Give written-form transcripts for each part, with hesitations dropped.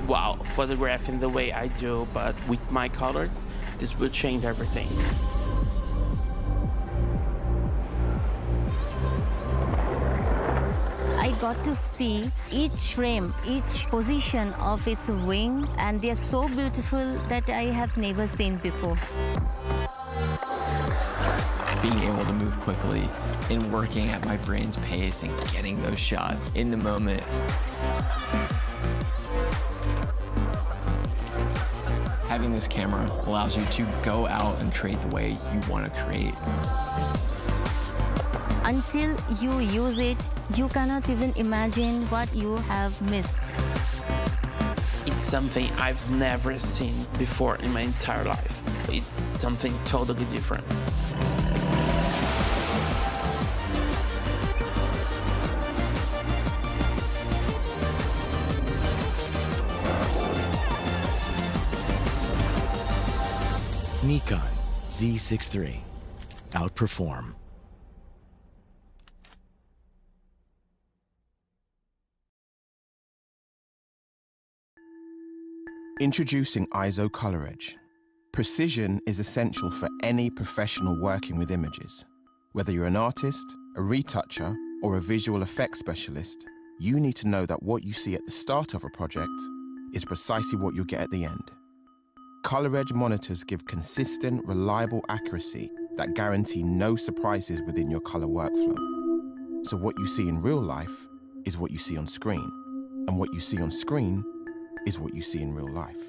while photographing the way I do, but with my colors, this will change everything. I got to see each frame, each position of its wing, and they are so beautiful that I have never seen before. Being able to move quickly and working at my brain's pace and getting those shots in the moment. Having this camera allows you to go out and create the way you want to create. Until you use it, you cannot even imagine what you have missed. It's something I've never seen before in my entire life. It's something totally different. Nikon Z6 III. Outperform. Introducing ISO Color Edge. Precision is essential for any professional working with images. Whether you're an artist, a retoucher, or a visual effects specialist, you need to know that what you see at the start of a project is precisely what you'll get at the end. Color Edge monitors give consistent, reliable accuracy that guarantee no surprises within your color workflow. So what you see in real life is what you see on screen, and what you see on screen is what you see in real life.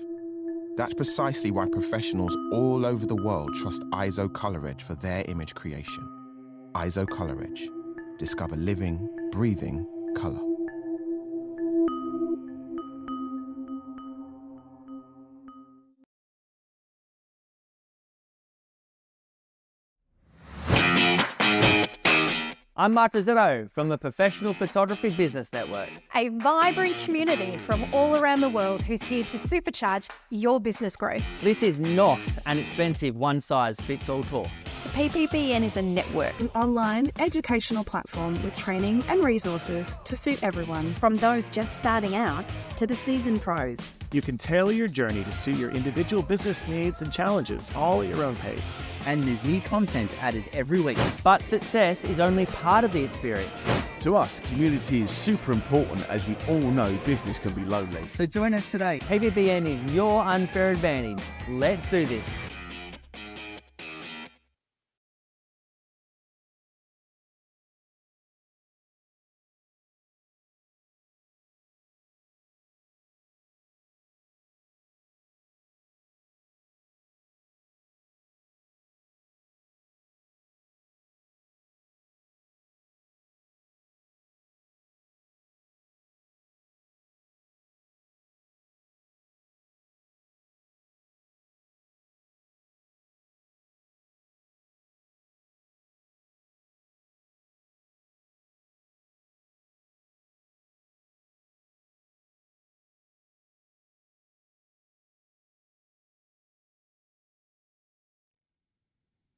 That's precisely why professionals all over the world trust ISO Color Edge for their image creation. ISO Color Edge. Discover living, breathing color. I'm Mark Rosetto from the Professional Photography Business Network. A vibrant community from all around the world who's here to supercharge your business growth. This is not an expensive one-size-fits-all course. The PPBN is a network, an online educational platform with training and resources to suit everyone. From those just starting out to the seasoned pros. You can tailor your journey to suit your individual business needs and challenges, all at your own pace. And there's new content added every week. But success is only part of the experience. To us, community is super important, as we all know business can be lonely. So join us today. PPBN is your unfair advantage. Let's do this.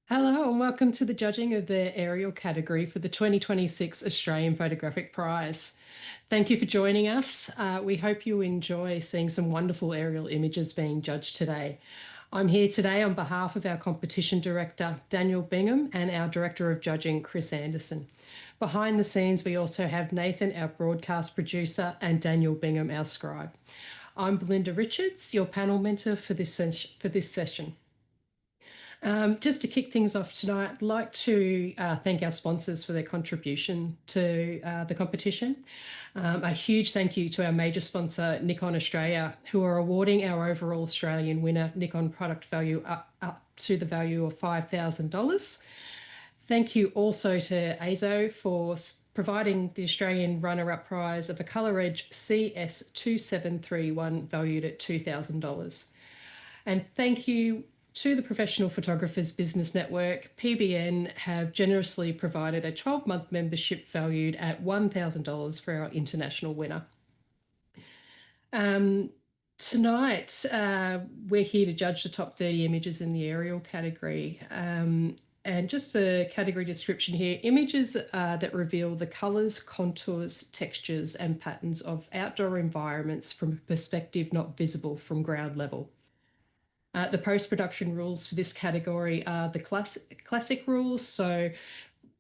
Hello and welcome to the judging of the aerial category for the 2026 Australian Photographic Prize. Thank you for joining us. We hope you enjoy seeing some wonderful aerial images being judged today. I'm here today on behalf of our competition director, Daniel Bingham, and our director of judging, Chris Anderson. Behind the scenes, we also have Nathan, our broadcast producer, and Daniel Bingham, our scribe. I'm Belinda Richards, your panel mentor for this session. Just to kick things off tonight, I'd like to thank our sponsors for their contribution to the competition. A huge thank you to our major sponsor, Nikon Australia, who are awarding our overall Australian winner, Nikon Product Value, up to the value of $5,000. Thank you also to ASO for providing the Australian runner-up prize of a Color Edge CS2731 valued at $2,000. And thank you to the Professional Photographers Business Network. PBN have generously provided a 12-month membership valued at $1,000 for our international winner. Tonight, we're here to judge the top 30 images in the aerial category. And just a category description here, images that reveal the colours, contours, textures and patterns of outdoor environments from a perspective not visible from ground level. The post-production rules for this category are the classic rules, so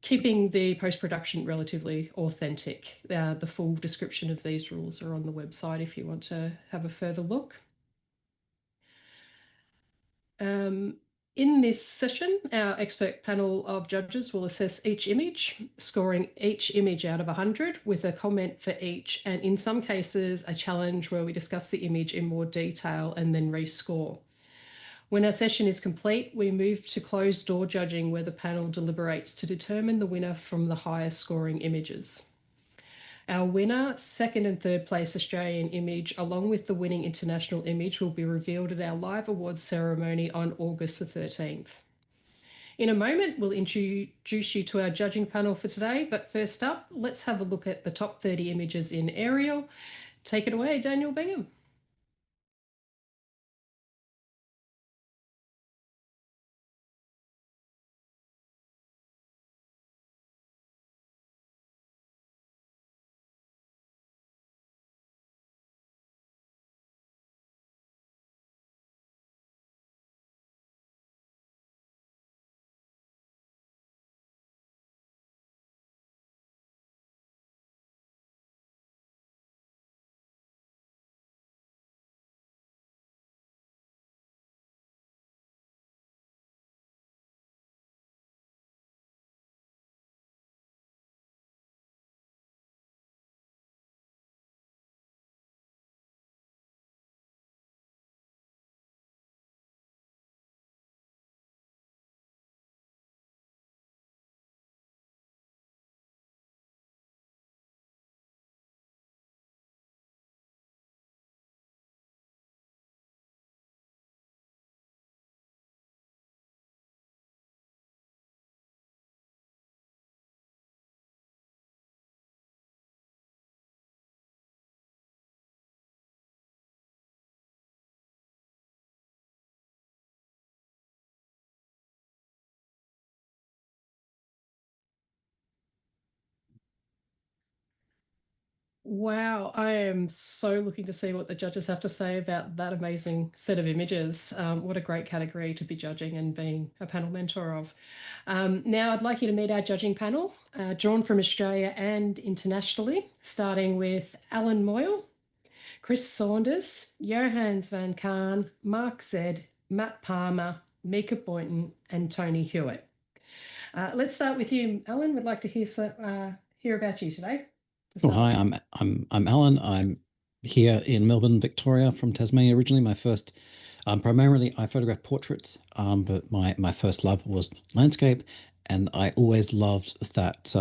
keeping the post-production relatively authentic. The full description of these rules are on the website if you want to have a further look. In this session, our expert panel of judges will assess each image, scoring each image out of 100 with a comment for each, and in some cases, a challenge where we discuss the image in more detail and then rescore. When our session is complete, we move to closed door judging where the panel deliberates to determine the winner from the highest scoring images. Our winner, second and third place Australian image, along with the winning international image, will be revealed at our live awards ceremony on August the 13th. In a moment, we'll introduce you to our judging panel for today, but first up, let's have a look at the top 30 images in aerial. Take it away, Daniel Bingham. Wow, I am so looking to see what the judges have to say about that amazing set of images. What a great category to be judging and being a panel mentor of. Now I'd like you to meet our judging panel, drawn from Australia and internationally, starting with Alan Moyle, Chris Saunders, Johannes van Kaan, Mark Zed, Matt Palmer, Mika Boynton and Tony Hewitt. Let's start with you, Alan. We'd like to hear about you today. Oh, hi, I'm Alan. I'm here in Melbourne, Victoria, from Tasmania originally. My first, primarily I photograph portraits, but my first love was landscape, and I always loved that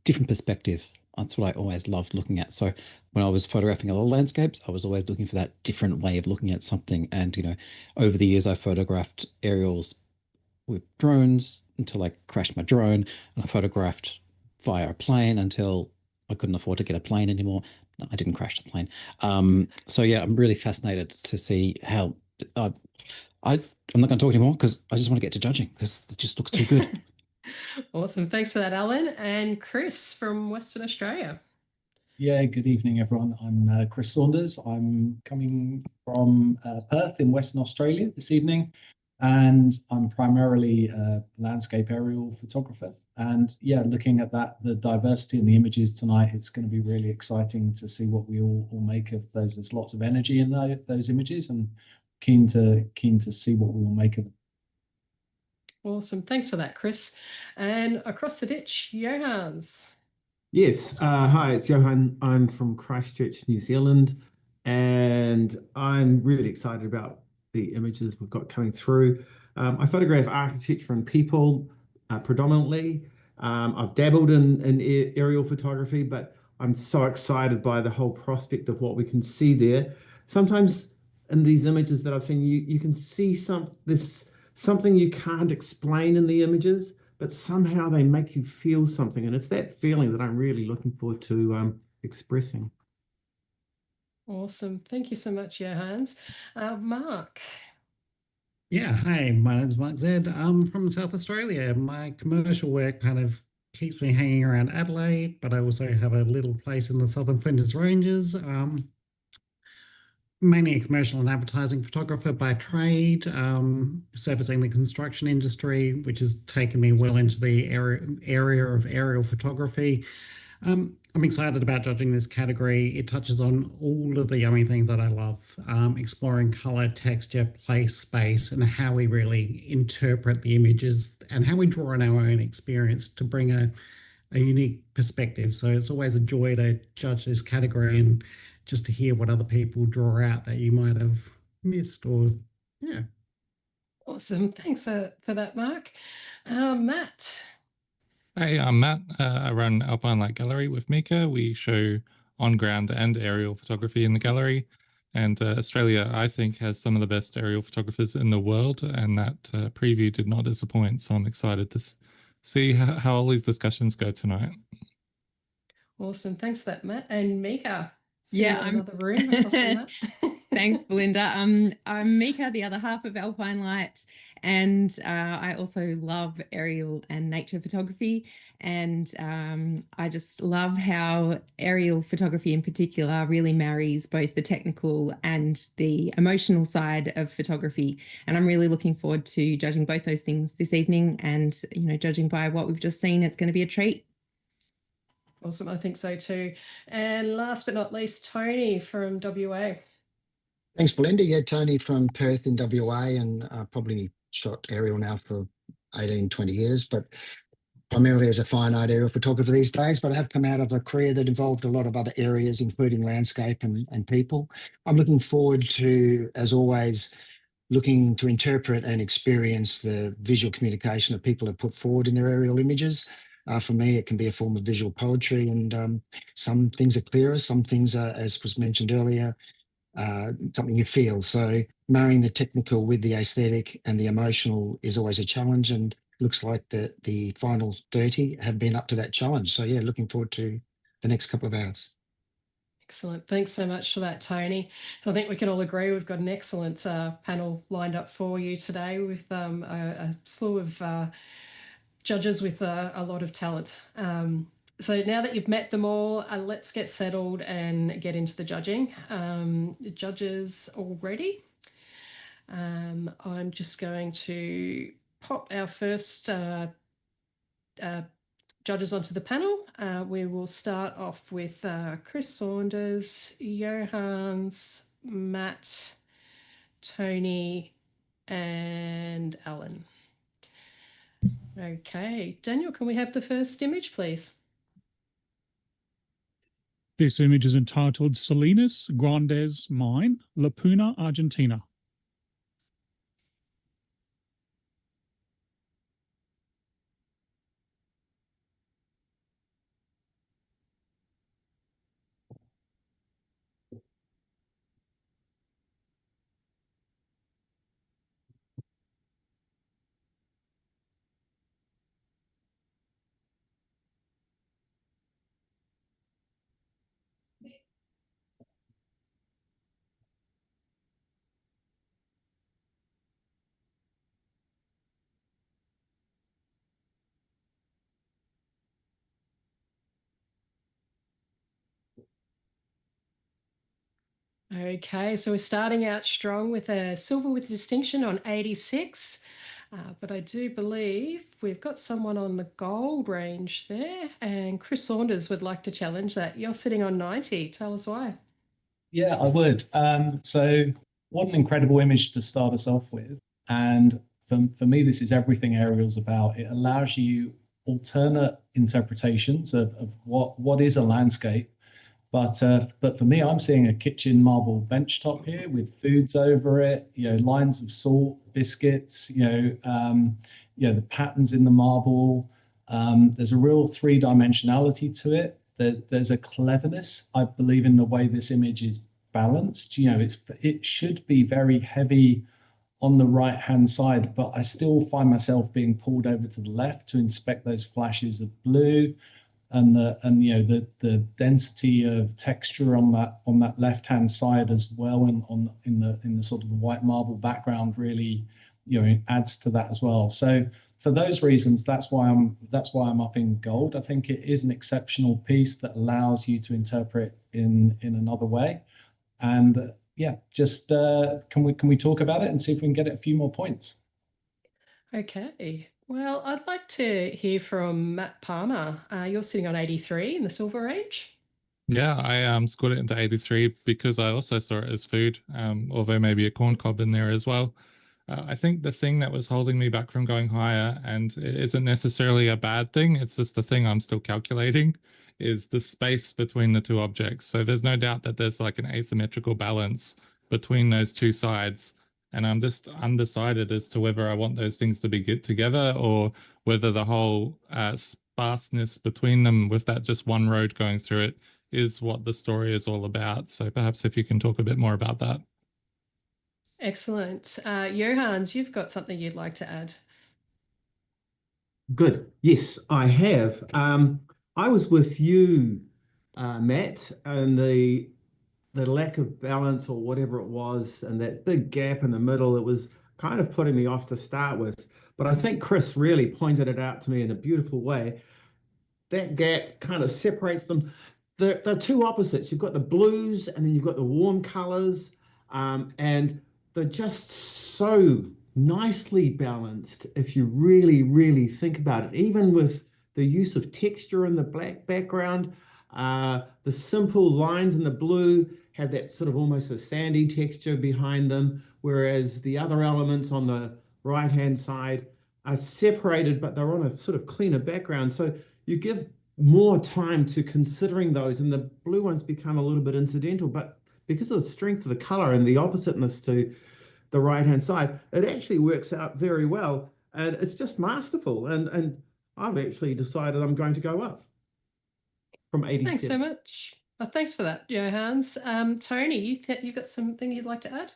different perspective. That's what I always loved looking at. So when I was photographing a lot of landscapes, I was always looking for that different way of looking at something. And over the years, I photographed aerials with drones until I crashed my drone, and I photographed via a plane until I couldn't afford to get a plane anymore. No, I didn't crash the plane. So yeah, I'm really fascinated to see how I'm not going to talk anymore because I just want to get to judging because it just looks too good. Awesome. Thanks for that, Alan. And Chris from Western Australia. Yeah, good evening, everyone. I'm Chris Saunders. I'm coming from Perth in Western Australia this evening, and I'm primarily a landscape aerial photographer. And yeah, looking at the diversity in the images tonight, it's going to be really exciting to see what we all make of those. There's lots of energy in those images, and keen to see what we will make of them. Awesome. Thanks for that, Chris. And across the ditch, Johannes. Yes, hi, it's Johan. I'm from Christchurch, New Zealand, and I'm really excited about the images we've got coming through. I photograph architecture and people predominantly. I've dabbled in aerial photography, but I'm so excited by the whole prospect of what we can see there. Sometimes in these images that I've seen, you can see something you can't explain in the images, but somehow they make you feel something. And it's that feeling that I'm really looking forward to expressing. Awesome. Thank you so much, Johannes. Mark. Yeah, hi, my name's Mark Zed. I'm from South Australia. My commercial work kind of keeps me hanging around Adelaide, but I also have a little place in the Southern Flinders Ranges. Mainly a commercial and advertising photographer by trade, servicing the construction industry, which has taken me well into the area of aerial photography. I'm excited about judging this category. It touches on all of the yummy things that I love, exploring color, texture, place, space, and how we really interpret the images and how we draw on our own experience to bring a unique perspective. So it's always a joy to judge this category and just to hear what other people draw out that you might have missed or, yeah. Awesome. Thanks for that, Mark. Matt. Hey, I'm Matt. I run Alpine Light Gallery with Mika. We show on-ground and aerial photography in the gallery. And Australia, I think, has some of the best aerial photographers in the world, and that preview did not disappoint. So I'm excited to see how all these discussions go tonight. Awesome. Thanks for that, Matt. And Mika. Yeah, in I'm another room across from that. Thanks, Belinda. I'm Mika, the other half of Alpine Light, and I also love aerial and nature photography. And I just love how aerial photography in particular really marries both the technical and the emotional side of photography. And I'm really looking forward to judging both those things this evening. And, you know, judging by what we've just seen, it's going to be a treat. Awesome. I think so too. And last but not least, Tony from WA. Thanks, Belinda. Yeah, Tony from Perth in WA, and probably shot aerial now for 18, 20 years, but primarily as a fine art aerial photographer these days. But I have come out of a career that involved a lot of other areas, including landscape and people. I'm looking forward to, as always, looking to interpret and experience the visual communication that people have put forward in their aerial images. For me, it can be a form of visual poetry, and some things are clearer, some things are, as was mentioned earlier, something you feel. So marrying the technical with the aesthetic and the emotional is always a challenge, and looks like the final 30 have been up to that challenge. So yeah, looking forward to the next couple of hours. Excellent. Thanks so much for that, Tony. So I think we can all agree we've got an excellent panel lined up for you today with a slew of judges with a lot of talent. So now that you've met them all, let's get settled and get into the judging. Judges all ready? I'm just going to pop our first judges onto the panel. We will start off with Chris Saunders, Johannes, Matt, Tony, and Alan. Okay, Daniel, can we have the first image, please? This image is entitled Salinas Grandes Mine, La Puna, Argentina. Okay, so we're starting out strong with a silver with distinction on 86. But I do believe we've got someone on the gold range there, and Chris Saunders would like to challenge that. You're sitting on 90. Tell us why. Yeah, I would. So what an incredible image to start us off with. And for me, this is everything aerial's about. It allows you alternate interpretations of what is a landscape. But for me, I'm seeing a kitchen marble bench top here with foods over it, lines of salt, biscuits, the patterns in the marble. There's a real three-dimensionality to it. There's a cleverness, I believe, in the way this image is balanced. It should be very heavy on the right-hand side, but I still find myself being pulled over to the left to inspect those flashes of blue. And the density of texture on that left hand side as well, and in the sort of the white marble background really adds to that as well. So for those reasons, that's why I'm up in gold. I think it is an exceptional piece that allows you to interpret in another way. And yeah, just can we talk about it and see if we can get it a few more points? Okay. Well, I'd like to hear from Matt Palmer. You're sitting on 83 in the Silver Age. Yeah, I scored it into 83 because I also saw it as food, although maybe a corn cob in there as well. I think the thing that was holding me back from going higher, and it isn't necessarily a bad thing, it's just the thing I'm still calculating, is the space between the two objects. So there's no doubt that there's like an asymmetrical balance between those two sides. And I'm just undecided as to whether I want those things to be get together or whether the whole sparseness between them with that just one road going through it is what the story is all about. So perhaps if you can talk a bit more about that. Excellent. Johannes, you've got something you'd like to add. Good. Yes, I have. I was with you, Matt, and the lack of balance or whatever it was, and that big gap in the middle, it was kind of putting me off to start with. But I think Chris really pointed it out to me in a beautiful way. That gap kind of separates them. They're two opposites. You've got the blues and then you've got the warm colors, and they're just so nicely balanced if you really, really think about it. Even with the use of texture in the black background, the simple lines in the blue have that sort of almost a sandy texture behind them, whereas the other elements on the right-hand side are separated, but they're on a sort of cleaner background. So you give more time to considering those, and the blue ones become a little bit incidental, but because of the strength of the color and the oppositeness to the right hand side, it actually works out very well, and it's just masterful. And I've actually decided I'm going to go up from 87. Thanks so much. Thanks for that, Johannes. Tony, you've got something you'd like to add?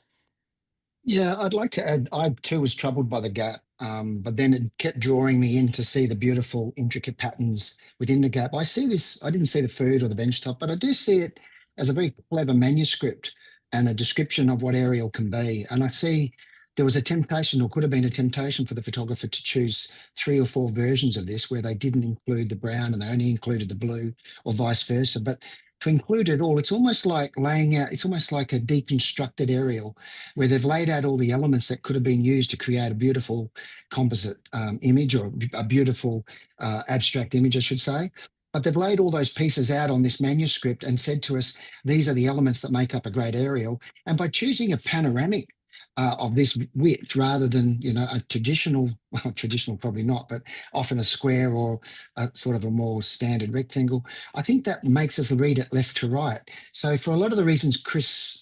Yeah, I'd like to add, I too was troubled by the gap, but then it kept drawing me in to see the beautiful, intricate patterns within the gap. I see this, I didn't see the food or the benchtop, but I do see it as a very clever manuscript and a description of what Ariel can be. And I see there was a temptation, or could have been a temptation, for the photographer to choose 3 or 4 versions of this where they didn't include the brown and they only included the blue, or vice versa. But to include it all, it's almost like laying out, it's almost like a deconstructed aerial where they've laid out all the elements that could have been used to create a beautiful composite image, or a beautiful abstract image, I should say. But they've laid all those pieces out on this manuscript and said to us, these are the elements that make up a great aerial. And by choosing a panoramic of this width rather than, a traditional, well, traditional probably not, but often a square or a sort of a more standard rectangle, I think that makes us read it left to right. So for a lot of the reasons Chris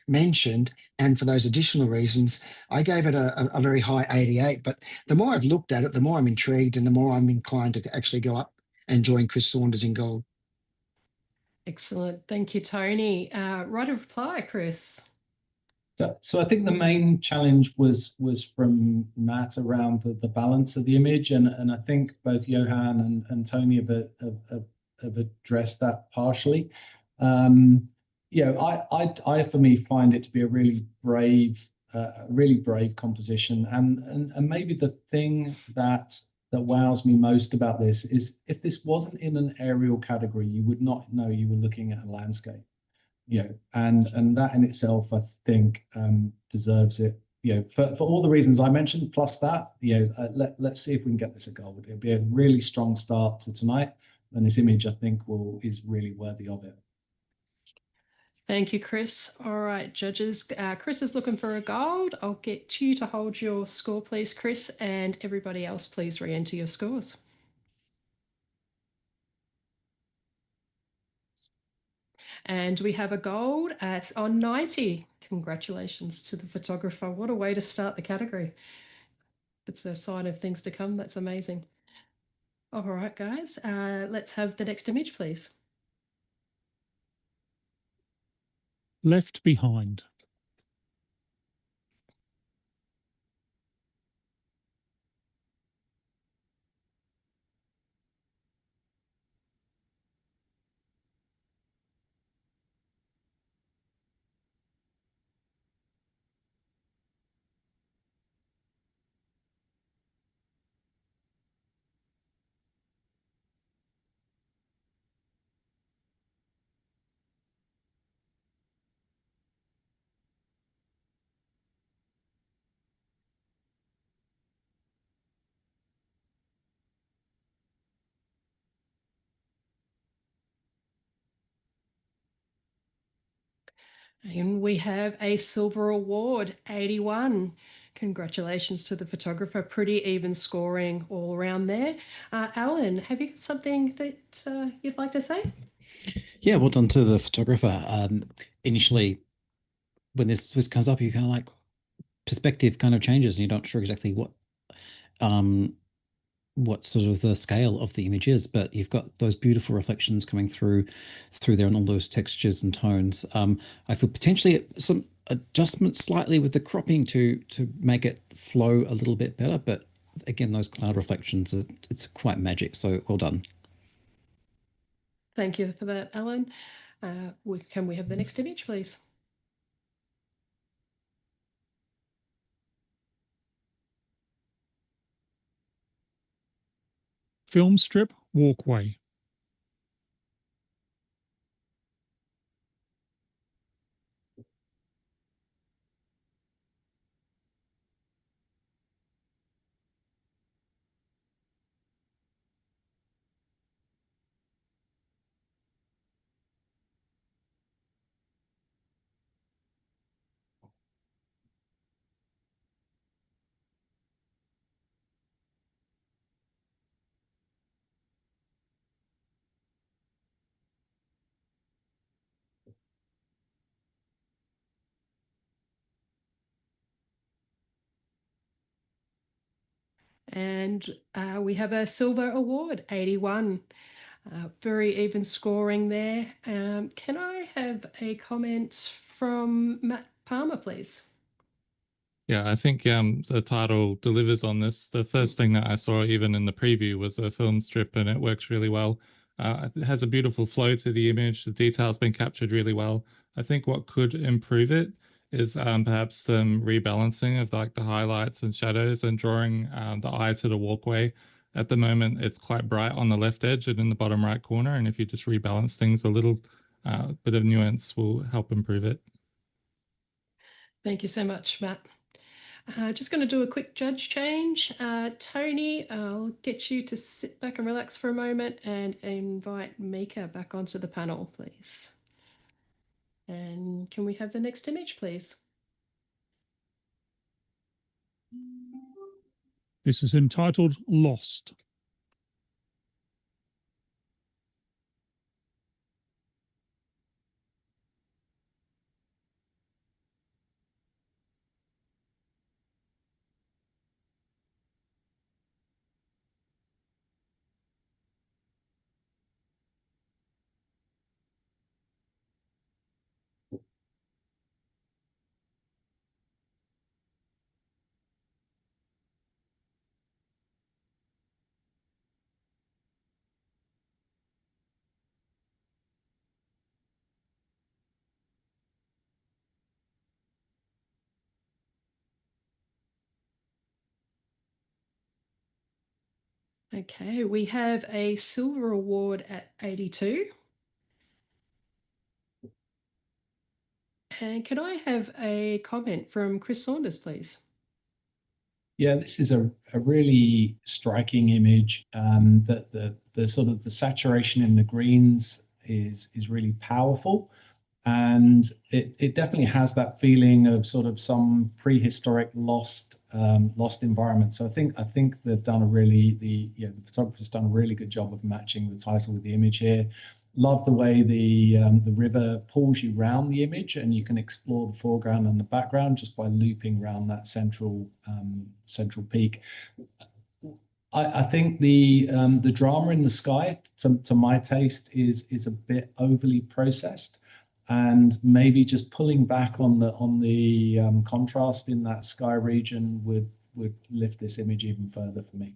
mentioned, and for those additional reasons, I gave it a very high 88. But the more I've looked at it, the more I'm intrigued and the more I'm inclined to actually go up and join Chris Saunders in gold. Excellent. Thank you, Tony. Right of reply, Chris. So I think the main challenge was from Matt around the balance of the image, and I think both Johan and Tony have addressed that partially. I for me find it to be a really brave composition, and maybe the thing that wows me most about this is if this wasn't in an aerial category, you would not know you were looking at a landscape. And that in itself, I think, deserves it. For all the reasons I mentioned, plus that, let's see if we can get this a gold. It'll be a really strong start to tonight, and this image, I think, is really worthy of it. Thank you, Chris. All right, judges. Chris is looking for a gold. I'll get you to hold your score, please, Chris, and everybody else, please re-enter your scores. And we have a gold on 90. Congratulations to the photographer. What a way to start the category. It's a sign of things to come. That's amazing. All right, guys, let's have the next image, please. Left Behind. And we have a silver award, 81. Congratulations to the photographer. Pretty even scoring all around there. Alan, have you got something that you'd like to say? Yeah, well done to the photographer. Initially, when this comes up, you kind of like perspective kind of changes, and you're not sure exactly what sort of the scale of the image is, but you've got those beautiful reflections coming through there and all those textures and tones. I feel potentially some adjustments slightly with the cropping to make it flow a little bit better, but again, those cloud reflections, it's quite magic. So well done. Thank you for that, Alan. Can we have the next image, please? Film strip walkway. And we have a silver award, 81. Very even scoring there. Can I have a comment from Matt Palmer, please? Yeah, I think the title delivers on this. The first thing that I saw, even in the preview, was a film strip, and it works really well. It has a beautiful flow to the image. The detail's been captured really well. I think what could improve it is perhaps some rebalancing of like the highlights and shadows and drawing the eye to the walkway. At the moment, it's quite bright on the left edge and in the bottom right corner, and if you just rebalance things a little, bit of nuance will help improve it. Thank you so much, Matt. Just going to do a quick judge change. Tony, I'll get you to sit back and relax for a moment and invite Mika back onto the panel, please. And can we have the next image, please? This is entitled Lost. Okay, we have a silver award at 82. And can I have a comment from Chris Saunders, please? Yeah, this is a really striking image. That the sort of the saturation in the greens is really powerful, and it definitely has that feeling of sort of some prehistoric lost environment. So I think they've done the photographer's done a really good job of matching the title with the image here. Love the way the river pulls you round the image, and you can explore the foreground and the background just by looping around that central peak. I think the drama in the sky, to my taste, is a bit overly processed, and maybe just pulling back on the contrast in that sky region would lift this image even further for me.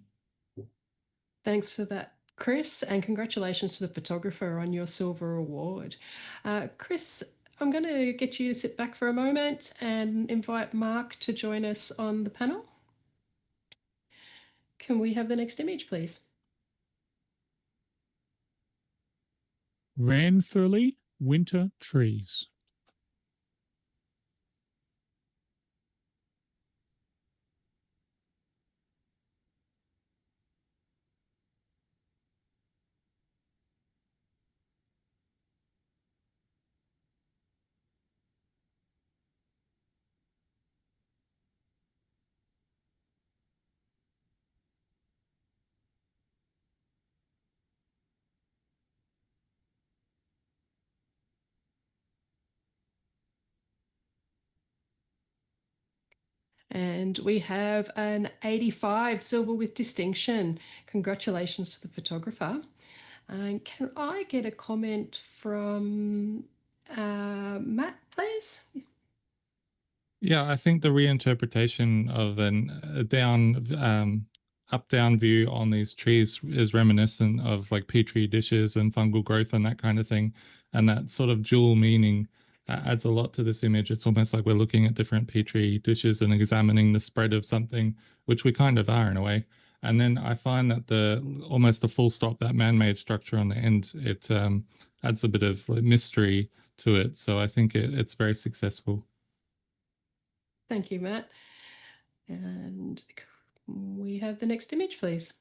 Thanks for that, Chris, and congratulations to the photographer on your silver award. Chris, I'm going to get you to sit back for a moment and invite Mark to join us on the panel. Can we have the next image, please? Ranfurly winter trees. And we have an 85, silver with distinction. Congratulations to the photographer. And can I get a comment from Matt, please? Yeah, I think the reinterpretation of a up-down view on these trees is reminiscent of like petri dishes and fungal growth and that kind of thing. And that sort of dual meaning adds a lot to this image. It's almost like we're looking at different petri dishes and examining the spread of something, which we kind of are in a way. And then I find that almost the full stop, that man-made structure on the end, it adds a bit of like mystery to it. So I think it's very successful. Thank you, Matt. And we have the next image, please.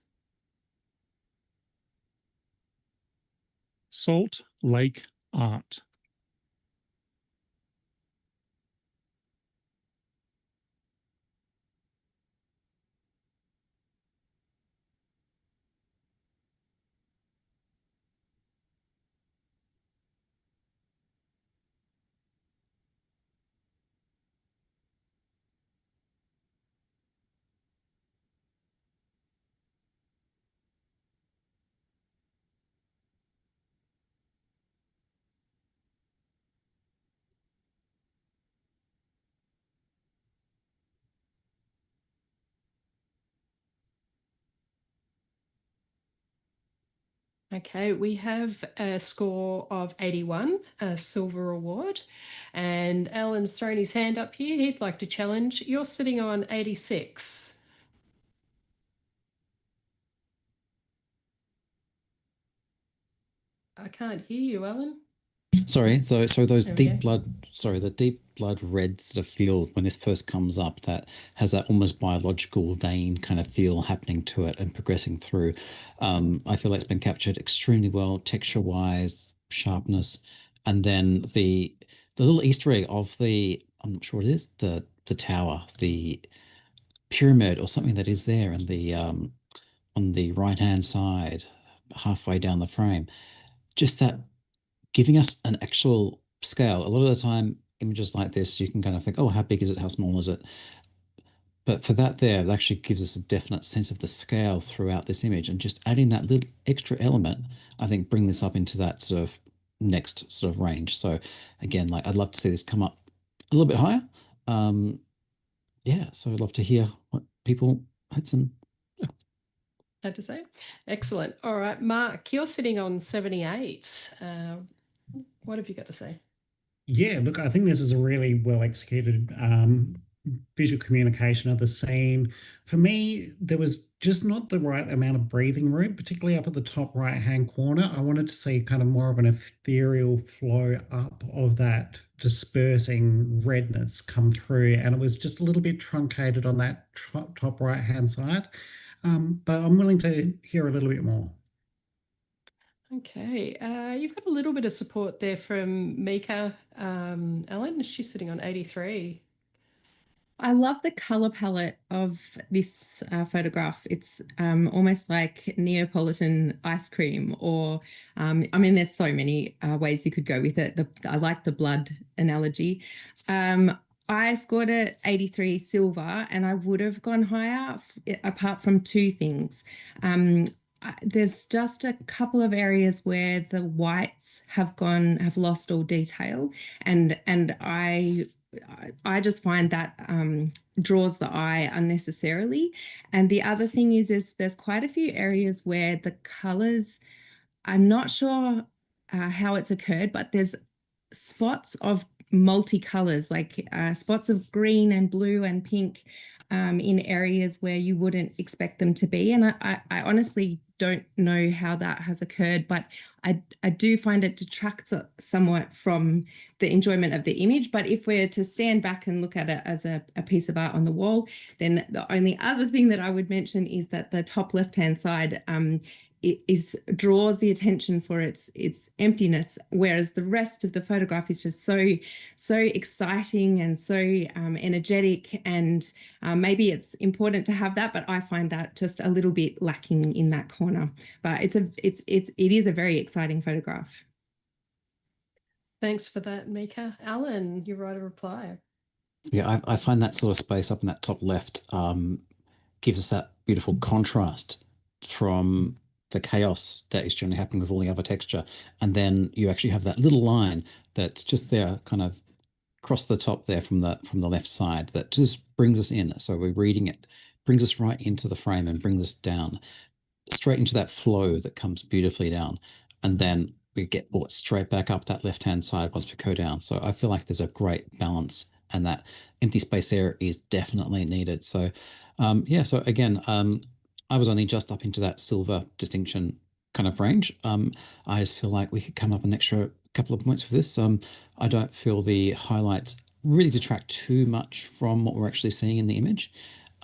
Salt Lake Art. Okay, we have a score of 81, a silver award. And Alan's thrown his hand up here. He'd like to challenge. You're sitting on 86. I can't hear you, Alan. Sorry, so those There we deep go. blood, sorry, the deep blood red sort of feel when this first comes up, that has that almost biological vein kind of feel happening to it and progressing through. I feel like it's been captured extremely well, texture-wise, sharpness, and then the little Easter egg of I'm not sure what it is, the tower, the pyramid or something that is there, and on the right-hand side, halfway down the frame, just that giving us an actual scale. A lot of the time, images like this, you can kind of think, oh, how big is it? How small is it? But for that there, it actually gives us a definite sense of the scale throughout this image. And just adding that little extra element, I think, bring this up into that sort of next sort of range. So again, like I'd love to see this come up a little bit higher. Yeah, so I'd love to hear what people had Had to say. Excellent. All right, Mark, you're sitting on 78. What have you got to say? Yeah, look, I think this is a really well executed visual communication of the scene. For me, there was just not the right amount of breathing room, particularly up at the top right-hand corner. I wanted to see kind of more of an ethereal flow up of that dispersing redness come through, and it was just a little bit truncated on that top right-hand side. But I'm willing to hear a little bit more. Okay, you've got a little bit of support there from Mika. Ellen, she's sitting on 83. I love the color palette of this photograph. It's almost like Neapolitan ice cream, or I mean, there's so many ways you could go with it. I like the blood analogy. I scored it 83 silver, and I would have gone higher apart from two things. There's just a couple of areas where the whites have lost all detail, and I just find that draws the eye unnecessarily. And the other thing is there's quite a few areas where the colors, I'm not sure how it's occurred, but there's spots of multicolors, like spots of green and blue and pink in areas where you wouldn't expect them to be. And I honestly don't know how that has occurred, but I do find it detracts somewhat from the enjoyment of the image. But if we're to stand back and look at it as a piece of art on the wall, then the only other thing that I would mention is that the top left-hand side draws the attention for its emptiness, whereas the rest of the photograph is just so exciting and so energetic, and maybe it's important to have that, but I find that just a little bit lacking in that corner. But it is a very exciting photograph. Thanks for that, Mika. Alan, you write a reply. Yeah, I find that sort of space up in that top left gives us that beautiful contrast from the chaos that is generally happening with all the other texture. And then you actually have that little line that's just there, kind of across the top there from the left side, that just brings us in. So we're reading it, brings us right into the frame and brings us down straight into that flow that comes beautifully down. And then we get brought straight back up that left-hand side once we go down. So I feel like there's a great balance, and that empty space there is definitely needed. So yeah, so again, I was only just up into that silver distinction kind of range. I just feel like we could come up an extra couple of points for this. I don't feel the highlights really detract too much from what we're actually seeing in the image.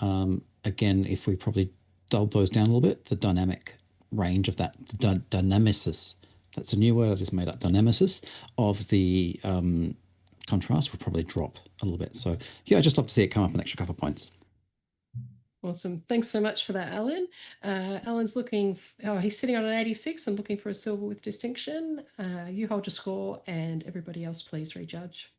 Again, if we probably dulled those down a little bit, the dynamic range of that, the dynamicis, that's a new word I've just made up, dynamicis of the contrast will probably drop a little bit. So yeah, I just love to see it come up an extra couple of points. Awesome. Thanks so much for that, Alan. Alan's looking, he's sitting on an 86 and looking for a silver with distinction. You hold your score, and everybody else please rejudge.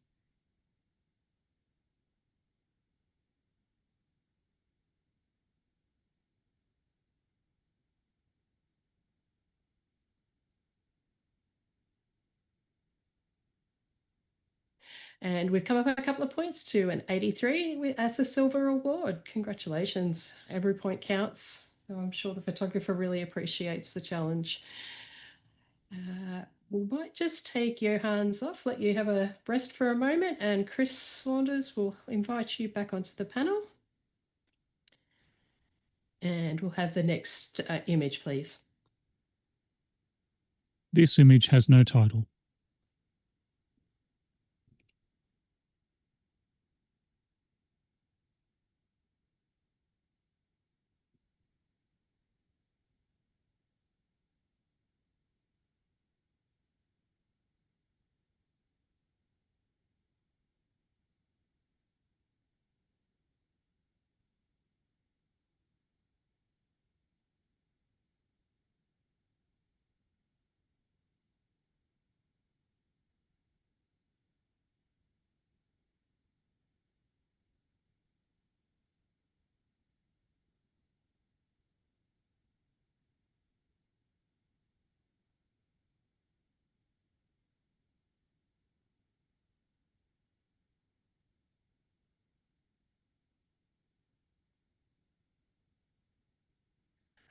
And we've come up a couple of points to an 83. That's a silver award. Congratulations. Every point counts. So I'm sure the photographer really appreciates the challenge. We might just take Johann's off, let you have a rest for a moment, and Chris Saunders will invite you back onto the panel. And we'll have the next image, please. This image has no title.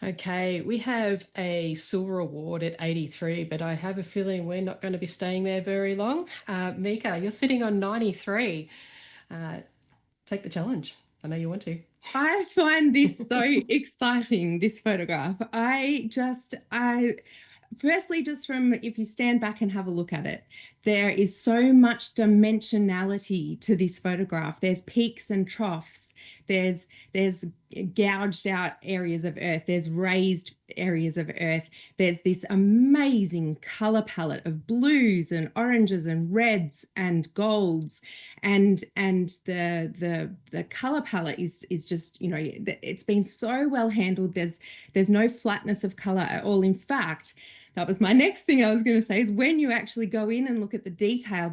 Okay, we have a silver award at 83, but I have a feeling we're not going to be staying there very long. Mika, you're sitting on 93. Take the challenge. I know you want to. I find this so exciting, this photograph. Firstly, just from if you stand back and have a look at it, there is so much dimensionality to this photograph. There's peaks and troughs. There's gouged out areas of earth. There's raised areas of earth. There's this amazing color palette of blues and oranges and reds and golds, and the color palette is just, you know, it's been so well handled. There's no flatness of color at all. In fact, that was my next thing I was going to say, is when you actually go in and look at the detail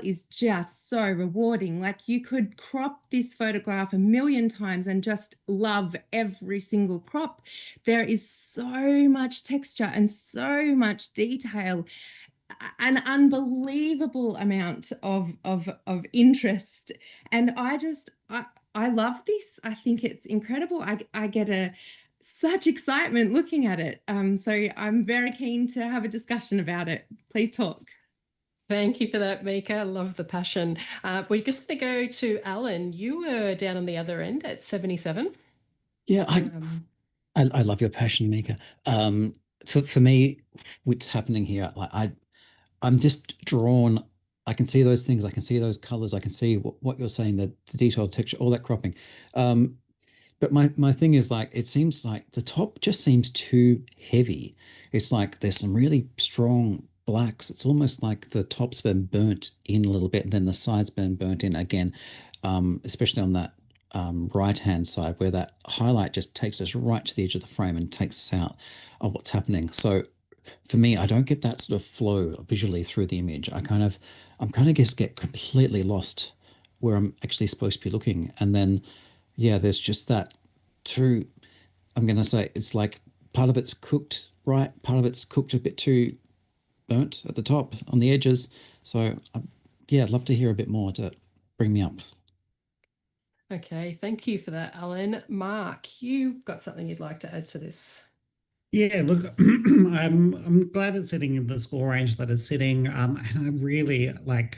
is just so rewarding. Like, you could crop this photograph a million times and just love every single crop. There is so much texture and so much detail, an unbelievable amount of interest. And I love this. I think it's incredible. I get such excitement looking at it. So I'm very keen to have a discussion about it. Please talk. Thank you for that, Mika. Love the passion. We're just going to go to Alan. You were down on the other end at 77. Yeah, I love your passion, Mika. For me, what's happening here, like I'm just drawn. I can see those things. I can see those colors. I can see what you're saying, the detailed texture, all that cropping. But my thing is, like, it seems like the top just seems too heavy. It's like there's some really strong blacks. It's almost like the top's been burnt in a little bit, and then the side's been burnt in again, especially on that right-hand side, where that highlight just takes us right to the edge of the frame and takes us out of what's happening. So for me, I don't get that sort of flow visually through the image. I'm kind of just get completely lost where I'm actually supposed to be looking. And then, yeah, there's just that too, I'm going to say it's like part of it's cooked right, part of it's cooked a bit too burnt at the top on the edges. So, yeah, I'd love to hear a bit more to bring me up. Okay, thank you for that, Alan. Mark, you've got something you'd like to add to this? Yeah, look, I'm glad it's sitting in the score range that it's sitting, and I really like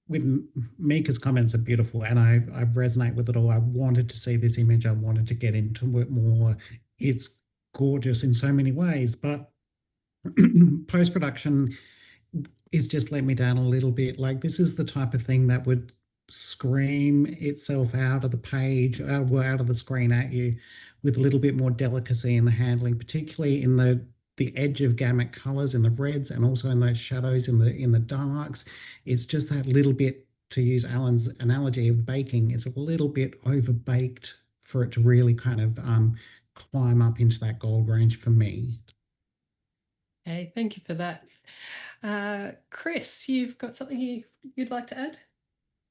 with Mika's comments are beautiful, and I resonate with it all. I wanted to see this image. I wanted to get into it more. It's gorgeous in so many ways, but post-production is just let me down a little bit. Like, this is the type of thing that would scream itself out of the page, out of the screen at you, with a little bit more delicacy in the handling, particularly in the edge of gamut colors in the reds, and also in those shadows in the darks. It's just that little bit, to use Alan's analogy of baking, it's a little bit over baked for it to really kind of climb up into that gold range for me. Okay, thank you for that. Chris, you've got something you'd like to add?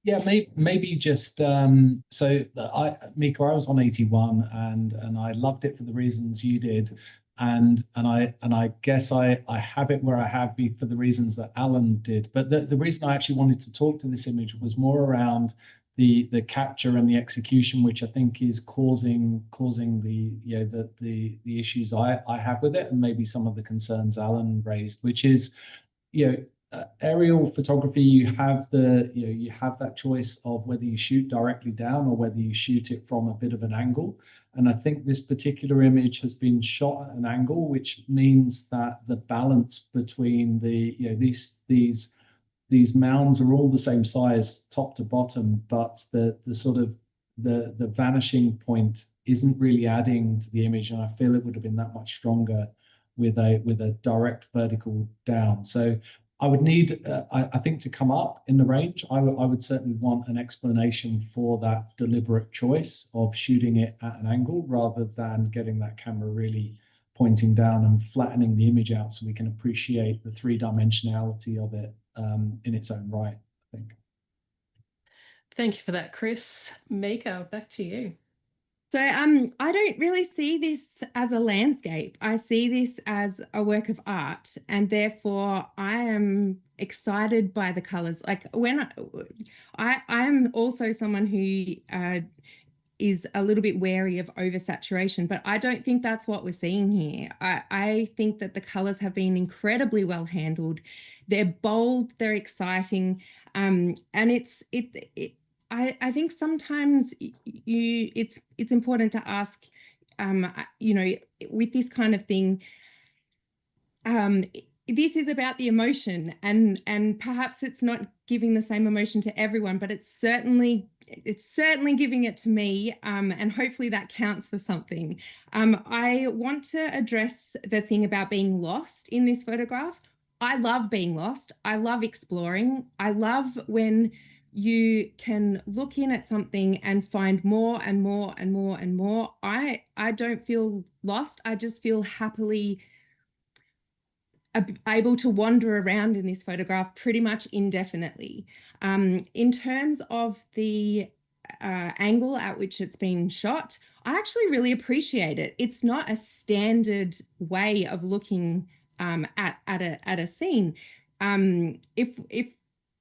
Yeah, maybe just Mika, I was on 81 and I loved it for the reasons you did, and I guess I have it where I have be for the reasons that Alan did. But the reason I actually wanted to talk to this image was more around the capture and the execution, which I think is causing the issues I have with it, and maybe some of the concerns Alan raised, which is, aerial photography, you have that choice of whether you shoot directly down or whether you shoot it from a bit of an angle. And I think this particular image has been shot at an angle, which means that the balance between these mounds are all the same size top to bottom, but the sort of the vanishing point isn't really adding to the image, and I feel it would have been that much stronger with a direct vertical down. So I would need, I think, to come up in the range, I would certainly want an explanation for that deliberate choice of shooting it at an angle rather than getting that camera really pointing down and flattening the image out so we can appreciate the three-dimensionality of it in its own right, I think. Thank you for that, Chris. Mika, back to you. So I don't really see this as a landscape. I see this as a work of art, and therefore I am excited by the colors. Like, when I am also someone who is a little bit wary of oversaturation, but I don't think that's what we're seeing here. I think that the colors have been incredibly well handled. They're bold, they're exciting, and I think sometimes it's important to ask, with this kind of thing, this is about the emotion, and perhaps it's not giving the same emotion to everyone, but it's certainly giving it to me, and hopefully that counts for something. I want to address the thing about being lost in this photograph. I love being lost. I love exploring. I love when you can look in at something and find more and more and more and more. I don't feel lost. I just feel happily able to wander around in this photograph pretty much indefinitely. In terms of the angle at which it's been shot, I actually really appreciate it. It's not a standard way of looking at a scene.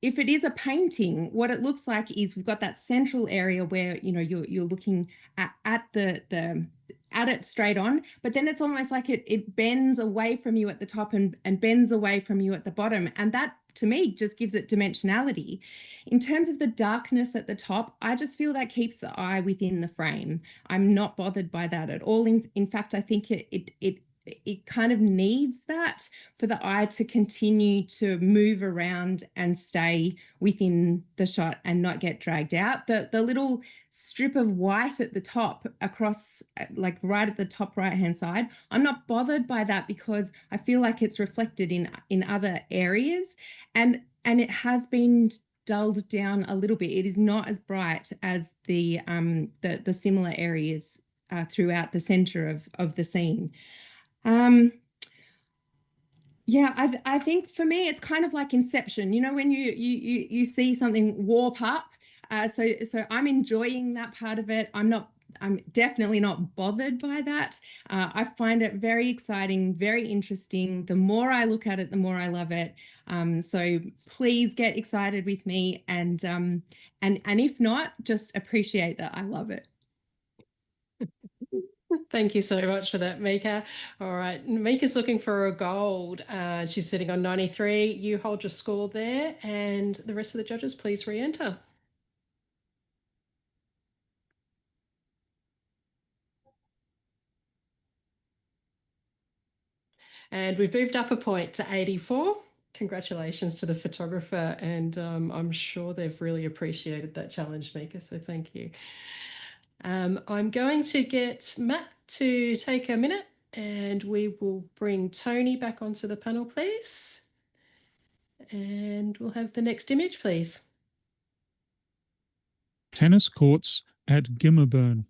If it is a painting, what it looks like is we've got that central area where you're looking at it straight on, but then it's almost like it bends away from you at the top and bends away from you at the bottom, and that to me just gives it dimensionality. In terms of the darkness at the top, I just feel that keeps the eye within the frame. I'm not bothered by that at all. In fact, I think it kind of needs that for the eye to continue to move around and stay within the shot and not get dragged out. The little strip of white at the top across, like right at the top right hand side, I'm not bothered by that because I feel like it's reflected in other areas, and it has been dulled down a little bit. It is not as bright as the similar areas throughout the center of the scene. Yeah, I think for me it's kind of like Inception. When you see something warp up, So I'm enjoying that part of it. I'm definitely not bothered by that. I find it very exciting, very interesting. The more I look at it, the more I love it. So please get excited with me, and if not, just appreciate that I love it. Thank you so much for that, Mika. All right, Mika's looking for a gold. She's sitting on 93. You hold your score there, and the rest of the judges, please re-enter. And we've moved up a point to 84. Congratulations to the photographer, and I'm sure they've really appreciated that challenge, Mika, so thank you. I'm going to get Matt to take a minute, and we will bring Tony back onto the panel, please. And we'll have the next image, please. Tennis courts at Gimmerburn.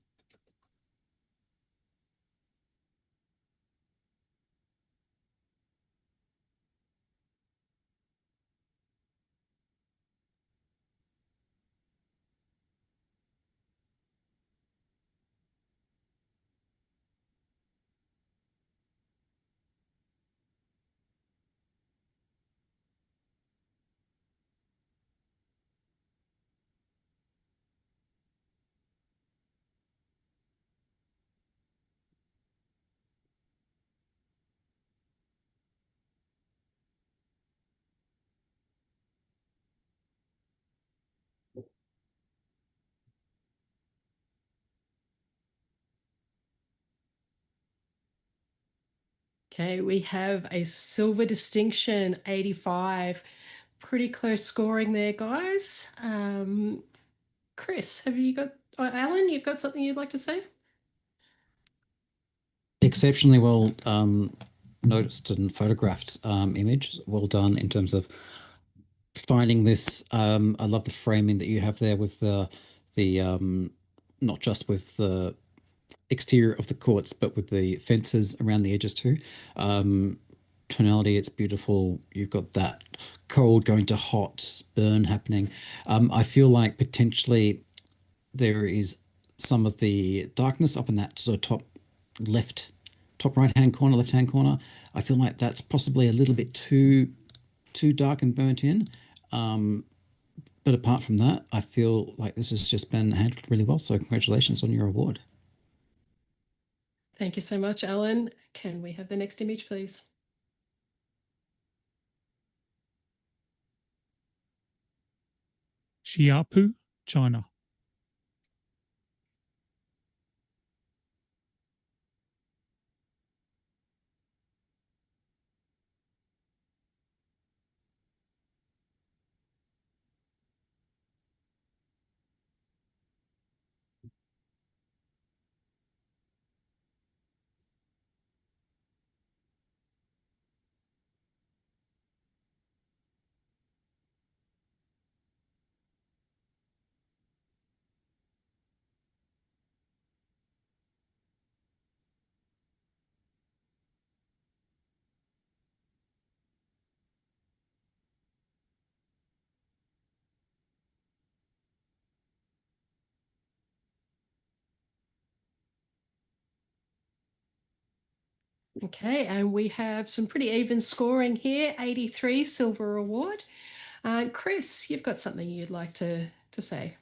Okay, we have a silver distinction, 85. Pretty close scoring there, guys. Chris, have you got, Alan, you've got something you'd like to say? Exceptionally well noticed and photographed image. Well done in terms of finding this. I love the framing that you have there with the not just with the exterior of the courts, but with the fences around the edges too. Tonality, it's beautiful. You've got that cold going to hot burn happening. I feel like potentially there is some of the darkness up in that sort of top right hand corner, left hand corner. I feel like that's possibly a little bit too dark and burnt in. But apart from that, I feel like this has just been handled really well. So congratulations on your award. Thank you so much, Alan. Can we have the next image, please? Xiapu, China. Okay, and we have some pretty even scoring here, 83 silver award. Chris, you've got something you'd like to say.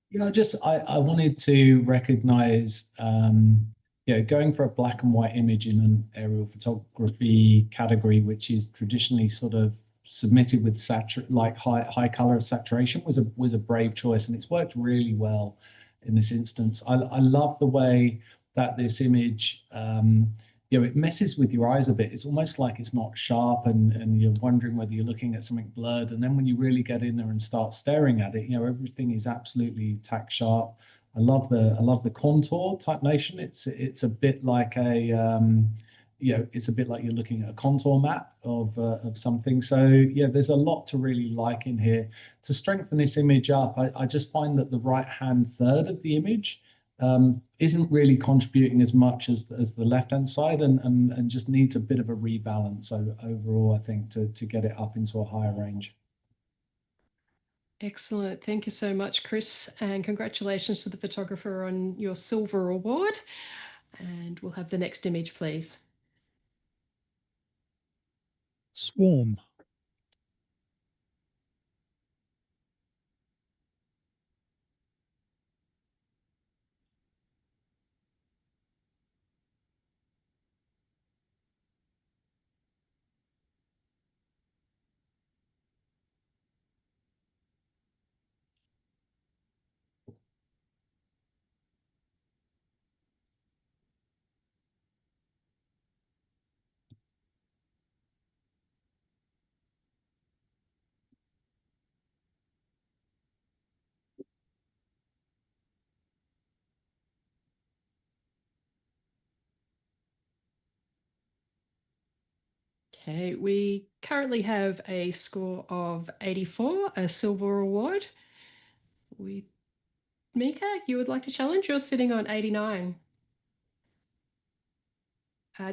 Yeah, I wanted to recognize, going for a black and white image in an aerial photography category, which is traditionally sort of submitted with high color saturation, was a brave choice, and it's worked really well in this instance. I love the way that this image, it messes with your eyes a bit. It's almost like it's not sharp, and you're wondering whether you're looking at something blurred. And then when you really get in there and start staring at it, everything is absolutely tack sharp. I love the contour type nation. It's a bit like it's a bit like you're looking at a contour map of something. So yeah, there's a lot to really like in here. To strengthen this image up, I just find that the right hand third of the image isn't really contributing as much as the left hand side, and just needs a bit of a rebalance. So overall, I think to get it up into a higher range. Excellent. Thank you so much, Chris. And congratulations to the photographer on your silver award. And we'll have the next image, please. Swarm. Okay, we currently have a score of 84, a silver award. Mika, you would like to challenge? You're sitting on 89.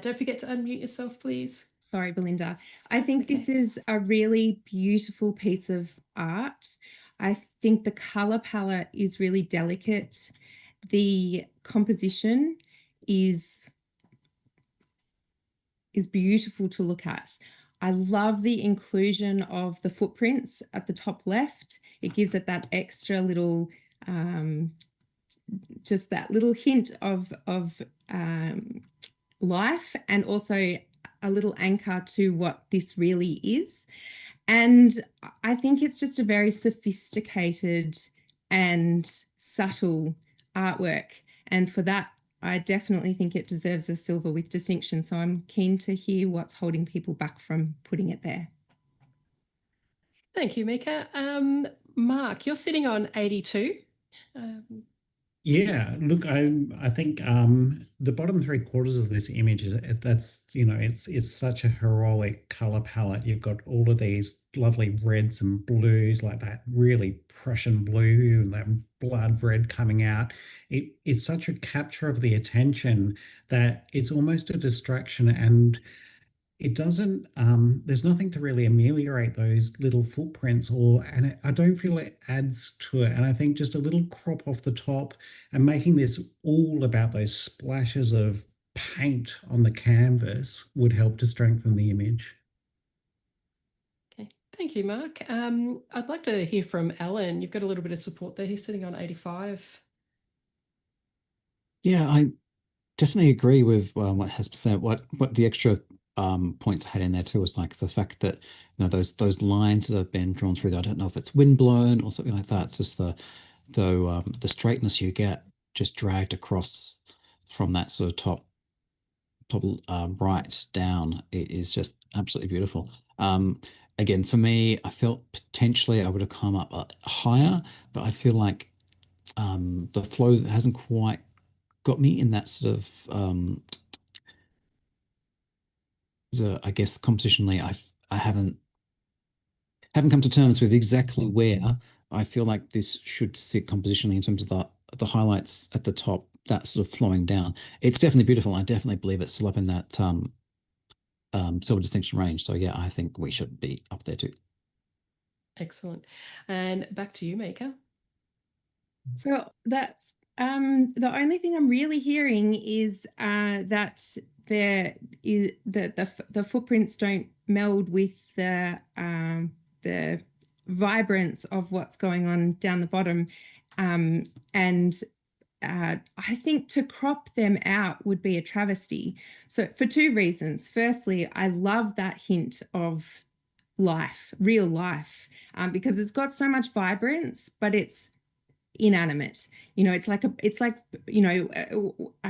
Don't forget to unmute yourself, please. Sorry, Belinda. I think this is a really beautiful piece of art. I think the color palette is really delicate. The composition is beautiful to look at. I love the inclusion of the footprints at the top left. It gives it that extra little, just that little hint of life, and also a little anchor to what this really is. And I think it's just a very sophisticated and subtle artwork. And for that, I definitely think it deserves a silver with distinction. So I'm keen to hear what's holding people back from putting it there. Thank you, Mika. Mark, you're sitting on 82. Yeah, look, I think the bottom 3/4 of this image is that's it's such a heroic color palette. You've got all of these lovely reds and blues, like that really Prussian blue and that blood red coming out. It's such a capture of the attention that it's almost a distraction, and it doesn't there's nothing to really ameliorate those little footprints, and I don't feel it adds to it. And I think just a little crop off the top and making this all about those splashes of paint on the canvas would help to strengthen the image. Okay, thank you, Mark. I'd like to hear from Alan. You've got a little bit of support there. He's sitting on 85. Yeah, I definitely agree with what has been said. What the extra points I had in there too was like the fact that those lines that have been drawn through. I don't know if it's wind blown or something like that. It's just the straightness you get just dragged across from that sort of top right down. It is just absolutely beautiful. Again, for me, I felt potentially I would have come up higher, but I feel like the flow hasn't quite got me in that sort of I guess compositionally I haven't come to terms with exactly where I feel like this should sit compositionally in terms of the highlights at the top, that sort of flowing down. It's definitely beautiful. I definitely believe it's still up in that silver distinction range. So yeah, I think we should be up there too. Excellent. And back to you, Mika. So that the only thing I'm really hearing is that the footprints don't meld with the vibrance of what's going on down the bottom, and I think to crop them out would be a travesty. So for two reasons. Firstly, I love that hint of life, real life, because it's got so much vibrance, but it's inanimate. It's like I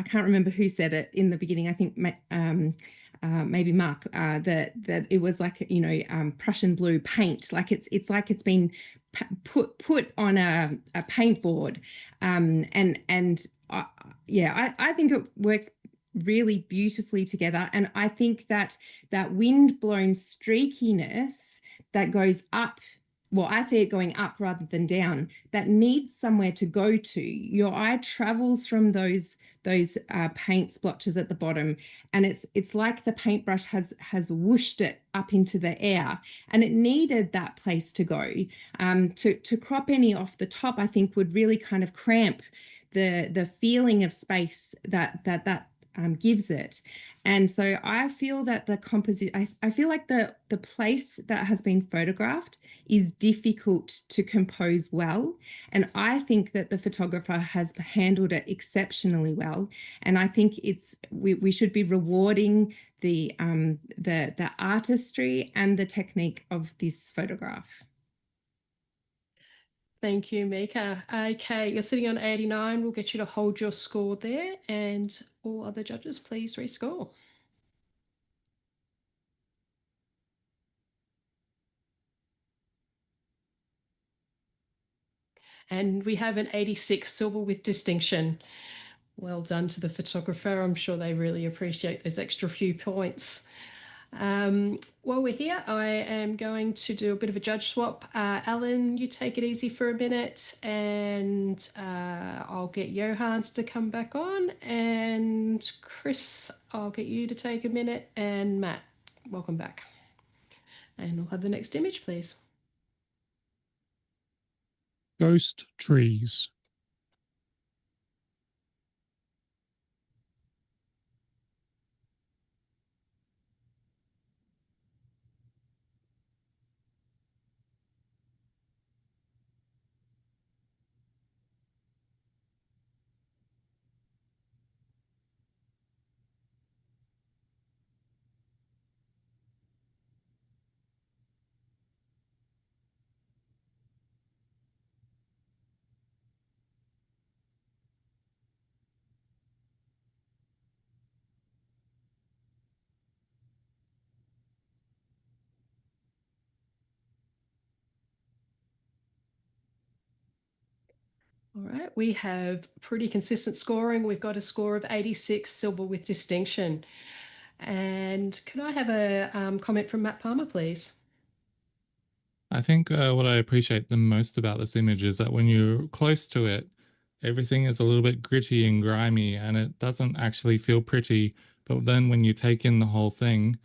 can't remember who said it in the beginning. I think maybe Mark, that it was like Prussian blue paint. Like it's like it's been put on a paintboard, and I think it works really beautifully together. And I think that wind blown streakiness that goes up well, I see it going up rather than down, that needs somewhere to go to. Your eye travels from those paint splotches at the bottom, and it's like the paintbrush has whooshed it up into the air, and it needed that place to go. To crop any off the top, I think would really kind of cramp the feeling of space that gives it. And so I feel that the I feel like the place that has been photographed is difficult to compose well. And I think that the photographer has handled it exceptionally well. And I think we should be rewarding the artistry and the technique of this photograph. Thank you, Mika. Okay, you're sitting on 89. We'll get you to hold your score there, and all other judges, please rescore. And we have an 86, silver with distinction. Well done to the photographer. I'm sure they really appreciate those extra few points. While we're here, I am going to do a bit of a judge swap. Alan, you take it easy for a minute, and I'll get Johans to come back on, and Chris, I'll get you to take a minute, and Matt, welcome back. And we'll have the next image, please. Ghost trees. All right, we have pretty consistent scoring. We've got a score of 86, silver with distinction. And could I have a comment from Matt Palmer, please? I think what I appreciate the most about this image is that when you're close to it, everything is a little bit gritty and grimy, and it doesn't actually feel pretty. But then when you take in the whole thing,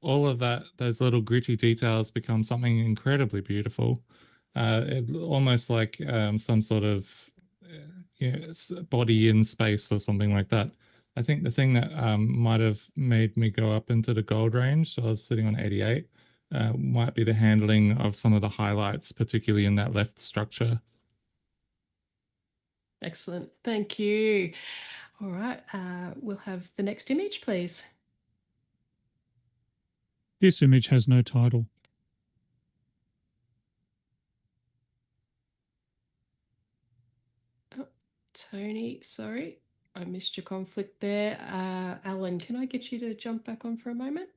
all of those little gritty details become something incredibly beautiful. It almost like some sort of body in space or something like that. I think the thing that might have made me go up into the gold range, so I was sitting on 88, might be the handling of some of the highlights, particularly in that left structure. Excellent, thank you. All right, we'll have the next image, please. This image has no title. Oh, Tony, sorry, I missed your conflict there. Alan, can I get you to jump back on for a moment?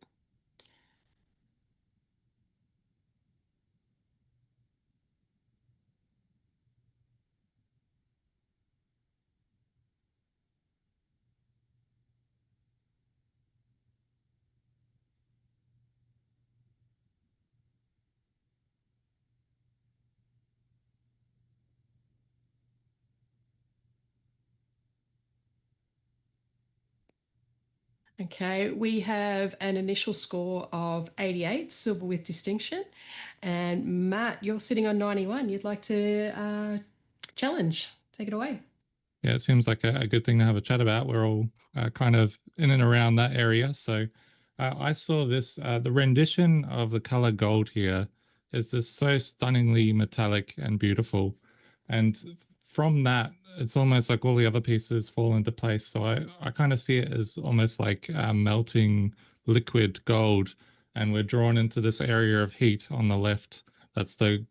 Okay, we have an initial score of 88, silver with distinction. And Matt, you're sitting on 91. You'd like to challenge. Take it away. Yeah, it seems like a good thing to have a chat about. We're all kind of in and around that area. So I saw this, the rendition of the color gold here is just so stunningly metallic and beautiful. And from that, it's almost like all the other pieces fall into place. So I kind of see it as almost like melting liquid gold. And we're drawn into this area of heat on the left. That's the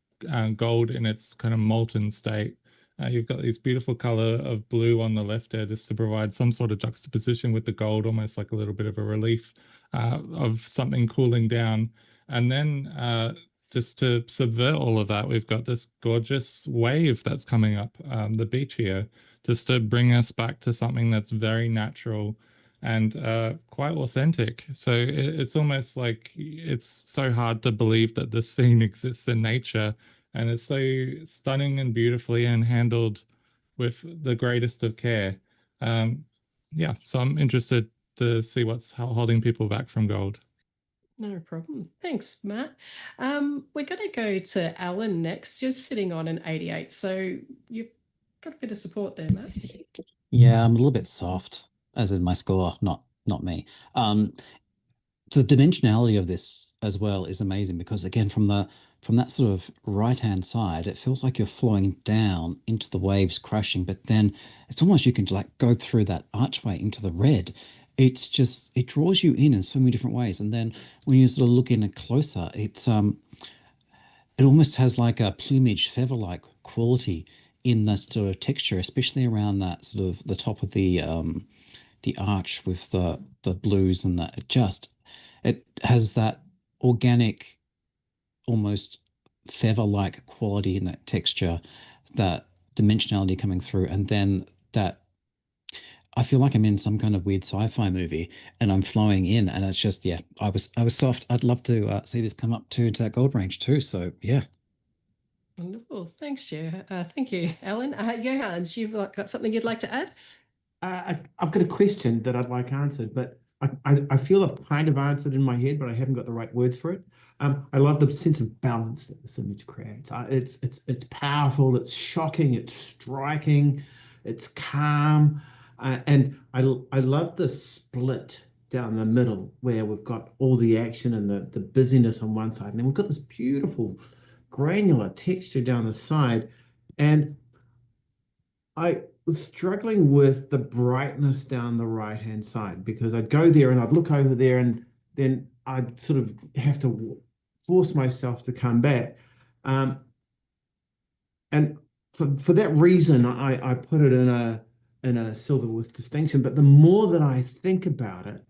gold in its kind of molten state. You've got this beautiful color of blue on the left there just to provide some sort of juxtaposition with the gold, almost like a little bit of a relief of something cooling down. And then just to subvert all of that, we've got this gorgeous wave that's coming up the beach here, just to bring us back to something that's very natural and quite authentic. So it's almost like it's so hard to believe that this scene exists in nature. and it's so stunning and beautifully and handled with the greatest of care. Yeah, so I'm interested to see what's holding people back from gold. No problem. Thanks, Matt. We're going to go to Alan next. You're sitting on an 88, so you've got a bit of support there, Matt. Yeah, I'm a little bit soft, as in my score, not me. The dimensionality of this as well is amazing because again, from that sort of right-hand side, it feels like you're flowing down into the waves crashing, but then it's almost you can like go through that archway into the red. It's just it draws you in so many different ways, and then when you sort of look in it closer, it almost has like a plumage feather-like quality in that sort of texture, especially around that sort of the top of the arch with the blues and that. It has that organic, almost feather-like quality in that texture, that dimensionality coming through, and then that I feel like I'm in some kind of weird sci-fi movie and I'm flowing in, and it's just yeah, I was soft. I'd love to see this come up to that gold range too. So yeah. Wonderful. Thanks, thank you, Alan. Johannes, you've got something you'd like to add? I've got a question that I'd like answered, but I feel I've kind of answered in my head, but I haven't got the right words for it. I love the sense of balance that this image creates. It's powerful, it's shocking, it's striking, it's calm, and I love the split down the middle where we've got all the action and the busyness on one side, and then we've got this beautiful granular texture down the side, and I was struggling with the brightness down the right-hand side because I'd go there and I'd look over there and then I'd sort of have to force myself to come back. And for that reason, I put it in a silver with distinction. But the more that I think about it,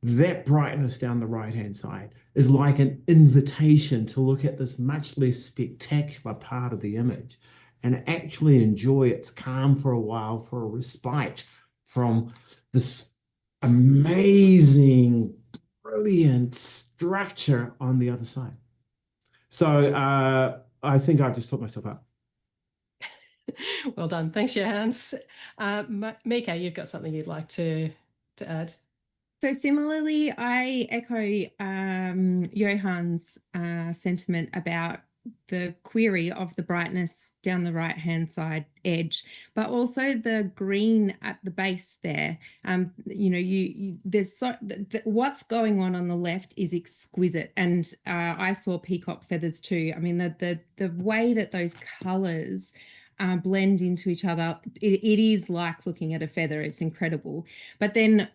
that brightness down the right-hand side is like an invitation to look at this much less spectacular part of the image and actually enjoy its calm for a while for a respite from this amazing, brilliant structure on the other side. So I think I've just put myself up. Well done. Thanks, Johannes. Mika, you've got something you'd like to add? So similarly, I echo Johan's sentiment about the query of the brightness down the right-hand side edge, but also the green at the base there. There's what's going on the left is exquisite, and I saw peacock feathers too. I mean, the way that those colors blend into each other, it is like looking at a feather. It's incredible. But then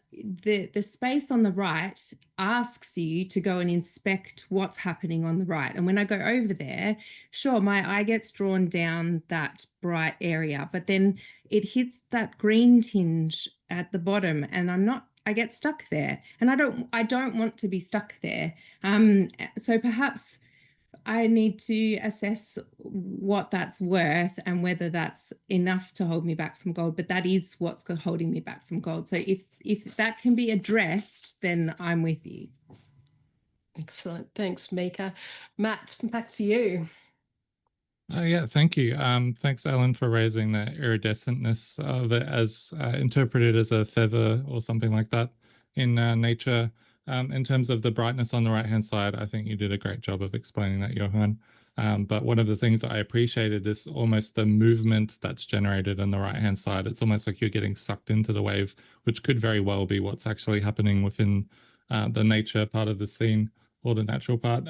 the space on the right asks you to go and inspect what's happening on the right. And when I go over there, sure, my eye gets drawn down that bright area, but then it hits that green tinge at the bottom, and I get stuck there, and I don't want to be stuck there. So perhaps I need to assess what that's worth and whether that's enough to hold me back from gold. But that is what's holding me back from gold. So if that can be addressed, then I'm with you. Excellent. Thanks, Mika. Matt, back to you. Yeah, thank you. Thanks, Alan, for raising the iridescentness of it as interpreted as a feather or something like that in nature. In terms of the brightness on the right-hand side, I think you did a great job of explaining that, Johan. But one of the things that I appreciated is almost the movement that's generated on the right-hand side. It's almost like you're getting sucked into the wave, which could very well be what's actually happening within the nature part of the scene or the natural part.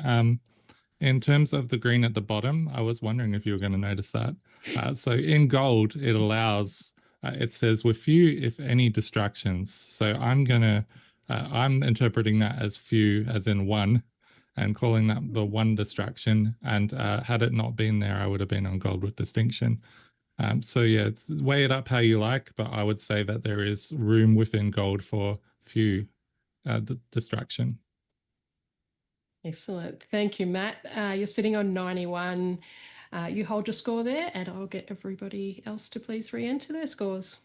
In terms of the green at the bottom, I was wondering if you were going to notice that. So in gold, it allows, it says with few, if any, distractions. So I'm interpreting that as few, as in one, and calling that the one distraction. And had it not been there, I would have been on gold with distinction. So yeah, weigh it up how you like, but I would say that there is room within gold for few distraction. Excellent. Thank you, Matt. You're sitting on 91. You hold your score there, and I'll get everybody else to please re-enter their scores.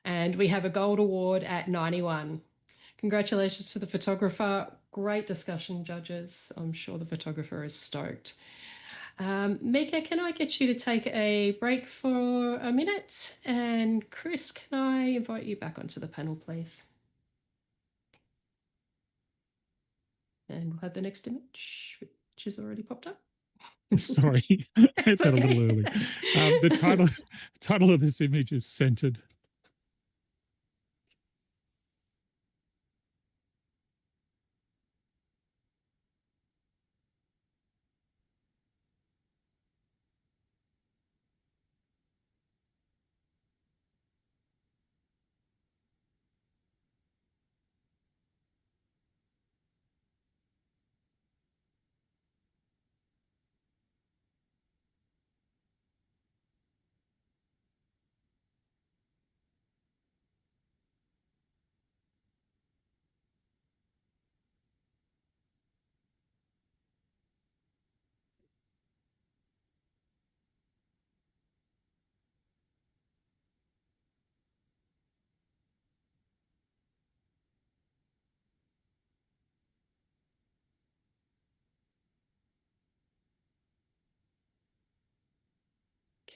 And we have a gold award at 91. Congratulations to the photographer. Great discussion, judges. I'm sure the photographer is stoked. Mika, can I get you to take a break for a minute? And Chris, can I invite you back onto the panel, please? And we'll have the next image, which has already popped up. Sorry, it's a little early. The title of this image is Centered.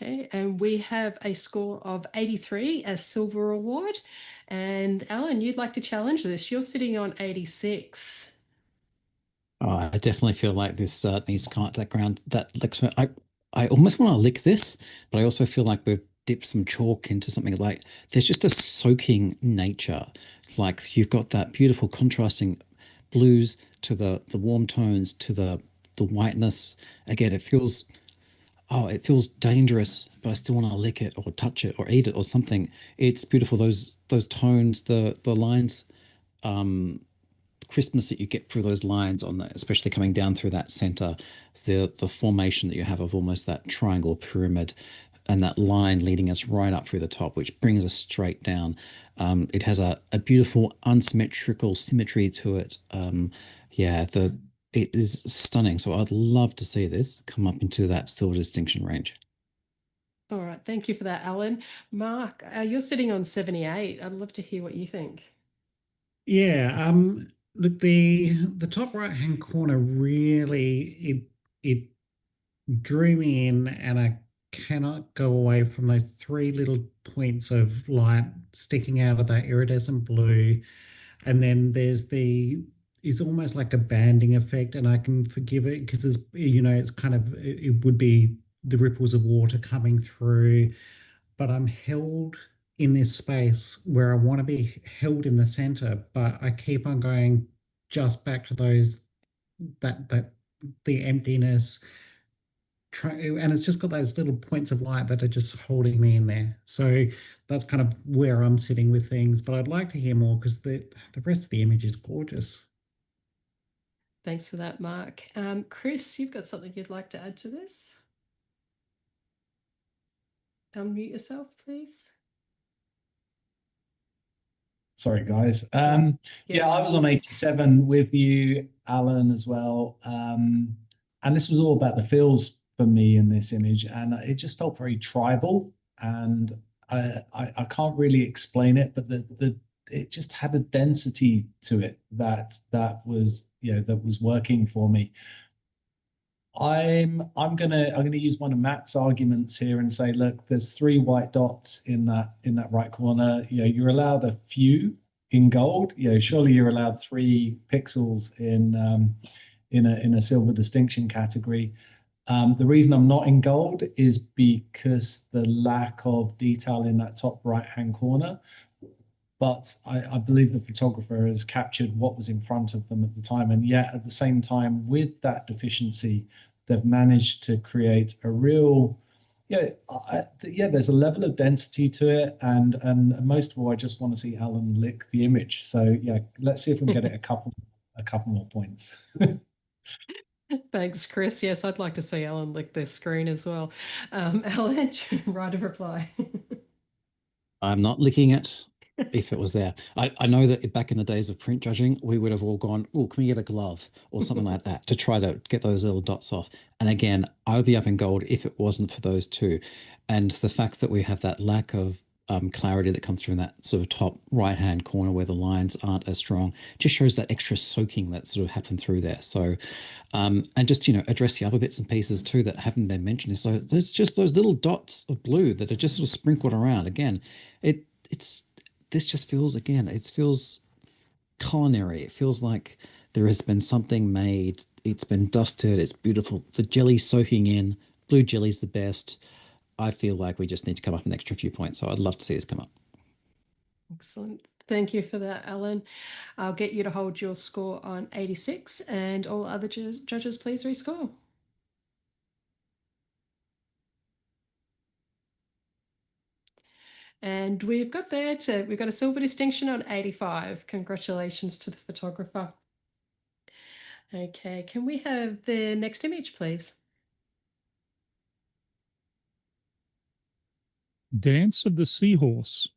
Okay, and we have a score of 83 as silver award. And Alan, you'd like to challenge this. You're sitting on 86. Oh, I definitely feel like this needs kind of that ground that licks. I almost want to lick this, but I also feel like we've dipped some chalk into something like there's just a soaking nature. Like you've got that beautiful contrasting blues to the warm tones to the whiteness. Again, it feels dangerous, but I still want to lick it or touch it or eat it or something. It's beautiful. Those tones, the lines, crispness that you get through those lines on that, especially coming down through that center, the formation that you have of almost that triangle pyramid, and that line leading us right up through the top, which brings us straight down. It has a beautiful unsymmetrical symmetry to it. It is stunning. So I'd love to see this come up into that silver distinction range. All right, thank you for that, Alan. Mark, you're sitting on 78. I'd love to hear what you think. Yeah, look, the top right hand corner really it drew me in, and I cannot go away from those three little points of light sticking out of that iridescent blue. And then it's almost like a banding effect, and I can forgive it because it's kind of, it would be the ripples of water coming through, but I'm held in this space where I want to be held in the center, but I keep on going just back to the emptiness, and it's just got those little points of light that are just holding me in there. So that's kind of where I'm sitting with things, but I'd like to hear more because the rest of the image is gorgeous. Thanks for that, Mark. Chris, you've got something you'd like to add to this? Unmute yourself, please. Sorry, guys. Yeah, I was on 87 with you, Alan, as well. And this was all about the feels for me in this image, and it just felt very tribal. And I can't really explain it, but it just had a density to it that was working for me. I'm gonna use one of Matt's arguments here and say, look, there's 3 white dots in that right corner. You're allowed a few in gold. Surely you're allowed 3 pixels in a silver distinction category. The reason I'm not in gold is because the lack of detail in that top right hand corner. But I believe the photographer has captured what was in front of them at the time, and yet at the same time, with that deficiency, they've managed to create a real, there's a level of density to it, and most of all, I just want to see Alan lick the image. So yeah, let's see if we can get it a couple more points. Thanks, Chris. Yes, I'd like to see Alan lick this screen as well. Alan, right of reply. I'm not licking it if it was there. I know that back in the days of print judging, we would have all gone, oh, can we get a glove or something like that to try to get those little dots off. And again, I would be up in gold if it wasn't for those two. And the fact that we have that lack of clarity that comes through in that sort of top right hand corner where the lines aren't as strong. Just shows that extra soaking that sort of happened through there. So, and just, address the other bits and pieces too that haven't been mentioned. So there's just those little dots of blue that are just sort of sprinkled around. Again, this just feels, again, it feels culinary. It feels like there has been something made. It's been dusted. It's beautiful. The jelly soaking in. Blue jelly's the best. I feel like we just need to come up an extra few points. So I'd love to see this come up. Excellent. Thank you for that, Alan. I'll get you to hold your score on 86, and all other judges, please rescore. And we've got a silver distinction on 85. Congratulations to the photographer. Okay, can we have the next image, please? Dance of the Seahorse.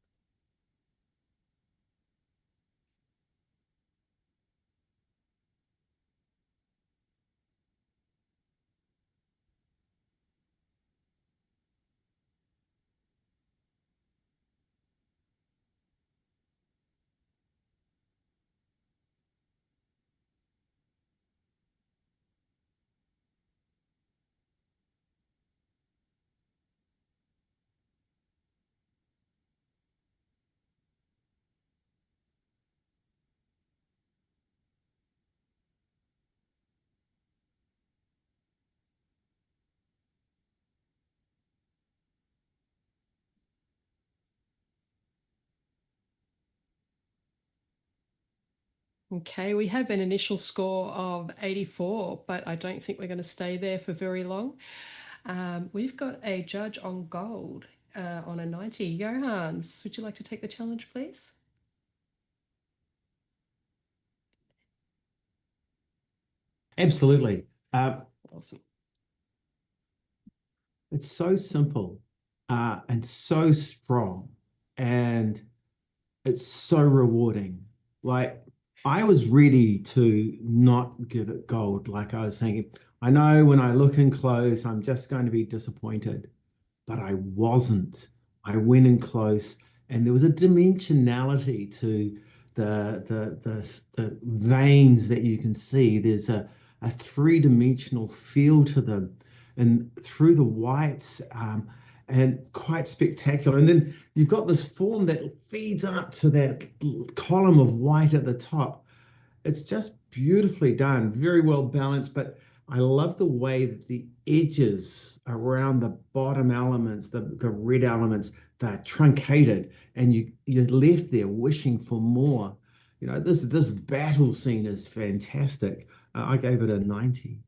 Okay, we have an initial score of 84, but I don't think we're going to stay there for very long. We've got a judge on gold on a 90. Johans, would you like to take the challenge, please? Absolutely. Awesome. It's so simple and so strong, and it's so rewarding. Like, I was ready to not give it gold. Like, I was thinking, I know when I look in close, I'm just going to be disappointed, but I wasn't. I went in close, and there was a dimensionality to the veins that you can see. There's a three-dimensional feel to them, and through the whites, and quite spectacular. And then you've got this form that feeds up to that column of white at the top. It's just beautifully done, very well balanced, but I love the way that the edges around the bottom elements, the red elements, they're truncated, and you're left there wishing for more. This battle scene is fantastic. I gave it a 90.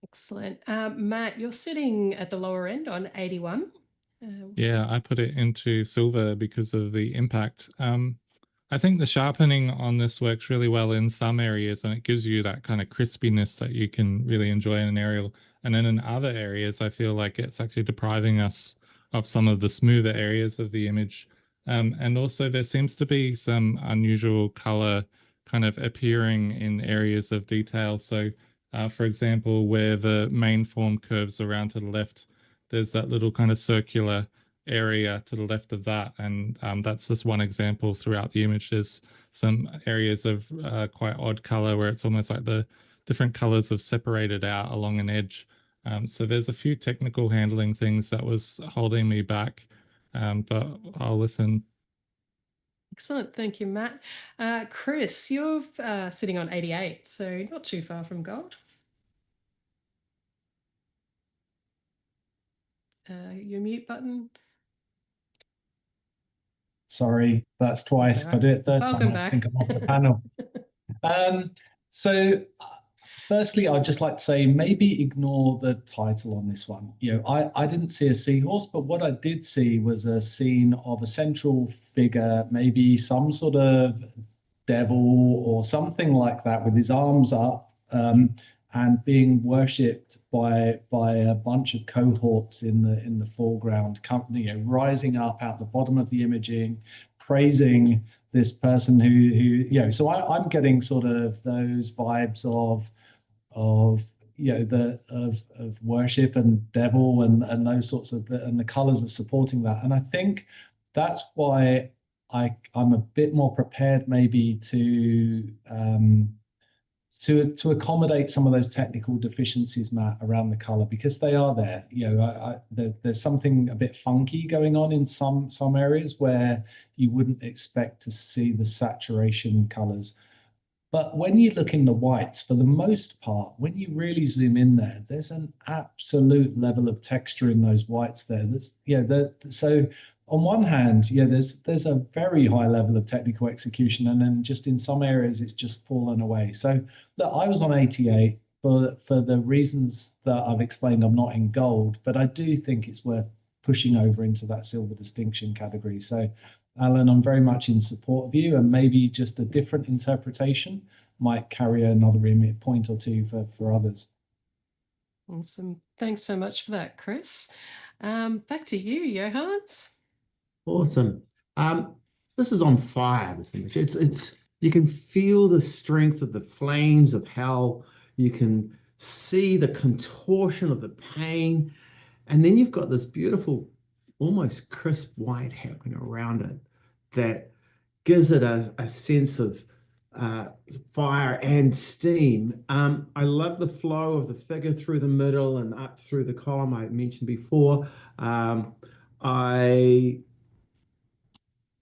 Excellent. Matt, you're sitting at the lower end on 81. Yeah, I put it into silver because of the impact. I think the sharpening on this works really well in some areas, and it gives you that kind of crispiness that you can really enjoy in an aerial. And then in other areas, I feel like it's actually depriving us of some of the smoother areas of the image. And also there seems to be some unusual color kind of appearing in areas of detail. So for example, where the main form curves around to the left, there's that little kind of circular area to the left of that, and that's just one example throughout the image. There's some areas of quite odd color where it's almost like the different colors have separated out along an edge. So there's a few technical handling things that was holding me back, but I'll listen. Excellent. Thank you, Matt. Chris, you're sitting on 88, so not too far from gold. Your mute button. Sorry, that's twice. All But right. third Welcome time, I back. think I'm off the panel. So firstly, I'd just like to say maybe ignore the title on this one. I didn't see a seahorse, but what I did see was a scene of a central figure, maybe some sort of devil or something like that, with his arms up, and being worshipped by a bunch of cohorts in the foreground, rising up out the bottom of the imaging, praising this person who. So I'm getting sort of those vibes of of worship and devil and those sorts of and the colors are supporting that. And I think that's why I'm a bit more prepared maybe to accommodate some of those technical deficiencies, Matt, around the color, because they are there. There's something a bit funky going on in some areas where you wouldn't expect to see the saturation colors. But when you look in the whites, for the most part, when you really zoom in there, there's an absolute level of texture in those whites there. So on one hand, there's a very high level of technical execution, and then just in some areas, it's just fallen away. So look, I was on 88 for the reasons that I've explained. I'm not in gold, but I do think it's worth pushing over into that silver distinction category. So Alan, I'm very much in support of you, and maybe just a different interpretation might carry another point or two for others. Awesome. Thanks so much for that, Chris. Back to you, Johannes. Awesome. This is on fire, this image. It's you can feel the strength of the flames of hell. You can see the contortion of the pain. And then you've got this beautiful, almost crisp white happening around it that gives it a sense of fire and steam. I love the flow of the figure through the middle and up through the column I mentioned before. I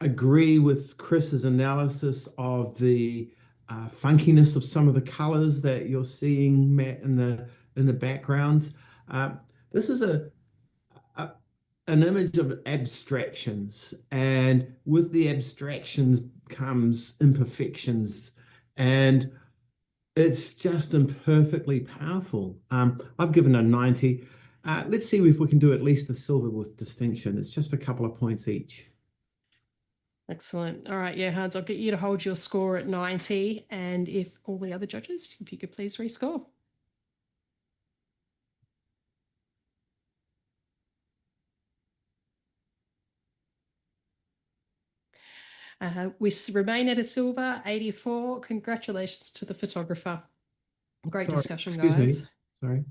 agree with Chris's analysis of the funkiness of some of the colors that you're seeing, Matt, in the backgrounds. This is an image of abstractions, and with the abstractions comes imperfections, and it's just imperfectly powerful. I've given a 90. Let's see if we can do at least a silver with distinction. It's just a couple of points each. Excellent. All right, Johannes, I'll get you to hold your score at 90, and if all the other judges, if you could please rescore. We remain at a silver, 84. Congratulations to the photographer. Great discussion, Excuse guys. me. Sorry.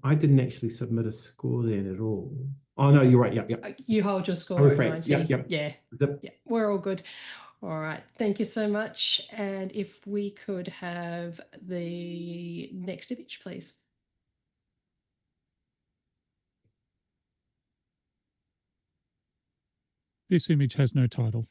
I didn't actually submit a score then at all. Oh, no, you're right. Yep. You hold your score at 90. Yep. Yeah. Yeah, we're all good. All right. Thank you so much. And if we could have the next image, please. This image has no title.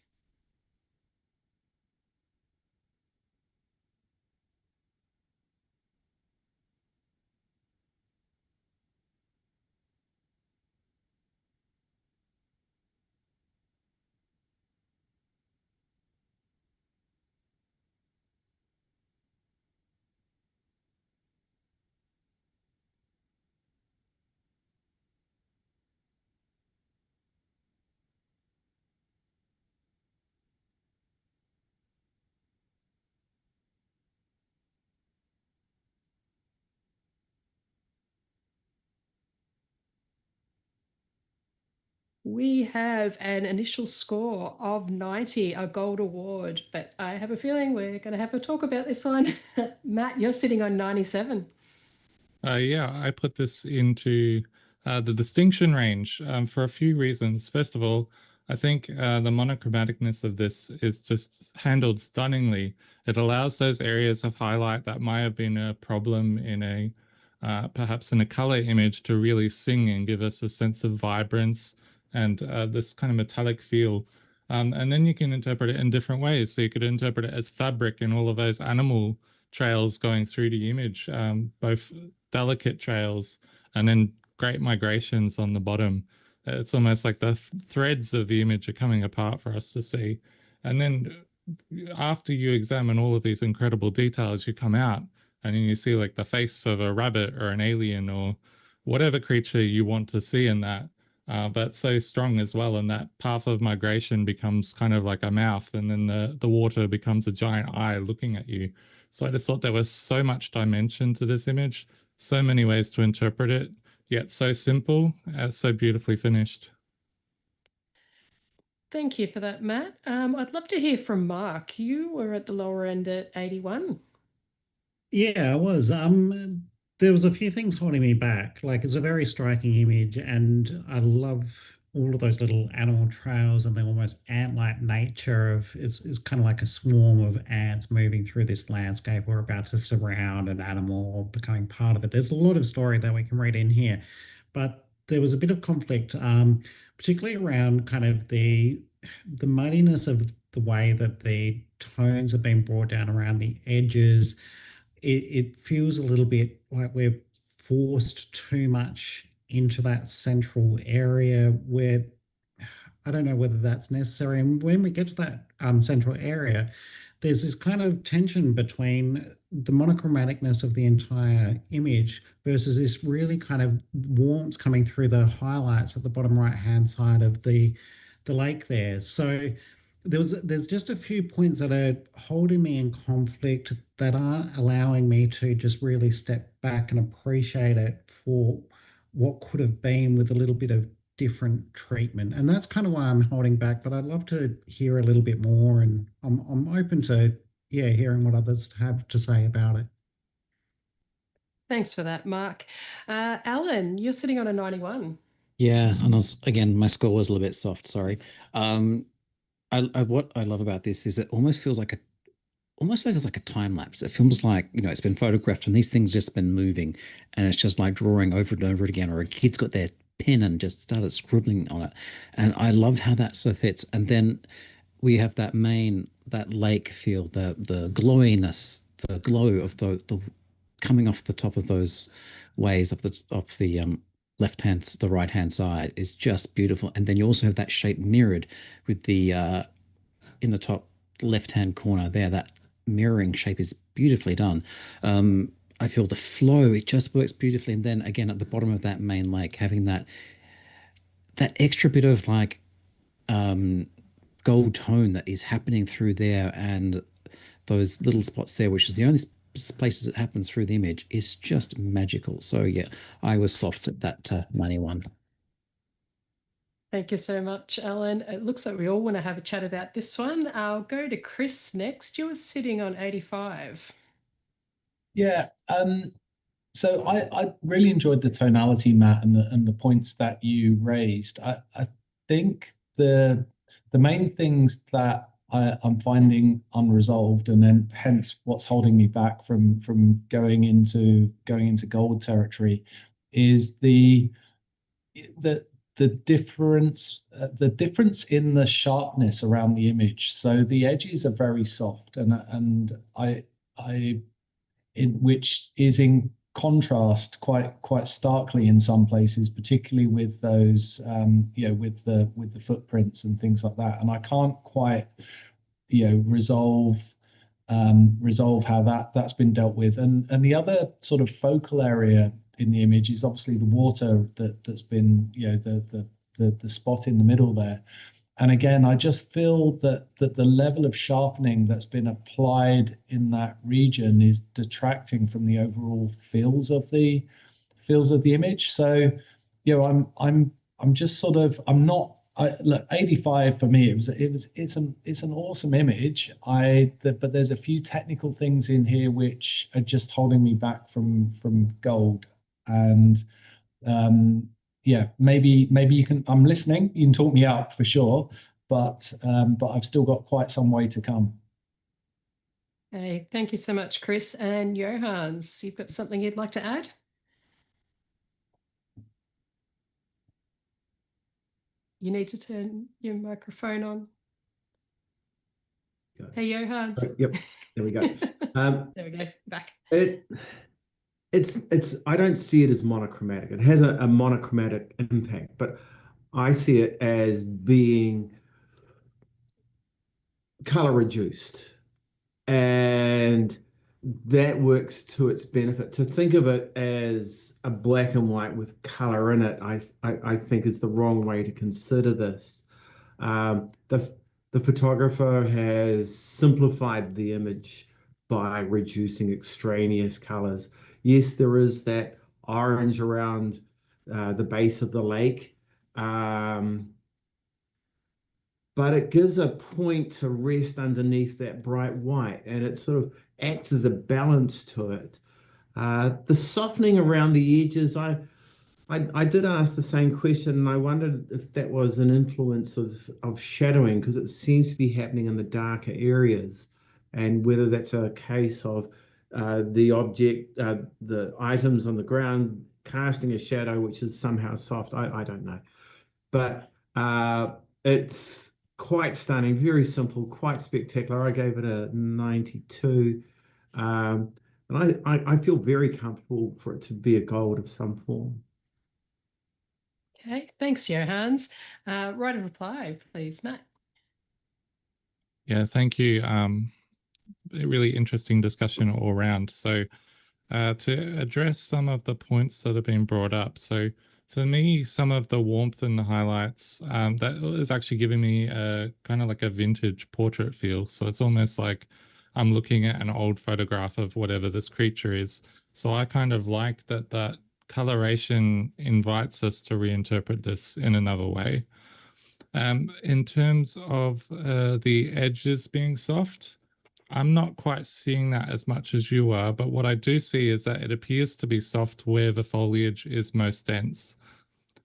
We have an initial score of 90, a gold award, but I have a feeling we're going to have a talk about this one. Matt, you're sitting on 97. Yeah, I put this into the distinction range for a few reasons. First of all, I think the monochromaticness of this is just handled stunningly. It allows those areas of highlight that might have been a problem in a perhaps in a color image to really sing and give us a sense of vibrance and this kind of metallic feel. And then you can interpret it in different ways. So you could interpret it as fabric and all of those animal trails going through the image, both delicate trails and then great migrations on the bottom. It's almost like the threads of the image are coming apart for us to see. And then after you examine all of these incredible details, you come out and then you see like the face of a rabbit or an alien or whatever creature you want to see in that. But so strong as well, and that path of migration becomes kind of like a mouth, and then the water becomes a giant eye looking at you. So I just thought there was so much dimension to this image, so many ways to interpret it, yet so simple, so beautifully finished. Thank you for that, Matt. I'd love to hear from Mark. You were at the lower end at 81. Yeah, I was. There was a few things holding me back. Like it's a very striking image, and I love all of those little animal trails and the almost ant-like nature of it's kind of like a swarm of ants moving through this landscape. We're about to surround an animal or becoming part of it. There's a lot of story that we can read in here, but there was a bit of conflict, particularly around kind of the muddiness of the way that the tones have been brought down around the edges. It feels a little bit like we're forced too much into that central area where I don't know whether that's necessary. And when we get to that central area, there's this kind of tension between the monochromaticness of the entire image versus this really kind of warmth coming through the highlights at the bottom right hand side of the lake there. So there's just a few points that are holding me in conflict that aren't allowing me to just really step back and appreciate it for what could have been with a little bit of different treatment. And that's kind of why I'm holding back, but I'd love to hear a little bit more, and I'm open to yeah, hearing what others have to say about it. Thanks for that, Mark. Alan, you're sitting on a 91. Yeah, and again, my score was a little bit soft, sorry. What I love about this is it almost feels like almost like it's like a time lapse. It feels like, it's been photographed and these things just been moving and it's just like drawing over and over again, or a kid's got their pen and just started scribbling on it. And I love how that so fits. And then we have that lake feel, the glowiness, the glow of the coming off the top of those waves of the the right hand side is just beautiful. And then you also have that shape mirrored with the in the top left hand corner there. That mirroring shape is beautifully done. I feel the flow, it just works beautifully. And then again at the bottom of that main lake, having that extra bit of like gold tone that is happening through there, and those little spots there, which is the only places it happens through the image, is just magical. So yeah, I was soft at that 91. Thank you so much, Alan. It looks like we all want to have a chat about this one. I'll go to Chris next. You were sitting on 85. Yeah. So I really enjoyed the tonality, Matt, and the points that you raised. I think the main things that I'm finding unresolved, and then hence what's holding me back from going into gold territory, is the difference in the sharpness around the image. So the edges are very soft, and I in which is in contrast quite starkly in some places, particularly with those with the footprints and things like that. And I can't quite resolve how that's been dealt with. And the other sort of focal area in the image is obviously the water that's been the spot in the middle there. And again, I just feel that the level of sharpening that's been applied in that region is detracting from the overall feels of the image. So, I'm just sort of I'm not. Look, 85 for me. It's an awesome image. But there's a few technical things in here which are just holding me back from gold. And yeah, maybe you can. I'm listening. You can talk me up for sure, but I've still got quite some way to come. Hey, thank you so much, Chris. And Johannes, you've got something you'd like to add? You need to turn your microphone on. Hey, Johannes. Yep, there we go. There we go. Back. It's I don't see it as monochromatic. It has a monochromatic impact, but I see it as being color reduced, and that works to its benefit. To think of it as a black and white with color in it, I think is the wrong way to consider this. The photographer has simplified the image by reducing extraneous colors. Yes, there is that orange around the base of the lake, but it gives a point to rest underneath that bright white, and it sort of acts as a balance to it. The softening around the edges, I did ask the same question, and I wondered if that was an influence of shadowing, because it seems to be happening in the darker areas, and whether that's a case of the items on the ground casting a shadow which is somehow soft. I don't know. But it's quite stunning, very simple, quite spectacular. I gave it a 92. And I feel very comfortable for it to be a gold of some form. Okay, thanks, Johannes. Right of reply, please, Matt. Yeah, thank you. A really interesting discussion all around. So to address some of the points that have been brought up. So for me, some of the warmth and the highlights, that is actually giving me a kind of like a vintage portrait feel. So it's almost like I'm looking at an old photograph of whatever this creature is. So I kind of like that coloration invites us to reinterpret this in another way. In terms of the edges being soft, I'm not quite seeing that as much as you are, but what I do see is that it appears to be soft where the foliage is most dense.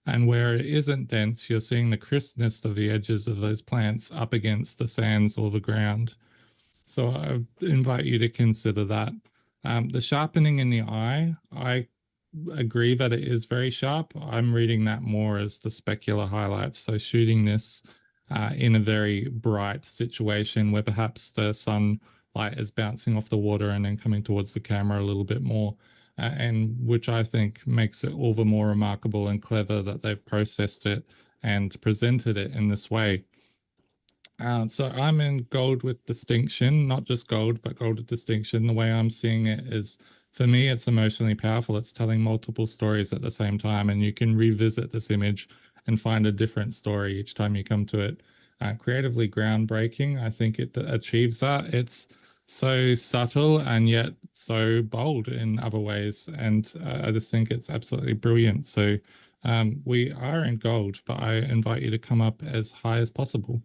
And where it isn't dense, you're seeing the crispness of the edges of those plants up against the sands or the ground. So I invite you to consider that. The sharpening in the eye, I agree that it is very sharp. I'm reading that more as the specular highlights. So shooting this in a very bright situation where perhaps the sunlight is bouncing off the water and then coming towards the camera a little bit more, and which I think makes it all the more remarkable and clever that they've processed it and presented it in this way. So I'm in gold with distinction, not just gold, but gold with distinction. The way I'm seeing it is, for me, it's emotionally powerful. It's telling multiple stories at the same time, and you can revisit this image and find a different story each time you come to it. Creatively groundbreaking, I think it achieves that. It's so subtle and yet so bold in other ways, and I just think it's absolutely brilliant. So we are in gold, but I invite you to come up as high as possible.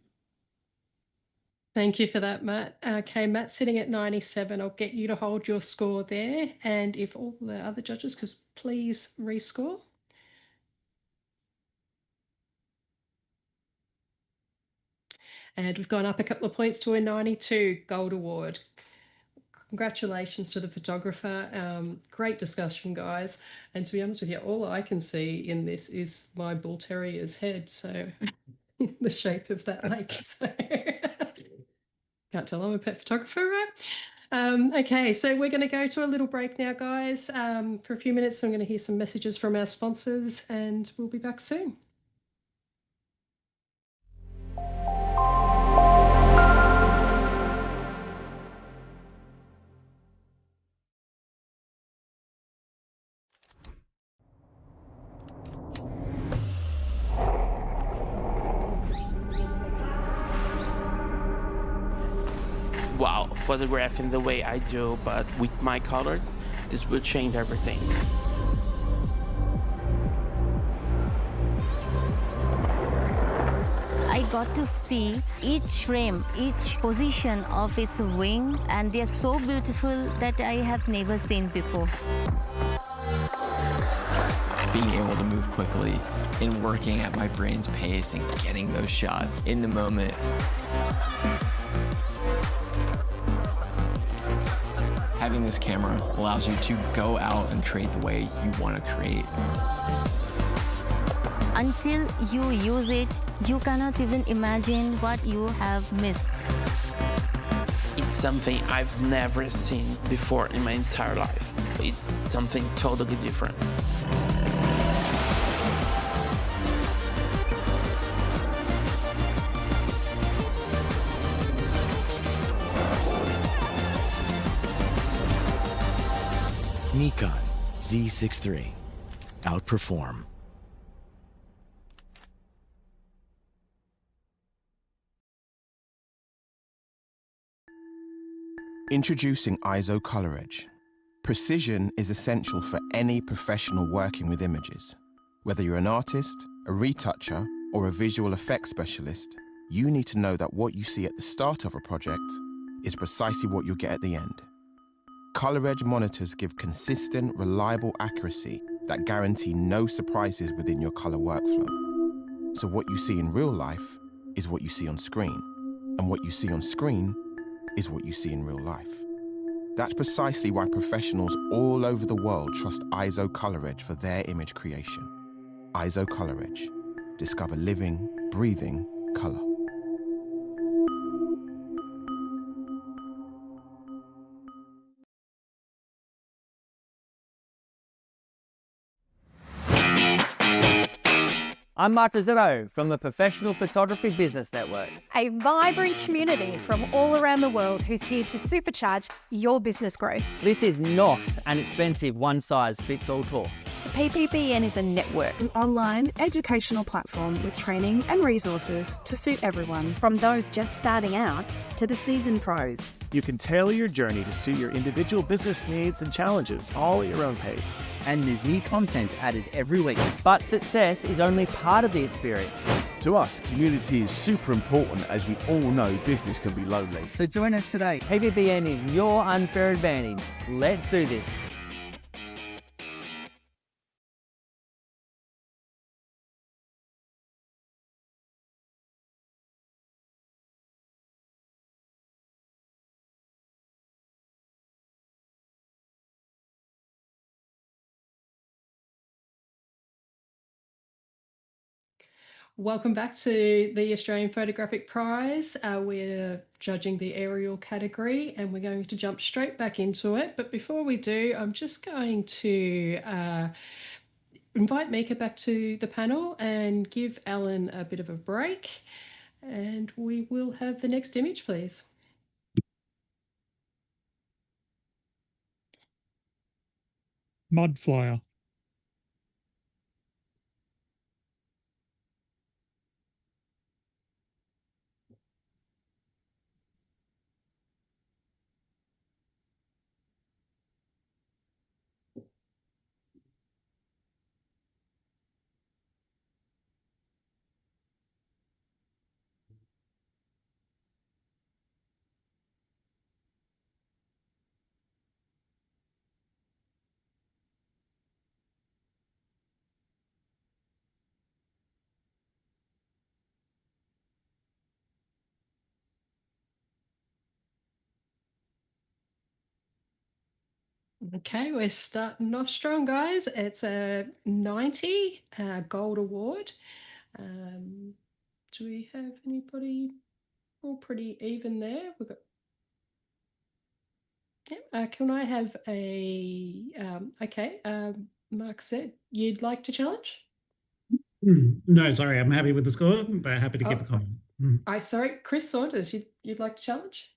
Thank you for that, Matt. Okay, Matt's sitting at 97. I'll get you to hold your score there. And if all the other judges could please rescore. And we've gone up a couple of points to a 92 gold award. Congratulations to the photographer. Great discussion, guys. And to be honest with you, all I can see in this is my bull terrier's head. So the shape of that lake. So can't tell I'm a pet photographer, right? Okay, so we're going to go to a little break now, guys. For a few minutes, I'm going to hear some messages from our sponsors, and we'll be back soon. Wow, photographing the way I do, but with my colors, this will change everything. I got to see each frame, each position of its wing, and they're so beautiful that I have never seen before. Being able to move quickly and working at my brain's pace and getting those shots in the moment. Having this camera allows you to go out and create the way you want to create. Until you use it, you cannot even imagine what you have missed. It's something I've never seen before in my entire life. It's something totally different. Nikon Z6 III. Outperform. Introducing ISO Color Edge. Precision is essential for any professional working with images. Whether you're an artist, a retoucher, or a visual effects specialist, you need to know that what you see at the start of a project is precisely what you'll get at the end. Color Edge monitors give consistent, reliable accuracy that guarantee no surprises within your color workflow. So what you see in real life is what you see on screen, and what you see on screen is what you see in real life. That's precisely why professionals all over the world trust ISO Color Edge for their image creation. ISO Color Edge. Discover living, breathing color. I'm Mark Rizzetto from the Professional Photography Business Network. A vibrant community from all around the world who's here to supercharge your business growth. This is not an expensive one-size-fits-all course. The PPBN is a network, An online educational platform with training and resources to suit everyone. from those just starting out to the seasoned pros. You can tailor your journey to suit your individual business needs and challenges, all at your own pace. And there's new content added every week. But success is only part of the experience. To us, community is super important, as we all know business can be lonely. So join us today. PPBN is your unfair advantage. Let's do this. Welcome back to the Australian Photographic Prize. We're judging the aerial category and we're going to jump straight back into it. But before we do, I'm just going to invite Mika back to the panel and give Alan a bit of a break. And we will have the next image, please. Mud flyer. Okay, we're starting off strong, guys. It's a 90 gold award. Do we have anybody? All pretty even there. We've got. Yeah, can I have a? Okay. Mark said you'd like to challenge. No, sorry, I'm happy with the score, but happy to give a comment. Sorry, Chris Saunders. You'd like to challenge?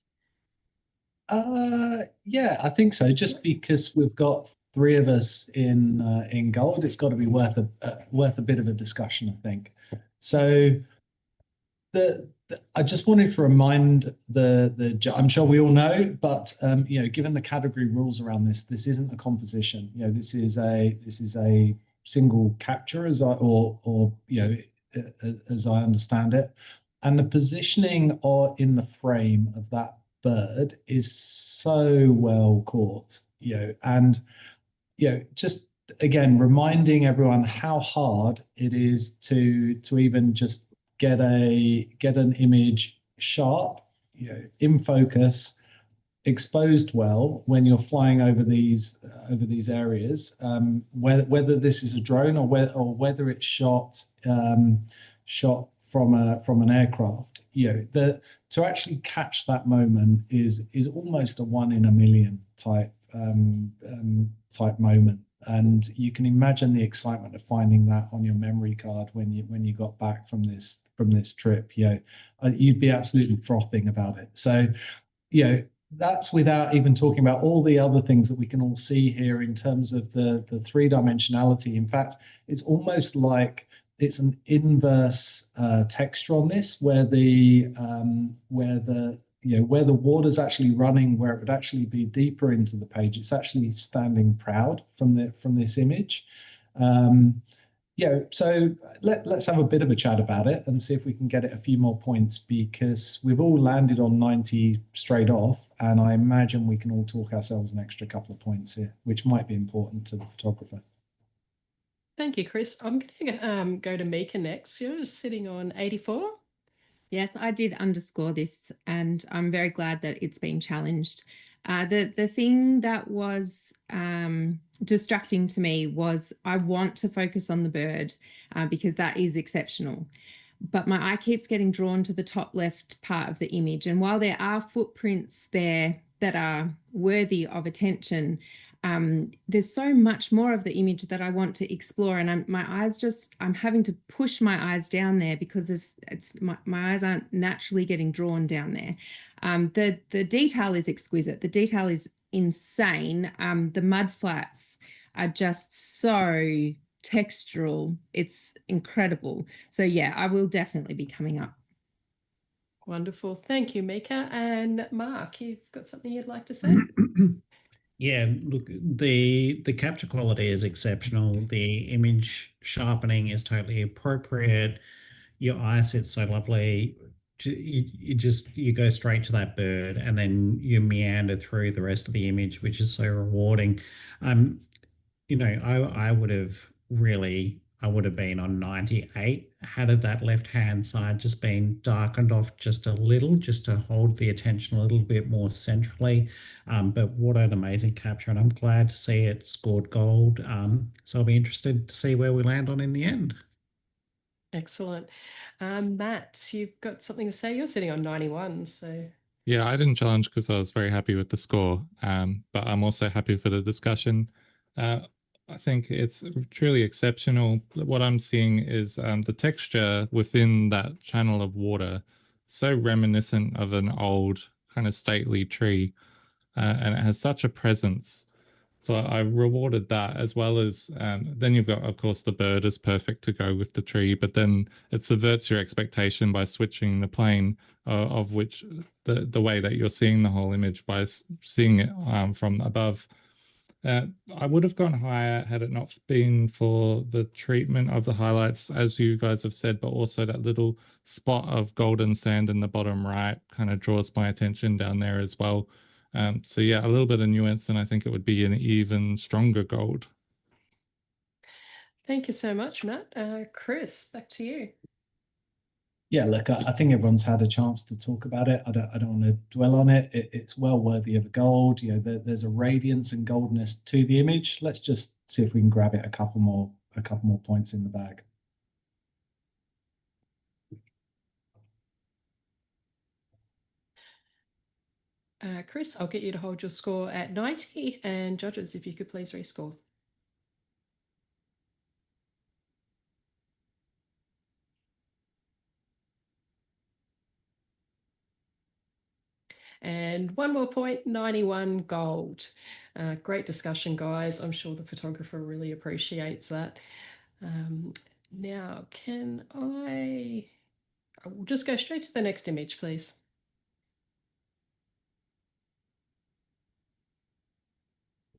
Yeah, I think so. Just because we've got three of us in gold, it's got to be worth a bit of a discussion, I think. So I just wanted to remind I'm sure we all know, but given the category rules around this, this isn't a composition. This is a single capture, as I understand it, and the positioning in the frame of that bird is so well caught, and just again reminding everyone how hard it is to even just get an image sharp, in focus, exposed well when you're flying over these areas, whether this is a drone or whether it's shot from an aircraft. To actually catch that moment is almost a 1 in a million type moment, and you can imagine the excitement of finding that on your memory card when you got back from this trip. You'd be absolutely frothing about it. So that's without even talking about all the other things that we can all see here in terms of the three-dimensionality. In fact, it's almost like it's an inverse texture on this, where the water's actually running where it would actually be deeper into the page. It's actually standing proud from this image. Yeah, so let's have a bit of a chat about it and see if we can get it a few more points, because we've all landed on 90 straight off, and I imagine we can all talk ourselves an extra couple of points here, which might be important to the photographer. Thank you, Chris. I'm going to go to Mika next. You're sitting on 84. Yes, I did underscore this, and I'm very glad that it's been challenged. The thing that was distracting to me was I want to focus on the bird because that is exceptional. But my eye keeps getting drawn to the top left part of the image. And while there are footprints there that are worthy of attention, there's so much more of the image that I want to explore, and I'm having to push my eyes down there because my eyes aren't naturally getting drawn down there. The detail is exquisite. The detail is insane. The mud flats are just so textural. It's incredible. So yeah, I will definitely be coming up. Wonderful. Thank you, Mika. And Mark, you've got something you'd like to say? Yeah, look, the capture quality is exceptional. The image sharpening is totally appropriate. Your eye sits so lovely. You go straight to that bird, and then you meander through the rest of the image, which is so rewarding. I would have been on 98 had that left hand side just been darkened off just a little, just to hold the attention a little bit more centrally. But what an amazing capture, and I'm glad to see it scored gold. So I'll be interested to see where we land on in the end. Excellent. Matt, you've got something to say? You're sitting on 91, so... Yeah, I didn't challenge because I was very happy with the score, but I'm also happy for the discussion. I think it's truly exceptional. What I'm seeing is the texture within that channel of water, so reminiscent of an old kind of stately tree, and it has such a presence. So I rewarded that, as well as then you've got, of course, the bird is perfect to go with the tree, but then it subverts your expectation by switching the plane of which the way that you're seeing the whole image by seeing it from above. I would have gone higher had it not been for the treatment of the highlights, as you guys have said, but also that little spot of golden sand in the bottom right kind of draws my attention down there as well. So yeah, a little bit of nuance, and I think it would be an even stronger gold. Thank you so much, Matt. Chris, back to you. Yeah, look, I think everyone's had a chance to talk about it. I don't want to dwell on it. It's well worthy of a gold. There's a radiance and goldness to the image. Let's just see if we can grab it a couple more points in the bag. Chris, I'll get you to hold your score at 90, and judges, if you could please rescore. And one more point, 91 gold. Great discussion, guys. I'm sure the photographer really appreciates that. Now, I will just go straight to the next image, please.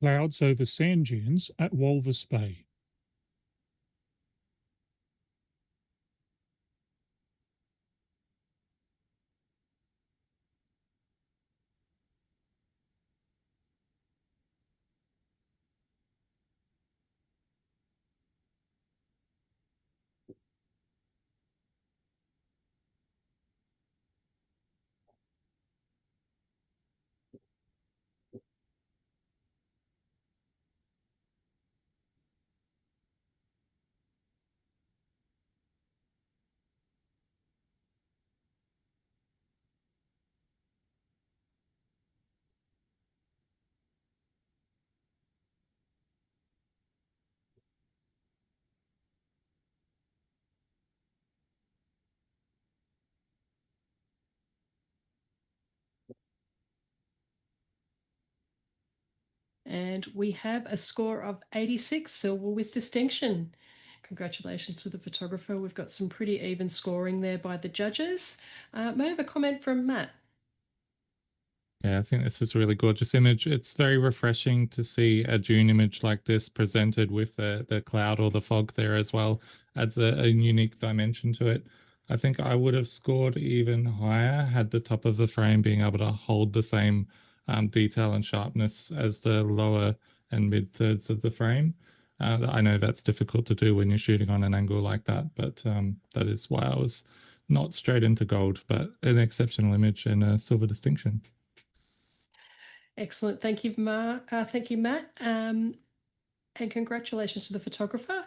Clouds over sand dunes at Walvis Bay. And we have a score of 86, silver with distinction. Congratulations to the photographer. We've got some pretty even scoring there by the judges. May I have a comment from Matt? Yeah, I think this is a really gorgeous image. It's very refreshing to see a June image like this presented with the cloud or the fog there as well. Adds a unique dimension to it. I think I would have scored even higher had the top of the frame being able to hold the same detail and sharpness as the lower and mid thirds of the frame. I know that's difficult to do when you're shooting on an angle like that, but that is why I was not straight into gold, but an exceptional image and a silver distinction. Excellent. Thank you, thank you, Matt. And congratulations to the photographer.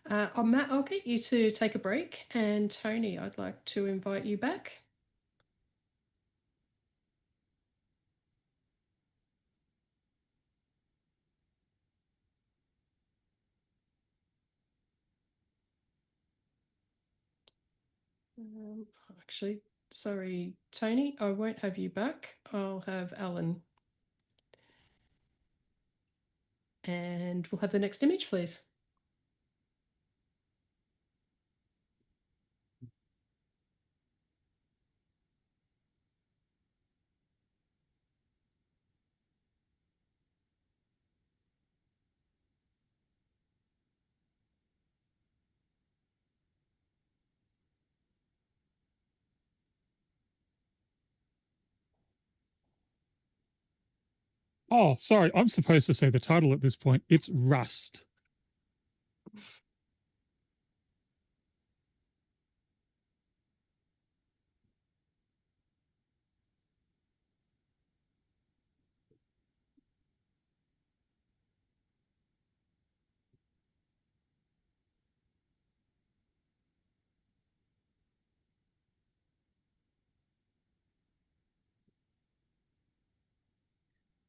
Matt, I'll get you to take a break. And Tony, I'd like to invite you back. Actually, sorry, Tony, I won't have you back. I'll have Alan. And we'll have the next image, please. Oh, sorry, I'm supposed to say the title at this point. It's Rust.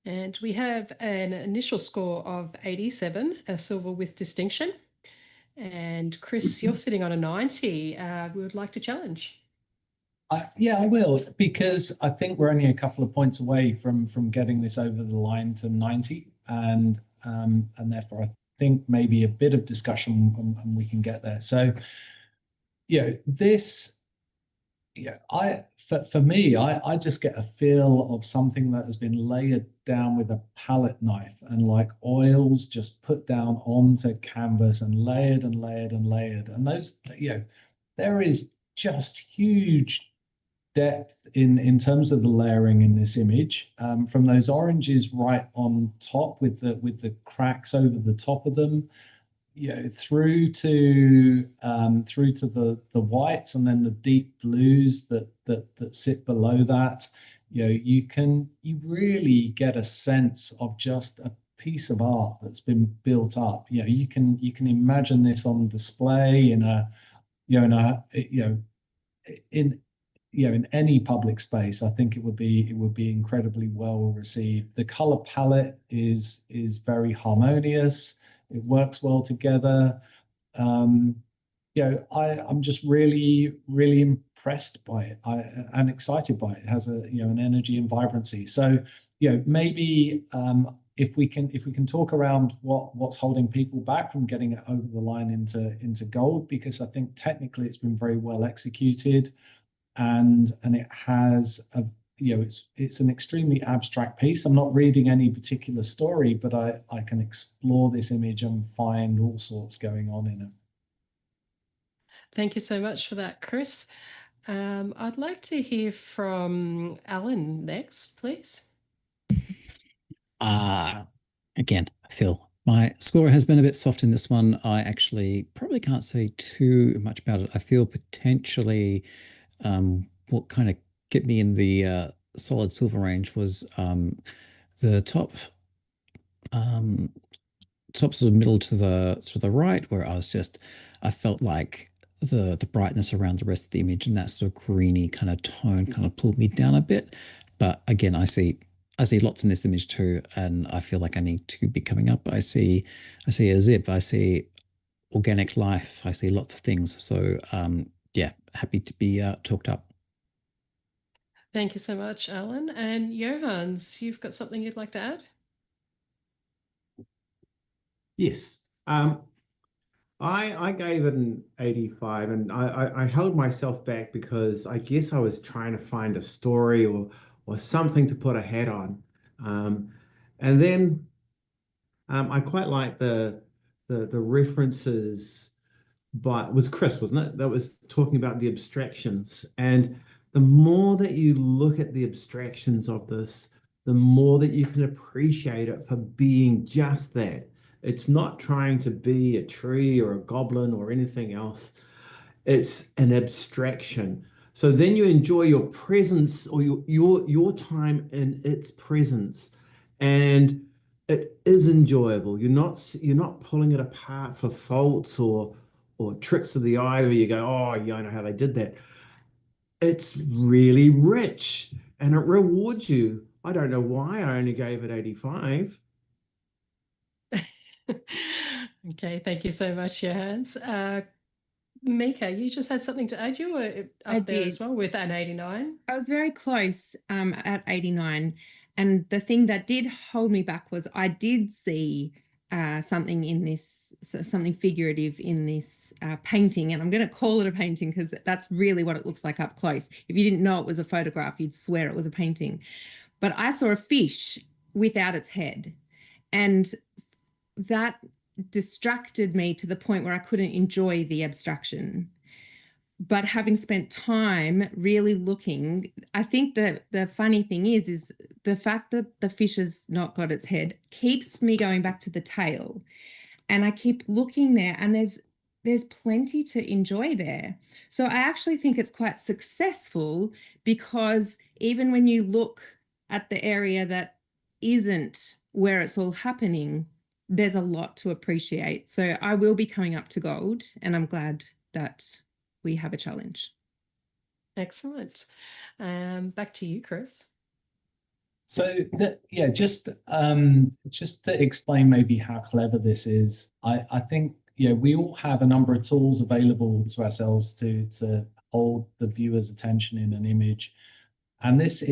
And we have an initial score of 87, a silver with distinction. And Chris, you're sitting on a 90. We would like to challenge. Yeah, I will, because I think we're only a couple of points away from getting this over the line to 90, and therefore I think maybe a bit of discussion and we can get there. So, this, for me, I just get a feel of something that has been layered down with a palette knife and like oils just put down onto canvas and layered and layered and layered, and those, there is just huge depth in terms of the layering in this image, from those oranges right on top with the cracks over the top of them, through to the whites and then the deep blues that sit below that. You really get a sense of just a piece of art that's been built up. You can imagine this on display in any public space. I think it would be incredibly well received. The color palette is very harmonious. It works well together. I'm just really impressed by it. I'm excited by it. It has an energy and vibrancy. So maybe if we can talk around what's holding people back from getting it over the line into gold, because I think technically it's been very well executed. And it has it's an extremely abstract piece. I'm not reading any particular story, but I can explore this image and find all sorts going on in it. Thank you so much for that, Chris. I'd like to hear from Alan next, please. Again, Phil, my score has been a bit soft in this one. I actually probably can't say too much about it. I feel potentially what kind of get me in the solid silver range was the top sort of middle to the right, where I felt like the brightness around the rest of the image and that sort of greeny kind of tone kind of pulled me down a bit. But again, I see lots in this image too, and I feel like I need to be coming up. I see a zip, I see organic life, I see lots of things. So yeah, happy to be talked up. Thank you so much, Alan. And Johans, you've got something you'd like to add? Yes. I gave it an 85, and I held myself back because I guess I was trying to find a story or something to put a hat on. And then I quite like the references, but it was Chris, wasn't it? That was talking about the abstractions. And the more that you look at the abstractions of this, the more that you can appreciate it for being just that. It's not trying to be a tree or a goblin or anything else. It's an abstraction. So then you enjoy your presence or your time in its presence. And it is enjoyable. You're not pulling it apart for faults or tricks of the eye where you go, oh yeah, I know how they did that. It's really rich and it rewards you. I don't know why I only gave it 85. Okay, thank you so much, Johannes. Mika, you just had something to add. You were I up there did. as well with an 89. I was very close at 89. And the thing that did hold me back was I did see something in this, something figurative in this painting. And I'm going to call it a painting because that's really what it looks like up close. If you didn't know it was a photograph, you'd swear it was a painting. But I saw a fish without its head. And that distracted me to the point where I couldn't enjoy the abstraction. But having spent time really looking, I think that the funny thing is the fact that the fish has not got its head keeps me going back to the tail. And I keep looking there and there's plenty to enjoy there. So I actually think it's quite successful because even when you look at the area that isn't where it's all happening, there's a lot to appreciate. So I will be coming up to gold, and I'm glad that we have a challenge. Excellent. Back to you, Chris. So yeah, just to explain maybe how clever this is, I think we all have a number of tools available to ourselves to hold the viewer's attention in an image, and this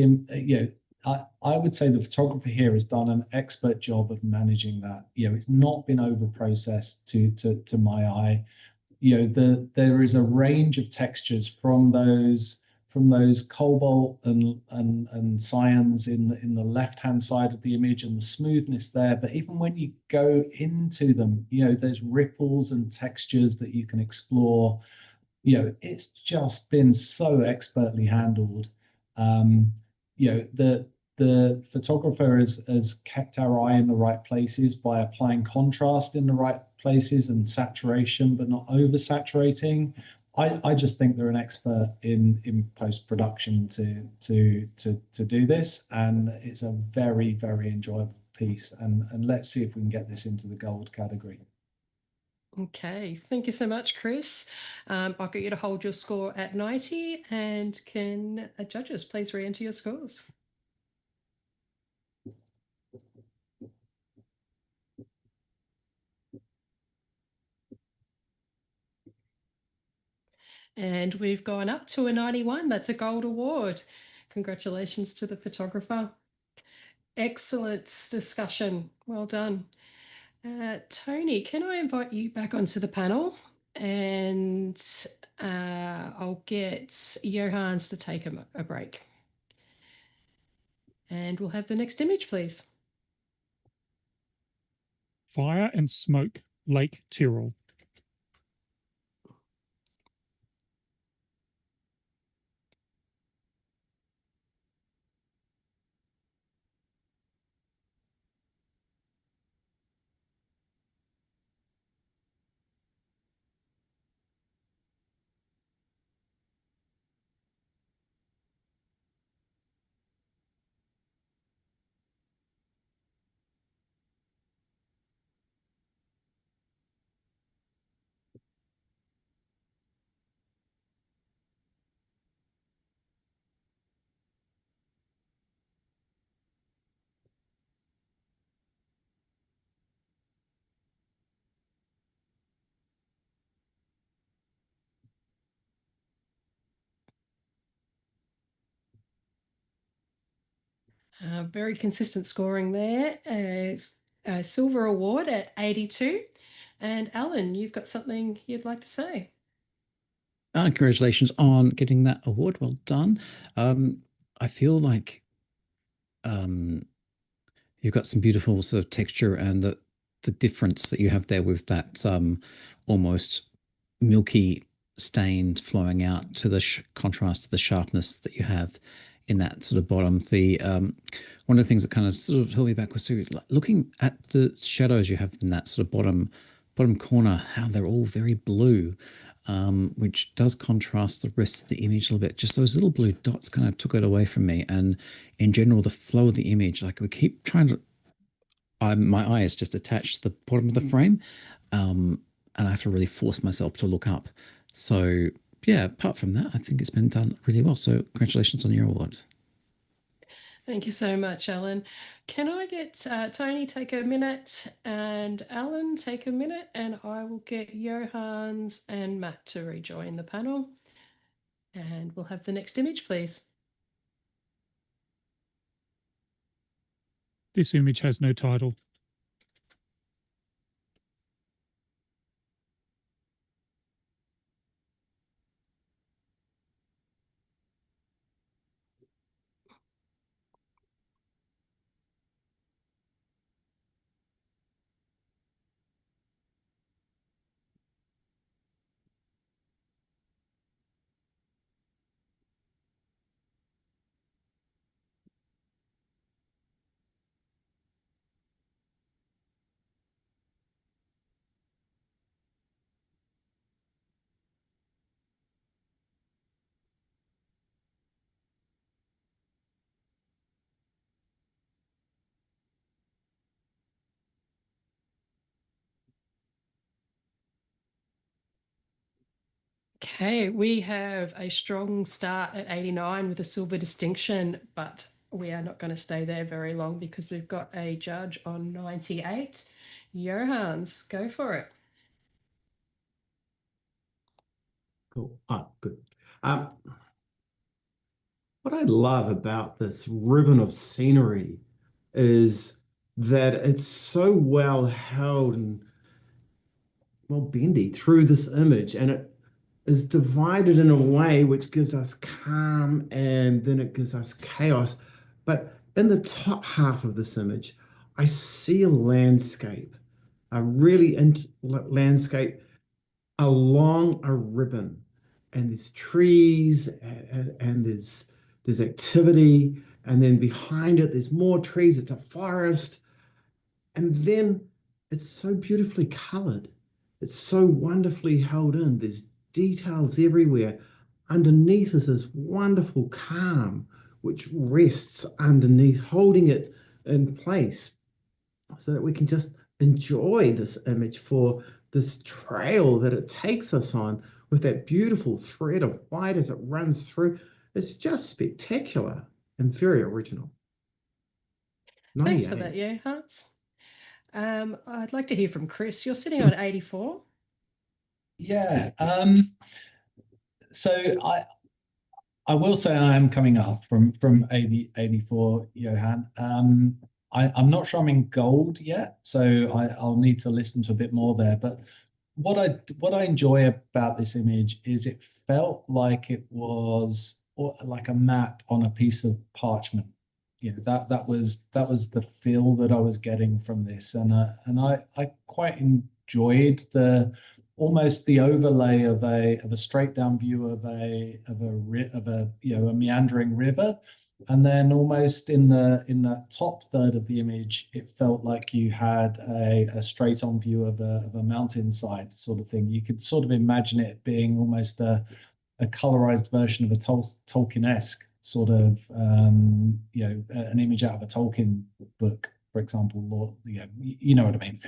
I would say the photographer here has done an expert job of managing that. It's not been over processed to my eye. There is a range of textures from those cobalt and cyans in the left hand side of the image and the smoothness there. But even when you go into them, there's ripples and textures that you can explore. It's just been so expertly handled. The photographer has kept our eye in the right places by applying contrast in the right places and saturation, but not oversaturating. I just think they're an expert in post-production to do this, and it's a very, very enjoyable piece. And let's see if we can get this into the gold category. Okay, thank you so much, Chris. I'll get you to hold your score at 90, and can judges please re-enter your scores? And we've gone up to a 91. That's a gold award. Congratulations to the photographer. Excellent discussion. Well done. Tony, can I invite you back onto the panel? And I'll get Johannes to take a break. And we'll have the next image, please. Fire and Smoke, Lake Tyrrell. Very consistent scoring there. A silver award at 82. And Alan, you've got something you'd like to say? Congratulations on getting that award. Well done. I feel like you've got some beautiful sort of texture, and the difference that you have there with that almost milky stain flowing out to the contrast to the sharpness that you have in that sort of bottom. The one of the things that kind of sort of held me back was looking at the shadows you have in that sort of bottom corner, how they're all very blue, which does contrast the rest of the image a little bit. Just those little blue dots kind of took it away from me. And in general, the flow of the image, like we keep trying to, my eye is just attached to the bottom of the frame, and I have to really force myself to look up. So yeah, apart from that, I think it's been done really well. So congratulations on your award. Thank you so much, Alan. Can I get Tony take a minute and Alan take a minute, and I will get Johannes and Matt to rejoin the panel. And we'll have the next image, please. This image has no title. Okay, we have a strong start at 89 with a silver distinction, but we are not going to stay there very long because we've got a judge on 98. Johannes, go for it. Cool. Good. What I love about this ribbon of scenery is that it's so well held and well bendy through this image, and it is divided in a way which gives us calm and then it gives us chaos. But in the top half of this image, I see a landscape, a really landscape along a ribbon, and there's trees and there's activity, and then behind it there's more trees. It's a forest, and then it's so beautifully colored. It's so wonderfully held in. There's details everywhere. Underneath is this wonderful calm which rests underneath, holding it in place so that we can just enjoy this image for this trail that it takes us on with that beautiful thread of white as it runs through. It's just spectacular and very original. Thanks for that, Johannes. I'd like to hear from Chris. You're sitting on 84. Yeah. So I will say I am coming up from 84, Johan. I'm not sure I'm in gold yet, so I'll need to listen to a bit more there. But what I enjoy about this image is it felt like it was like a map on a piece of parchment. You know, that was the feel that I was getting from this, and I quite enjoyed almost the overlay of a straight down view of a meandering river, and then almost in the top third of the image, it felt like you had a straight on view of a mountainside sort of thing. You could sort of imagine it being almost a colorized version of a Tolkien-esque sort of an image out of a Tolkien book, for example, or you know what I mean.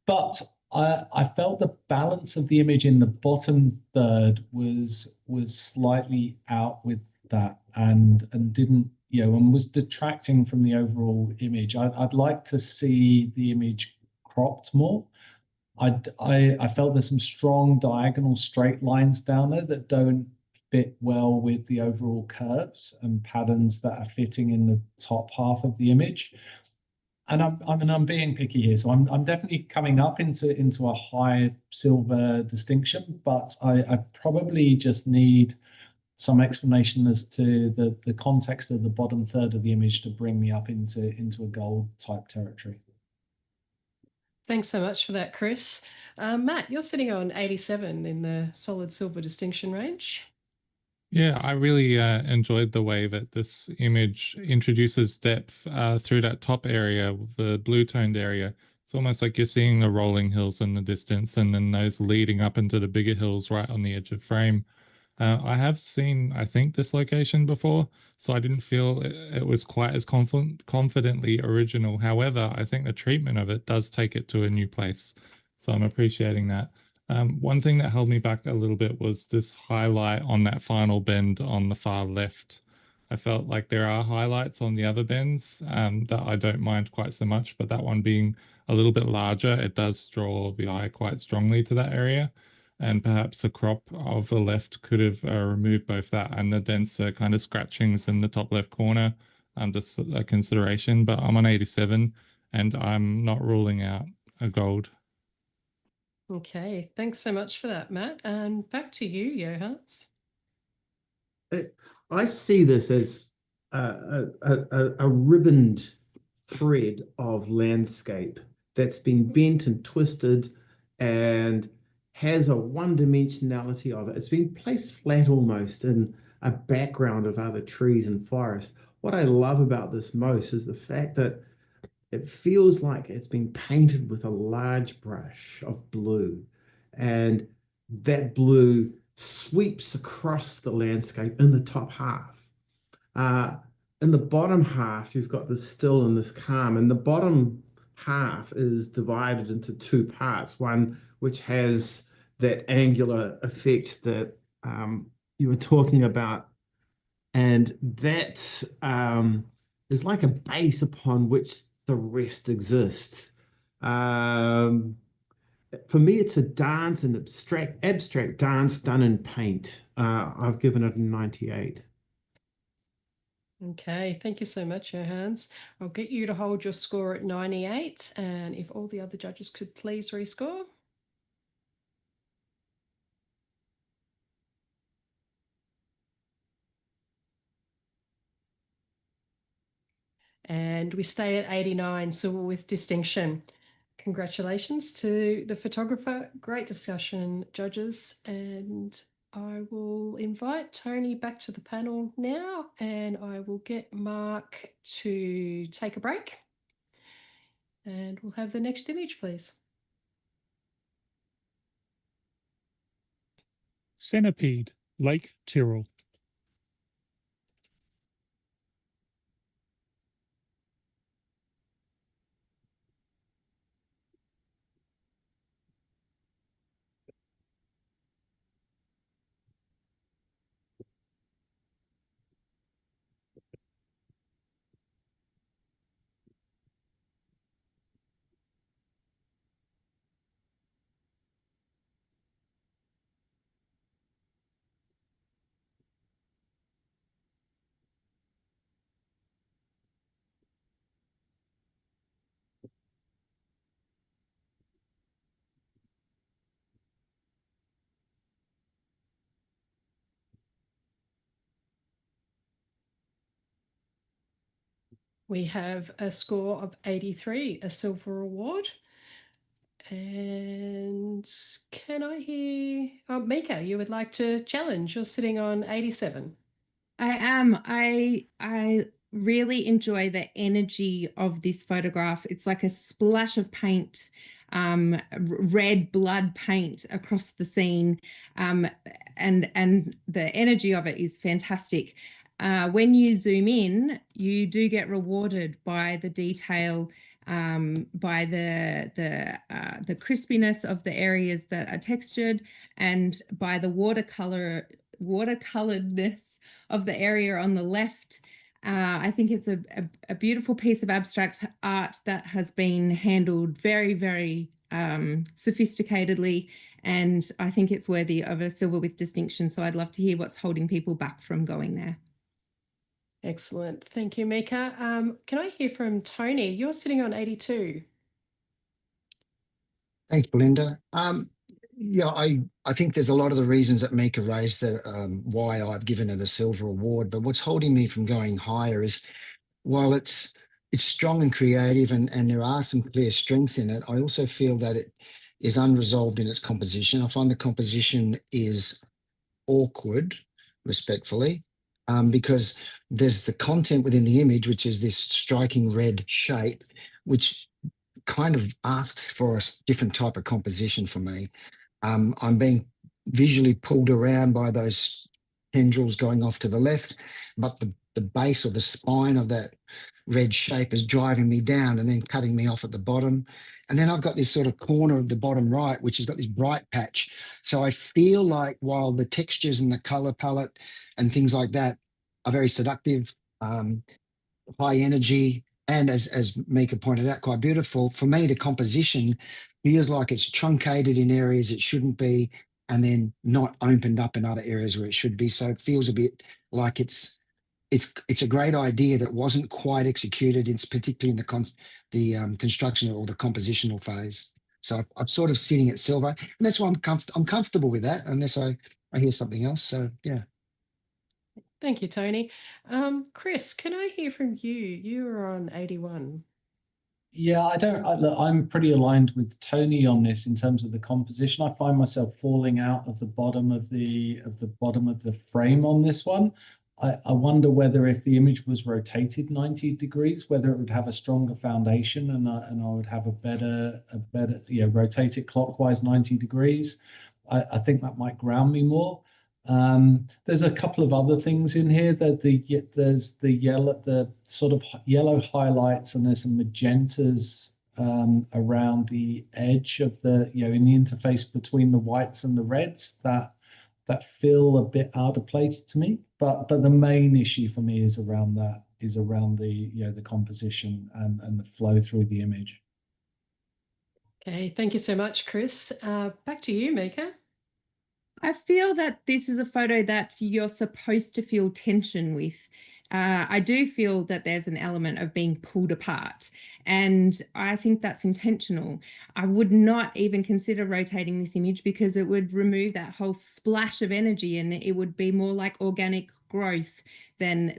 But I felt the balance of the image in the bottom third was slightly out with that, and didn't and was detracting from the overall image. I'd like to see the image cropped more. I felt there's some strong diagonal straight lines down there that don't fit well with the overall curves and patterns that are fitting in the top half of the image. And I'm being picky here, so I'm definitely coming up into a high silver distinction, but I probably just need some explanation as to the context of the bottom third of the image to bring me up into a gold type territory. Thanks so much for that, Chris. Matt, you're sitting on 87 in the solid silver distinction range. Yeah, I really enjoyed the way that this image introduces depth through that top area, the blue toned area. It's almost like you're seeing the rolling hills in the distance and then those leading up into the bigger hills right on the edge of frame. I have seen, I think, this location before, so I didn't feel it was quite as confidently original. However, I think the treatment of it does take it to a new place, so I'm appreciating that. One thing that held me back a little bit was this highlight on that final bend on the far left. I felt like there are highlights on the other bends that I don't mind quite so much, but that one being a little bit larger, it does draw the eye quite strongly to that area. And perhaps a crop of the left could have removed both that and the denser kind of scratchings in the top left corner under consideration. But I'm on 87 and I'm not ruling out a gold. Okay, thanks so much for that, Matt. And back to you, Johans. I see this as a ribboned thread of landscape that's been bent and twisted and has a one-dimensionality of it. It's been placed flat almost in a background of other trees and forest. What I love about this most is the fact that it feels like it's been painted with a large brush of blue, and that blue sweeps across the landscape in the top half. In the bottom half, you've got this still and this calm, and the bottom half is divided into two parts, one which has that angular effect that you were talking about, and that is like a base upon which the rest exists. For me, it's a dance, an abstract dance done in paint. I've given it a 98. Okay, thank you so much, Johans. I'll get you to hold your score at 98, and if all the other judges could please rescore. And we stay at 89, silver with distinction. Congratulations to the photographer. Great discussion, judges. And I will invite Tony back to the panel now, and I will get Mark to take a break. And we'll have the next image, please. Centipede, Lake Tyrrell. We have a score of 83, a silver award. And can I hear... Oh, Mika, you would like to challenge. You're sitting on 87. I am. I really enjoy the energy of this photograph. It's like a splash of paint, red blood paint across the scene, and the energy of it is fantastic. When you zoom in, you do get rewarded by the detail, by the crispiness of the areas that are textured, and by the watercoloredness of the area on the left. I think it's a beautiful piece of abstract art that has been handled very, very sophisticatedly, and I think it's worthy of a silver with distinction. So I'd love to hear what's holding people back from going there. Excellent. Thank you, Mika. Can I hear from Tony? You're sitting on 82. Thanks, Belinda. Yeah, I think there's a lot of the reasons that Mika raised that why I've given it a silver award. But what's holding me from going higher is while it's strong and creative and there are some clear strengths in it, I also feel that it is unresolved in its composition. I find the composition is awkward, respectfully, because there's the content within the image, which is this striking red shape, which kind of asks for a different type of composition for me. I'm being visually pulled around by those tendrils going off to the left, but the base or the spine of that red shape is driving me down and then cutting me off at the bottom. And then I've got this sort of corner of the bottom right, which has got this bright patch. So I feel like while the textures and the color palette and things like that are very seductive, high energy, and as Mika pointed out, quite beautiful. For me, the composition feels like it's truncated in areas it shouldn't be, and then not opened up in other areas where it should be. So it feels a bit like it's a great idea that wasn't quite executed. It's particularly in the construction or the compositional phase. So I'm sort of sitting at silver, and that's why I'm comfortable with that, unless I hear something else. So yeah. Thank you, Tony. Chris, can I hear from you? You are on 81. Yeah, look, I'm pretty aligned with Tony on this in terms of the composition. I find myself falling out of the bottom of the bottom of the frame on this one. I wonder whether if the image was rotated 90 degrees, whether it would have a stronger foundation and I would have a better rotate it clockwise 90 degrees. I think that might ground me more. There's a couple of other things in here that there's the sort of yellow highlights, and there's some magentas around the edge of in the interface between the whites and the reds that feel a bit out of place to me. But the main issue for me is around the composition and the flow through the image. Okay, thank you so much, Chris. Back to you, Mika. I feel that this is a photo that you're supposed to feel tension with. I do feel that there's an element of being pulled apart, and I think that's intentional. I would not even consider rotating this image because it would remove that whole splash of energy, and it would be more like organic growth than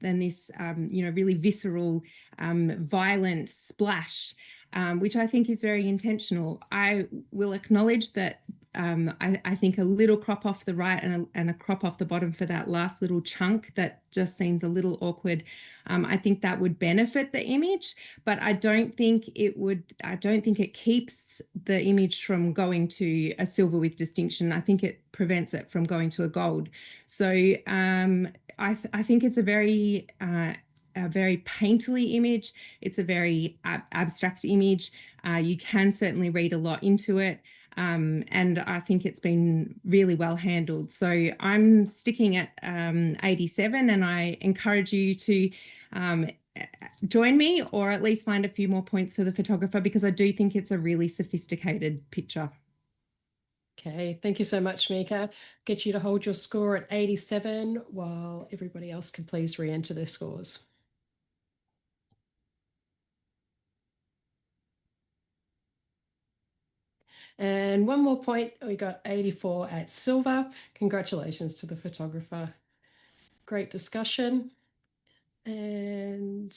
this really visceral, violent splash. Which I think is very intentional. I will acknowledge that I think a little crop off the right and a crop off the bottom for that last little chunk that just seems a little awkward. I think that would benefit the image, but I don't think it keeps the image from going to a silver with distinction. I think it prevents it from going to a gold. So I think it's a very painterly image. It's a very abstract image. You can certainly read a lot into it. And I think it's been really well handled. So I'm sticking at 87, and I encourage you to join me, or at least find a few more points for the photographer, because I do think it's a really sophisticated picture. Okay, thank you so much, Mika. Get you to hold your score at 87 while everybody else can please re-enter their scores. And one more point, we got 84 at silver. Congratulations to the photographer. Great discussion. And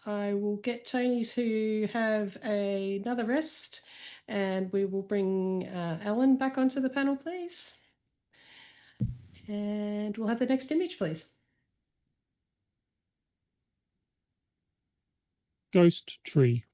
I will get Tony to have another rest, and we will bring Ellen back onto the panel, please. And we'll have the next image, please. Ghost tree.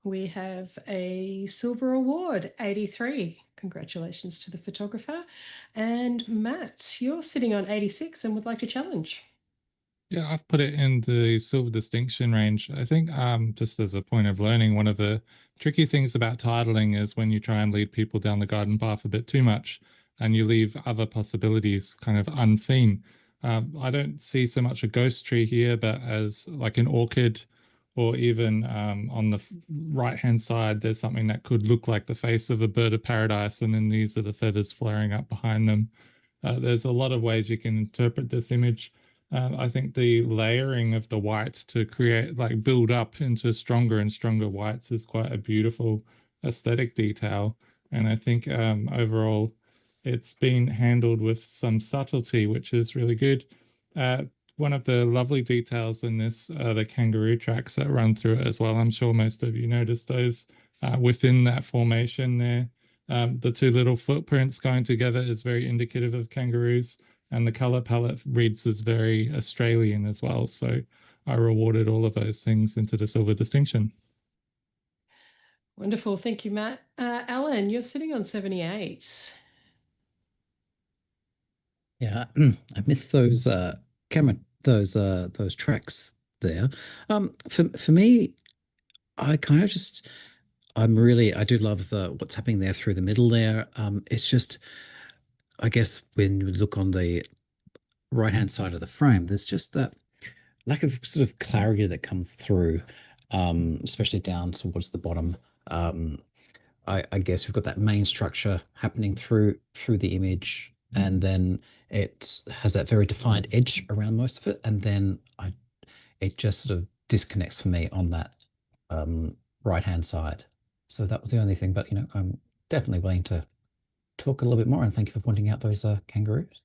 We have a silver award, 83. Congratulations to the photographer. And Matt, you're sitting on 86 and would like to challenge. Yeah, I've put it in the silver distinction range. I think just as a point of learning, one of the tricky things about titling is when you try and lead people down the garden path a bit too much and you leave other possibilities kind of unseen. I don't see so much a ghost tree here, but as like an orchid, or even on the right-hand side, there's something that could look like the face of a bird of paradise, and then these are the feathers flaring up behind them. There's a lot of ways you can interpret this image. I think the layering of the whites to create, like, build up into stronger and stronger whites is quite a beautiful aesthetic detail. And I think overall it's been handled with some subtlety, which is really good. One of the lovely details in this are the kangaroo tracks that run through it as well. I'm sure most of you noticed those within that formation there. The two little footprints going together is very indicative of kangaroos, and the color palette reads as very Australian as well. So I rewarded all of those things into the silver distinction. Wonderful. Thank you, Matt. Alan, you're sitting on 78. Yeah, I missed those camera those tracks there. For me, I kind of just I do love the what's happening there through the middle there. It's just I guess when you look on the right hand side of the frame, there's just that lack of sort of clarity that comes through, especially down towards the bottom. I guess we've got that main structure happening through the image, and then it has that very defined edge around most of it, and then it just sort of disconnects for me on that right hand side. So that was the only thing, but I'm definitely willing to talk a little bit more, and thank you for pointing out those kangaroos.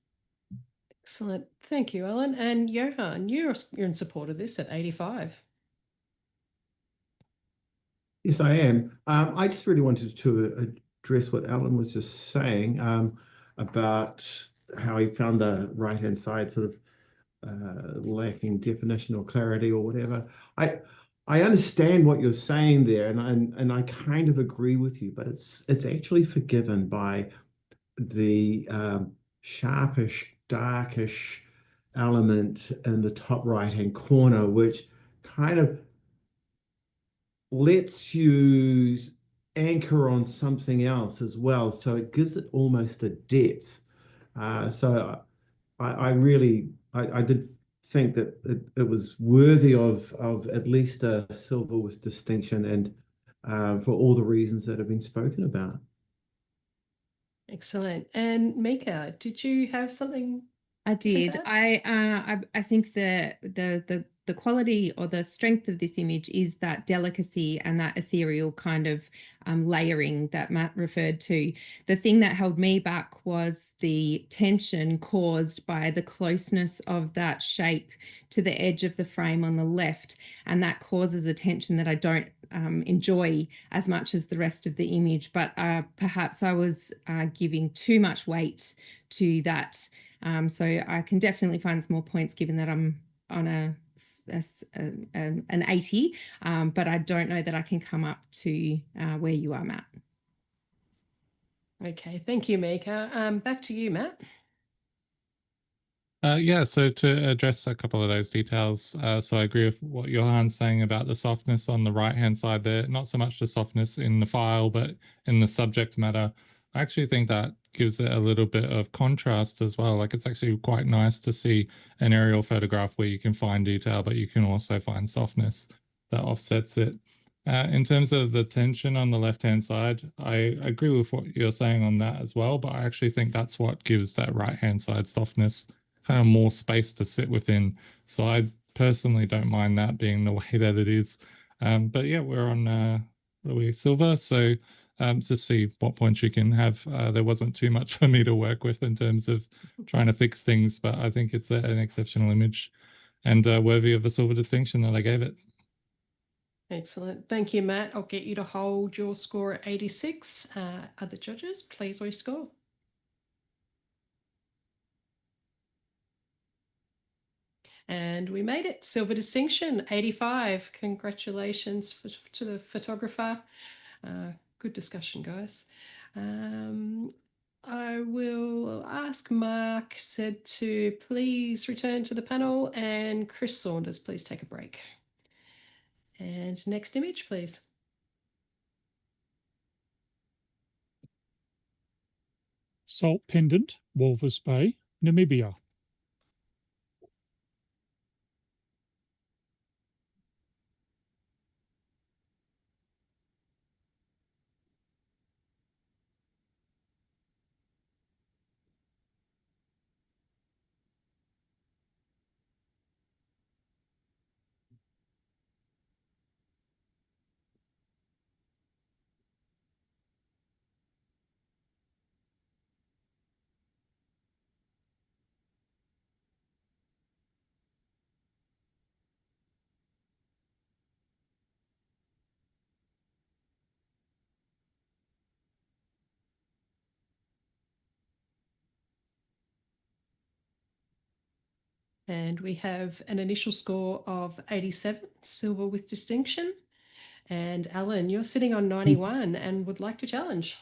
Excellent. Thank you, Alan. And Johan, you're in support of this at 85. Yes, I am. I just really wanted to address what Alan was just saying about how he found the right-hand side sort of lacking definition or clarity or whatever. I understand what you're saying there, and I kind of agree with you, but it's actually forgiven by the sharpish, darkish element in the top right-hand corner, which kind of lets you anchor on something else as well. So it gives it almost a depth. So I really, I did think that it was worthy of at least a silver with distinction, and for all the reasons that have been spoken about. Excellent. And Mika, did you have something? I did. I think the quality or the strength of this image is that delicacy and that ethereal kind of layering that Matt referred to. The thing that held me back was the tension caused by the closeness of that shape to the edge of the frame on the left, and that causes a tension that I don't enjoy as much as the rest of the image. But perhaps I was giving too much weight to that. So I can definitely find some more points given that I'm on an 80, but I don't know that I can come up to where you are, Matt. Okay, thank you, Mika. Back to you, Matt. Yeah, so to address a couple of those details, so I agree with what Johan's saying about the softness on the right-hand side there. Not so much the softness in the file, but in the subject matter. I actually think that gives it a little bit of contrast as well. Like, it's actually quite nice to see an aerial photograph where you can find detail, but you can also find softness that offsets it. In terms of the tension on the left-hand side, I agree with what you're saying on that as well, but I actually think that's what gives that right-hand side softness, kind of more space to sit within. So I personally don't mind that being the way that it is. But yeah, we're on what are we, silver? So to see what points you can have. There wasn't too much for me to work with in terms of trying to fix things, but I think it's an exceptional image and worthy of the silver distinction that I gave it. Excellent. Thank you, Matt. I'll get you to hold your score at 86. Other judges, please rescore. And we made it. Silver distinction, 85. Congratulations to the photographer. Good discussion, guys. I will ask Mark said to please return to the panel, and Chris Saunders, please take a break. And next image, please. Salt Pendant, Walvis Bay, Namibia. And we have an initial score of 87, silver with distinction. And Alan, you're sitting on 91 and would like to challenge.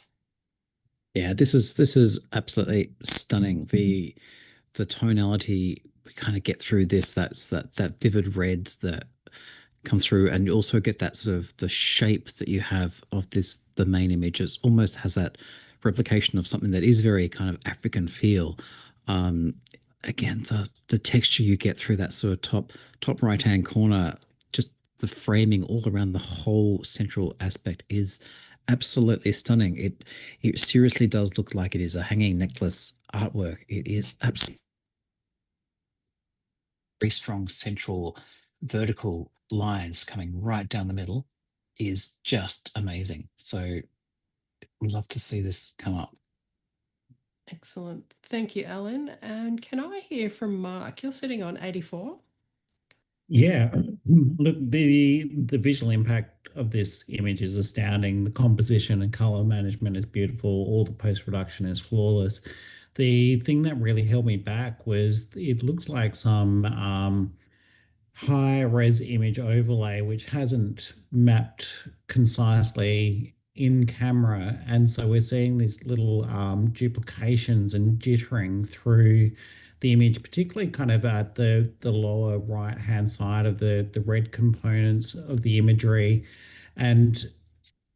Yeah, this is absolutely stunning. The tonality, we kind of get through this, that vivid reds that come through, and you also get that sort of the shape that you have of the main image. It almost has that replication of something that is very kind of African feel. Again, the texture you get through that sort of top right hand corner, just the framing all around the whole central aspect is absolutely stunning. It seriously does look like it is a hanging necklace artwork. It is absolutely very strong central vertical lines coming right down the middle is just amazing. So I'd love to see this come up. Excellent. Thank you, Alan. And can I hear from Mark? You're sitting on 84. Yeah, look, the visual impact of this image is astounding. The composition and color management is beautiful. All the post-production is flawless. The thing that really held me back was it looks like some high res image overlay which hasn't mapped concisely in camera, and so we're seeing these little duplications and jittering through the image, particularly kind of at the lower right hand side of the red components of the imagery, and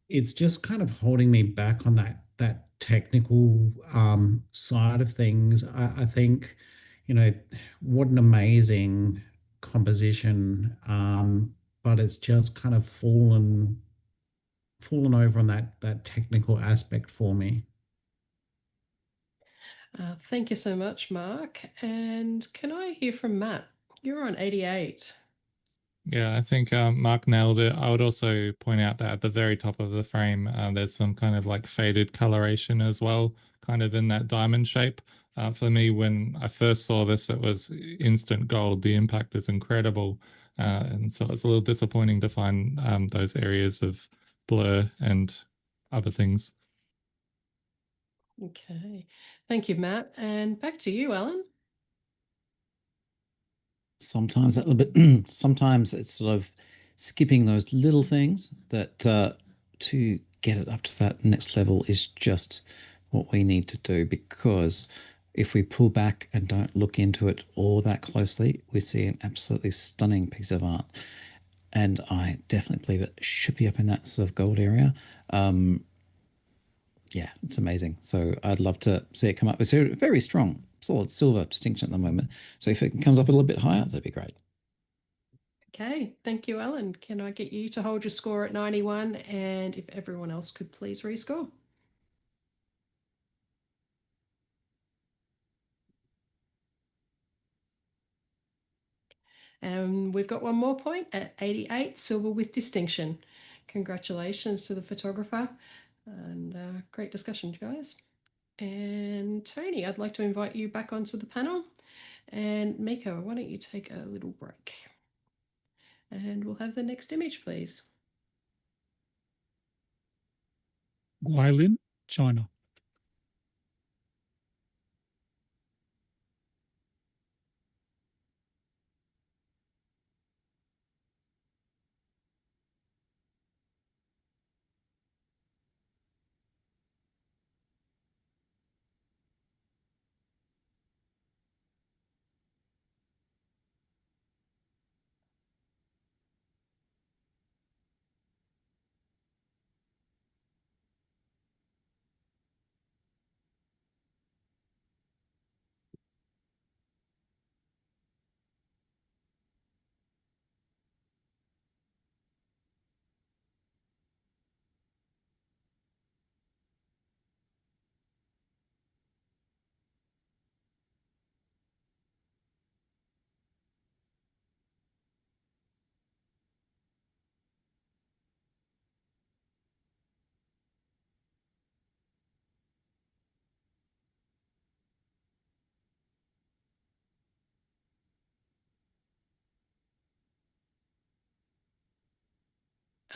it's just kind of holding me back on that technical side of things. I think, you know, what an amazing composition, but it's just kind of fallen over on that technical aspect for me. Thank you so much, Mark. And can I hear from Matt? You're on 88. Yeah, I think Mark nailed it. I would also point out that at the very top of the frame, there's some kind of like faded coloration as well, kind of in that diamond shape. For me, when I first saw this, it was instant gold. The impact is incredible. And so it's a little disappointing to find those areas of blur and other things. Okay. Thank you, Matt. And back to you, Alan. Sometimes that little bit, sometimes it's sort of skipping those little things that to get it up to that next level is just what we need to do, because if we pull back and don't look into it all that closely, we see an absolutely stunning piece of art. And I definitely believe it should be up in that sort of gold area. Yeah, it's amazing. So I'd love to see it come up. It's a very strong, solid silver distinction at the moment. So if it comes up a little bit higher, that'd be great. Okay, thank you, Alan. Can I get you to hold your score at 91? And if everyone else could please rescore. And we've got one more point at 88, silver with distinction. Congratulations to the photographer, and great discussion, guys. And Tony, I'd like to invite you back onto the panel. And Mika, why don't you take a little break? And we'll have the next image, please. Guilin, China.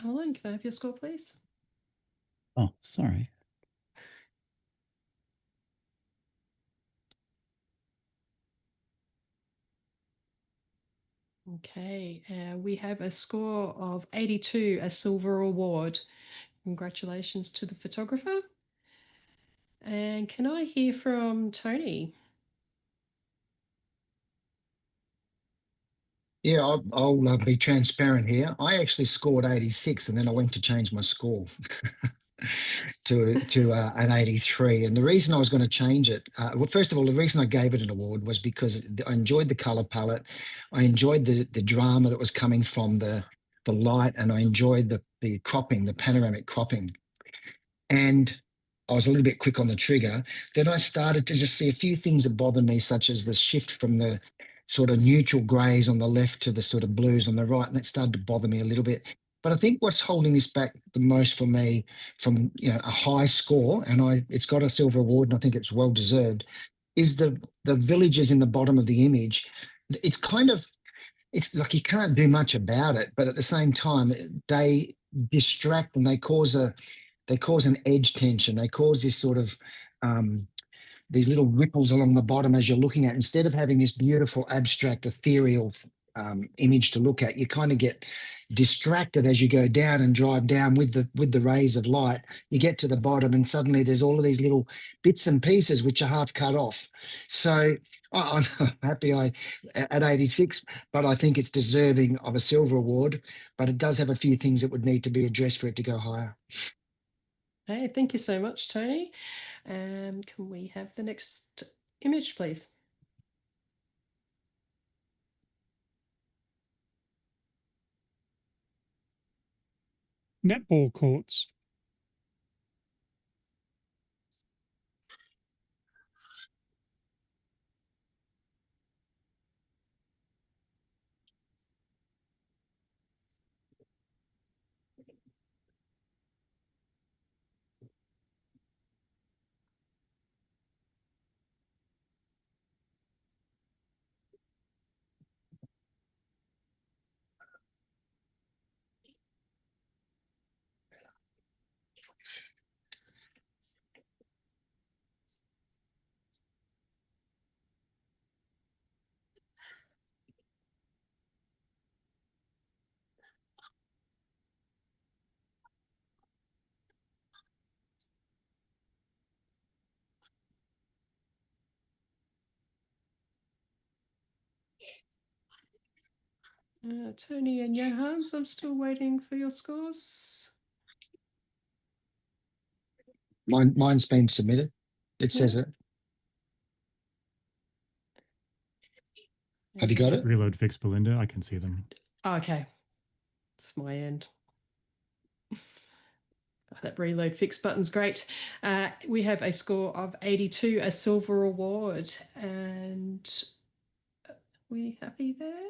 Alan, can I have your score, please? Oh, sorry. Okay, we have a score of 82, a silver award. Congratulations to the photographer. And can I hear from Tony? Yeah, I'll be transparent here. I actually scored 86 and then I went to change my score to an 83. And the reason I was going to change it, well, first of all, the reason I gave it an award was because I enjoyed the color palette. I enjoyed the drama that was coming from the light, and I enjoyed the cropping, the panoramic cropping. And I was a little bit quick on the trigger. Then I started to just see a few things that bothered me, such as the shift from the sort of neutral greys on the left to the sort of blues on the right, and it started to bother me a little bit. But I think what's holding this back the most for me from a high score, and it's got a silver award, and I think it's well deserved, is the villages in the bottom of the image. It's kind of, it's like you can't do much about it, but at the same time they distract and they cause an edge tension. They cause this sort of these little ripples along the bottom as you're looking at. Instead of having this beautiful, abstract, ethereal image to look at, you kind of get distracted as you go down and drive down with the rays of light. You get to the bottom, and suddenly there's all of these little bits and pieces which are half cut off. So I'm happy at 86, but I think it's deserving of a silver award. But it does have a few things that would need to be addressed for it to go higher. Hey, thank you so much, Tony. Can we have the next image, please? Netball courts. Tony and Johans, I'm still waiting for your scores. Mine's been submitted. It says it. Have you got it? Reload fix, Belinda. I can see them. Okay, it's my end. That reload fix button's great. We have a score of 82, a silver award, and we happy there?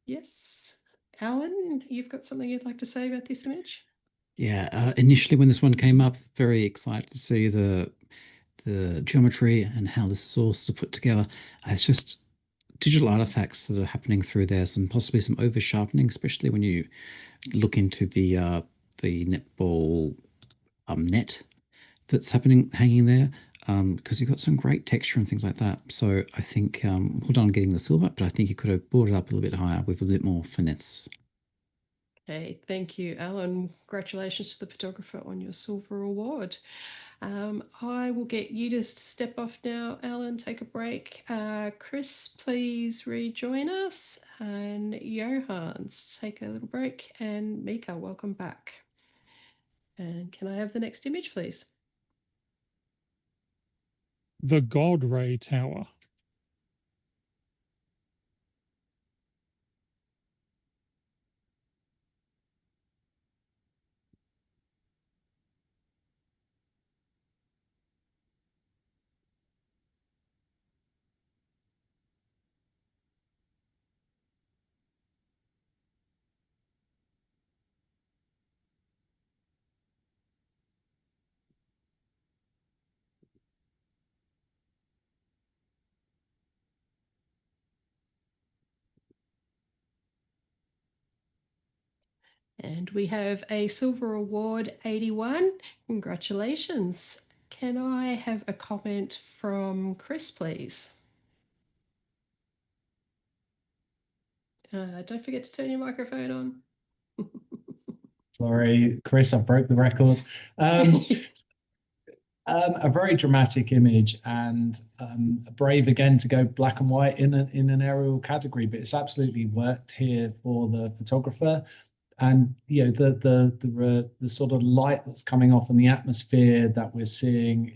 Yes. Alan, you've got something you'd like to say about this image? Yeah, initially when this one came up, very excited to see the geometry and how this is all sort of put together. It's just digital artifacts that are happening through there, possibly some over sharpening, especially when you look into the netball net that's hanging there, because you've got some great texture and things like that. So I think well done getting the silver, but I think you could have brought it up a little bit higher with a bit more finesse. Okay, thank you, Alan. Congratulations to the photographer on your silver award. I will get you to step off now, Alan, take a break. Chris, please rejoin us. And Johans, take a little break. And Mika, welcome back. And can I have the next image, please? The God Ray Tower. And we have a Silver Award 81. Congratulations. Can I have a comment from Chris, please? Don't forget to turn your microphone on. Sorry, Chris, I broke the record. A very dramatic image, and brave again to go black and white in an aerial category, but it's absolutely worked here for the photographer. And the sort of light that's coming off in the atmosphere that we're seeing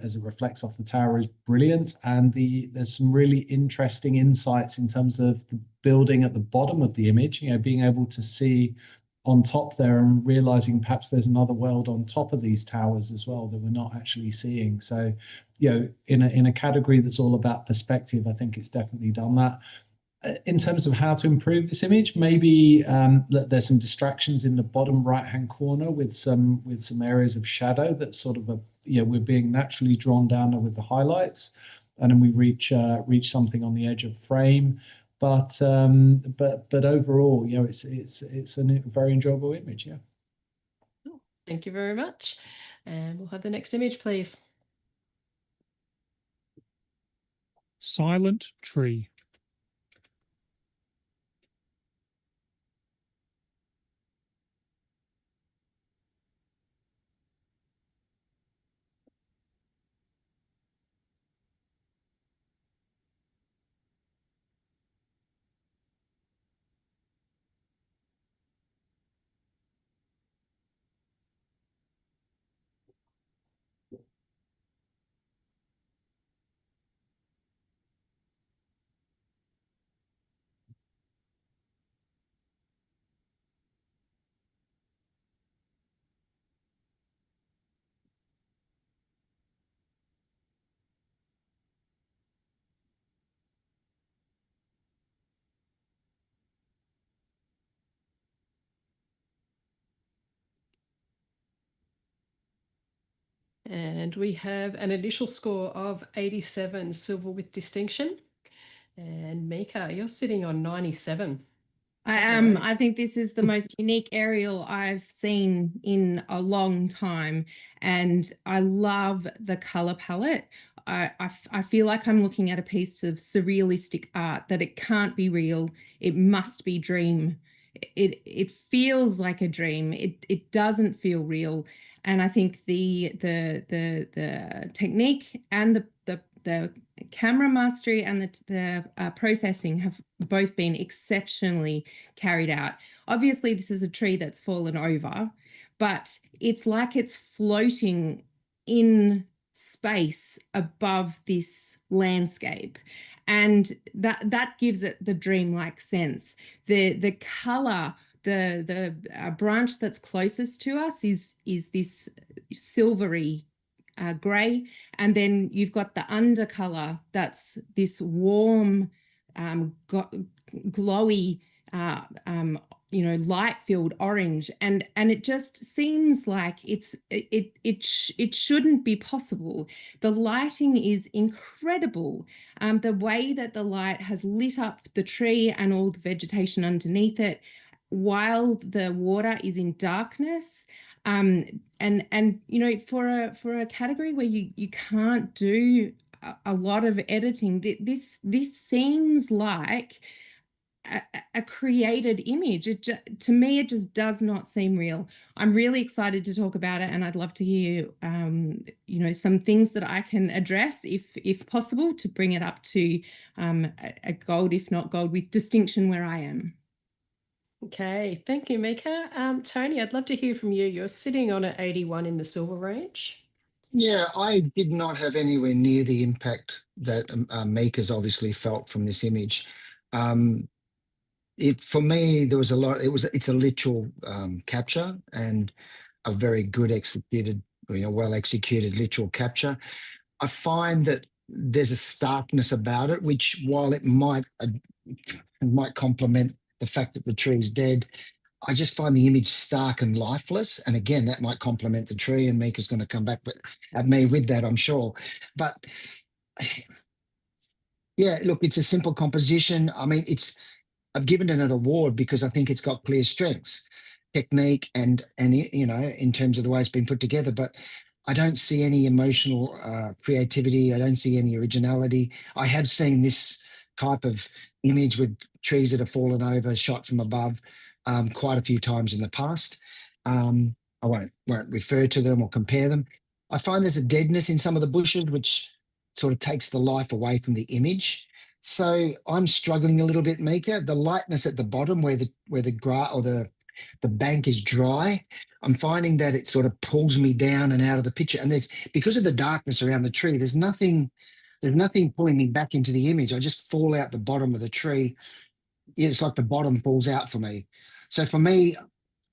as it reflects off the tower is brilliant. And there's some really interesting insights in terms of the building at the bottom of the image. Being able to see on top there and realizing perhaps there's another world on top of these towers as well that we're not actually seeing. So, in a category that's all about perspective, I think it's definitely done that. In terms of how to improve this image, maybe there's some distractions in the bottom right-hand corner with some areas of shadow that sort of we're being naturally drawn down with the highlights, and then we reach something on the edge of frame. But overall, it's a very enjoyable image. Yeah. Thank you very much, and we'll have the next image, please. Silent tree. And we have an initial score of 87, silver with distinction. And Mika, you're sitting on 97. I am. I think this is the most unique aerial I've seen in a long time, and I love the color palette. I feel like I'm looking at a piece of surrealistic art, that it can't be real. It must be dream. It feels like a dream. It doesn't feel real. And I think the technique and the camera mastery and the processing have both been exceptionally carried out. Obviously, this is a tree that's fallen over, but it's like it's floating in space above this landscape, and that gives it the dreamlike sense. The color, the branch that's closest to us is this silvery grey, and then you've got the undercolor that's this warm, glowy, light-filled orange, and it just seems like it shouldn't be possible. The lighting is incredible. The way that the light has lit up the tree and all the vegetation underneath it, while the water is in darkness. And for a category where you can't do a lot of editing, this seems like a created image. To me, it just does not seem real. I'm really excited to talk about it, and I'd love to hear some things that I can address if possible, to bring it up to a gold, if not gold with distinction, where I am. Okay, thank you, Mika. Tony, I'd love to hear from you. You're sitting on an 81 in the silver range. Yeah, I did not have anywhere near the impact that Mika's obviously felt from this image. For me, there was a lot. It's a literal capture, and a very good executed, well executed literal capture. I find that there's a starkness about it, which, while it might complement the fact that the tree's dead, I just find the image stark and lifeless. And again, that might complement the tree, and Mika's going to come back at me with that, I'm sure. But yeah, look, it's a simple composition. I mean, I've given it an award because I think it's got clear strengths, technique, and you know, in terms of the way it's been put together. But I don't see any emotional creativity. I don't see any originality. I have seen this type of image with trees that have fallen over, shot from above, quite a few times in the past. I won't refer to them or compare them. I find there's a deadness in some of the bushes, which sort of takes the life away from the image. So I'm struggling a little bit, Mika. The lightness at the bottom where the grass or the bank is dry, I'm finding that it sort of pulls me down and out of the picture. And there's, because of the darkness around the tree, there's nothing pulling me back into the image. I just fall out the bottom of the tree. It's like the bottom falls out for me. So for me,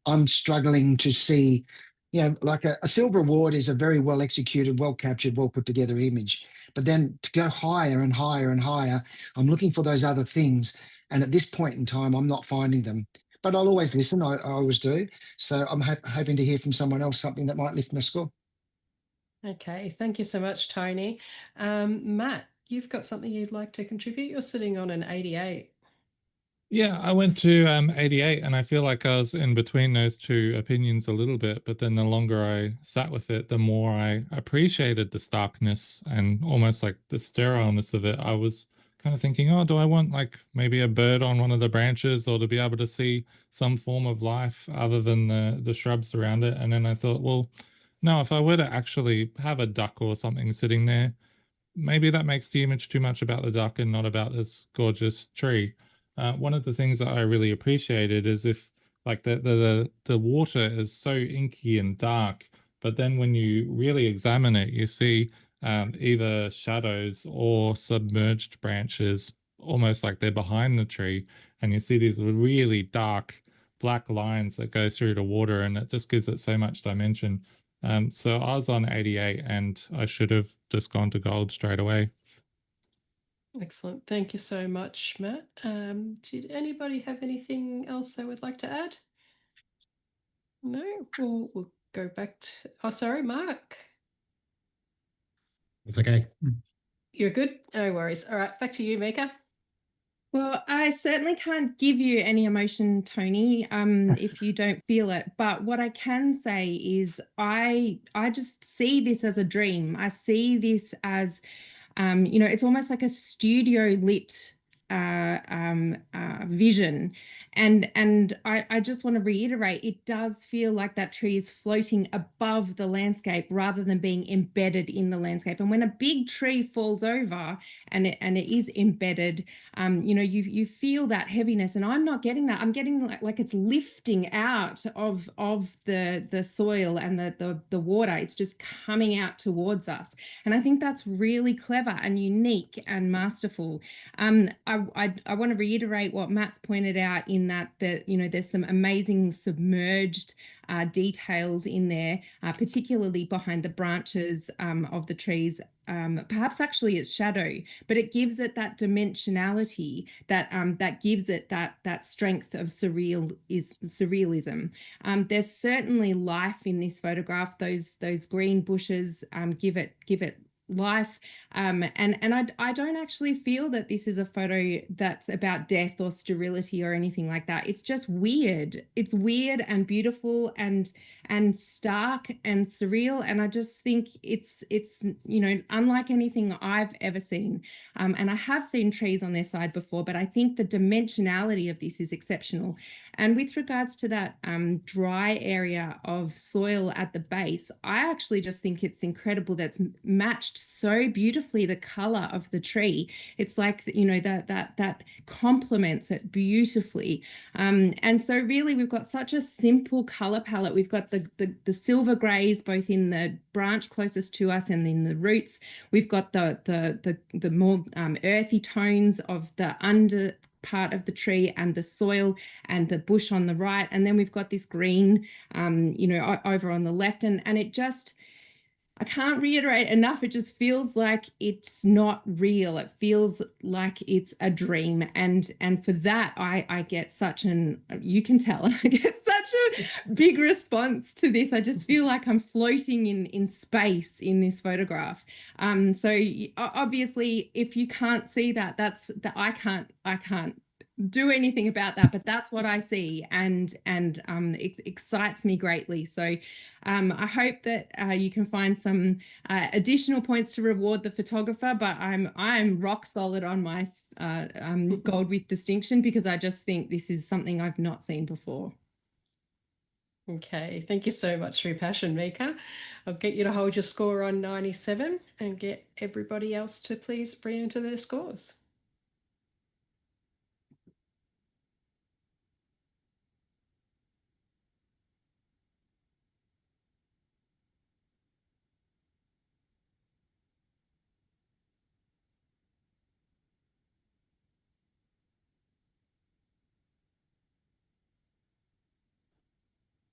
I'm struggling to see, you know, like a silver award is a very well executed, well captured, well put together image. But then to go higher and higher and higher, I'm looking for those other things. And at this point in time, I'm not finding them. But I'll always listen. I always do. So I'm hoping to hear from someone else something that might lift my score. Okay, thank you so much, Tony. Matt, you've got something you'd like to contribute? You're sitting on an 88. Yeah, I went to 88 and I feel like I was in between those two opinions a little bit, but then the longer I sat with it, the more I appreciated the starkness and almost like the sterileness of it. I was kind of thinking, oh, do I want like maybe a bird on one of the branches or to be able to see some form of life other than the shrubs around it? And then I thought, well, no, if I were to actually have a duck or something sitting there, maybe that makes the image too much about the duck and not about this gorgeous tree. One of the things that I really appreciated is if like the water is so inky and dark, but then when you really examine it, you see either shadows or submerged branches, almost like they're behind the tree, and you see these really dark black lines that go through the water, and it just gives it so much dimension. So I was on 88 and I should have just gone to gold straight away. Excellent. Thank you so much, Matt. Did anybody have anything else they would like to add? No? We'll go back to... Oh, sorry, Mark. It's okay. You're good? No worries. All right, back to you, Mika. Well, I certainly can't give you any emotion, Tony, if you don't feel it. But what I can say is I just see this as a dream. I see this as, you know, it's almost like a studio lit vision. And I just want to reiterate, it does feel like that tree is floating above the landscape rather than being embedded in the landscape. And when a big tree falls over and it is embedded, you know, you feel that heaviness, and I'm not getting that. I'm getting like it's lifting out of the soil and the water. It's just coming out towards us. And I think that's really clever and unique and masterful. I want to reiterate what Matt's pointed out in that you know, there's some amazing submerged details in there, particularly behind the branches of the trees. Perhaps actually it's shadow, but it gives it that dimensionality that gives it that strength of surrealism. There's certainly life in this photograph. Those green bushes give it life, and I don't actually feel that this is a photo that's about death or sterility or anything like that. It's just weird. It's weird and beautiful and stark and surreal, and I just think it's you know, unlike anything I've ever seen. And I have seen trees on their side before, but I think the dimensionality of this is exceptional. And with regards to that dry area of soil at the base, I actually just think it's incredible that's matched so beautifully the color of the tree. It's like, you know, that complements it beautifully. And so really we've got such a simple color palette. We've got the silver grays both in the branch closest to us and in the roots. We've got the more earthy tones of the under part of the tree and the soil and the bush on the right, and then we've got this green you know, over on the left, and it just, I can't reiterate enough, it just feels like it's not real. It feels like it's a dream, and for that I get such an, you can tell, I get such a big response to this. I just feel like I'm floating in space in this photograph. So obviously if you can't see that, I can't do anything about that, but that's what I see, and it excites me greatly. So I hope that you can find some additional points to reward the photographer, but I'm rock solid on my gold with distinction, because I just think this is something I've not seen before. Okay, thank you so much for your passion, Mika. I'll get you to hold your score on 97 and get everybody else to please re-enter their scores.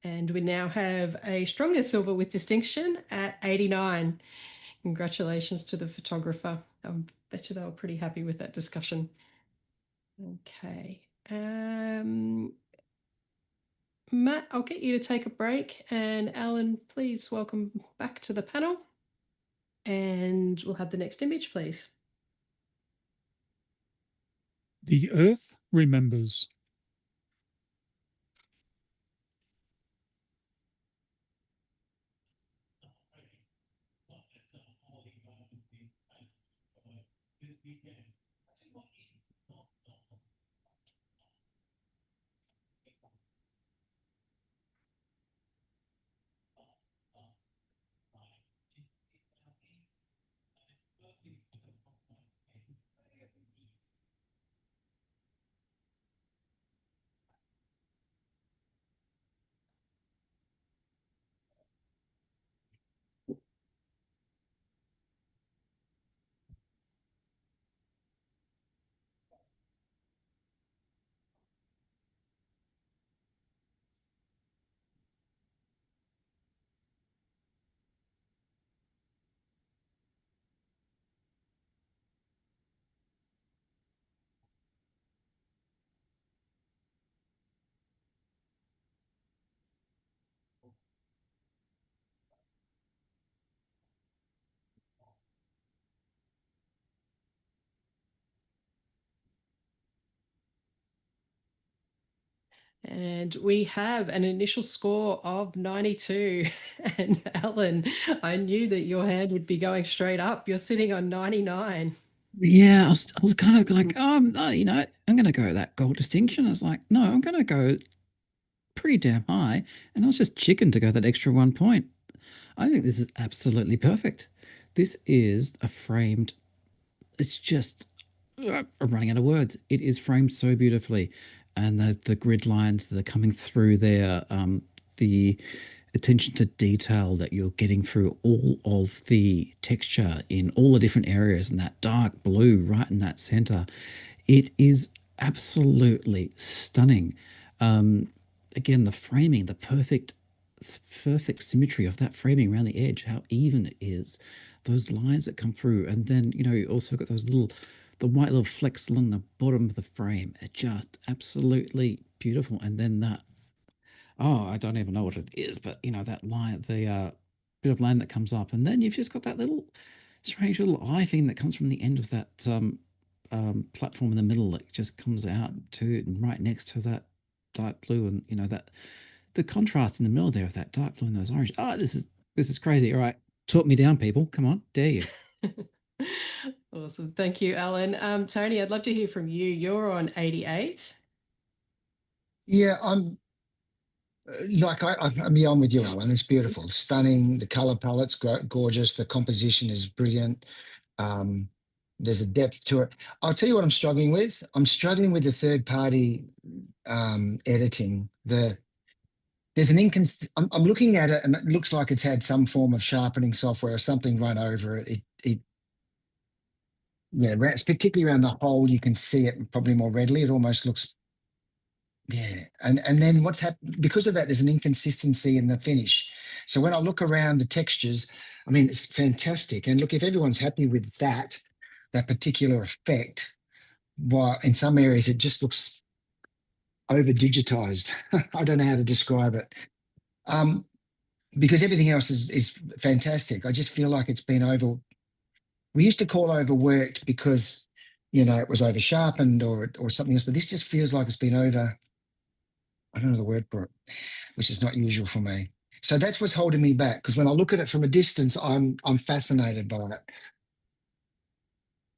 And we now have a stronger silver with distinction at 89. Congratulations to the photographer. I bet you they were pretty happy with that discussion. Okay. Matt, I'll get you to take a break, and Alan, please welcome back to the panel. And we'll have the next image, please. The Earth remembers. And we have an initial score of 92. And Alan, I knew that your hand would be going straight up. You're sitting on 99. Yeah, I was kind of like, no, you know, I'm going to go that gold distinction. I was like, no, I'm going to go pretty damn high. And I was just chicken to go that extra 1 point. I think this is absolutely perfect. This is a framed, it's just, I'm running out of words. It is framed so beautifully. And the grid lines that are coming through there, the attention to detail that you're getting through all of the texture in all the different areas, and that dark blue right in that center. It is absolutely stunning. Again, the framing, the perfect symmetry of that framing around the edge, how even it is, those lines that come through, and then, you know, you also got those the white little flecks along the bottom of the frame. It's just absolutely beautiful. And then that, oh, I don't even know what it is, but you know, that line, the bit of land that comes up, and then you've just got that little strange little eye thing that comes from the end of that platform in the middle that just comes out to right next to that dark blue, and you know that the contrast in the middle there of that dark blue and those orange. Oh, this is crazy. All right, talk me down, people. Come on, dare you. Awesome. Thank you, Alan. Tony, I'd love to hear from you. You're on 88. Yeah, I'm I'm with you, Alan. It's beautiful, stunning. The color palette's gorgeous. The composition is brilliant. There's a depth to it. I'll tell you what I'm struggling with. I'm struggling with the third-party editing. There's an I'm looking at it, and it looks like it's had some form of sharpening software or something run over it. It's particularly around the hole, you can see it probably more readily. It almost looks, yeah. And then what's happened because of that, there's an inconsistency in the finish. So when I look around the textures, I mean, it's fantastic. And look, if everyone's happy with that particular effect, while in some areas it just looks over digitized. I don't know how to describe it. Because everything else is fantastic. I just feel like it's been we used to call overworked because it was over sharpened or something else. But this just feels like it's been over. I don't know the word for it, which is not usual for me. So that's what's holding me back, because when I look at it from a distance, I'm fascinated by it.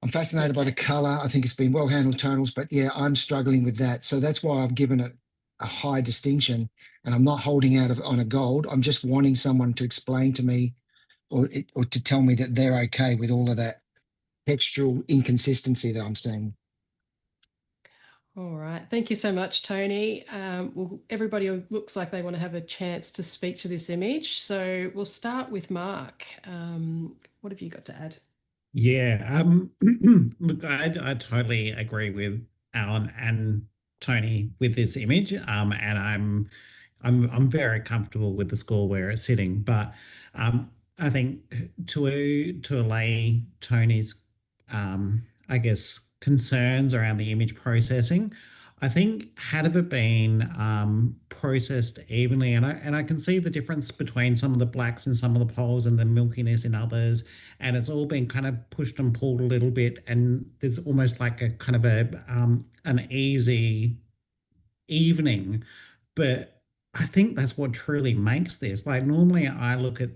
I'm fascinated by the color. I think it's been well handled tonals, but yeah, I'm struggling with that. So that's why I've given it a high distinction, and I'm not holding out on a gold. I'm just wanting someone to explain to me or to tell me that they're okay with all of that textural inconsistency that I'm seeing. All right. Thank you so much, Tony. Well, everybody looks like they want to have a chance to speak to this image. So we'll start with Mark. What have you got to add? Yeah, look, I totally agree with Alan and Tony with this image, and I'm very comfortable with the score where it's sitting. But I think to allay Tony's, I guess, concerns around the image processing, I think had it been processed evenly, and I can see the difference between some of the blacks in some of the poles and the milkiness in others, and it's all been kind of pushed and pulled a little bit, and there's almost like a kind of an easy evening, but I think that's what truly makes this. Like normally I look at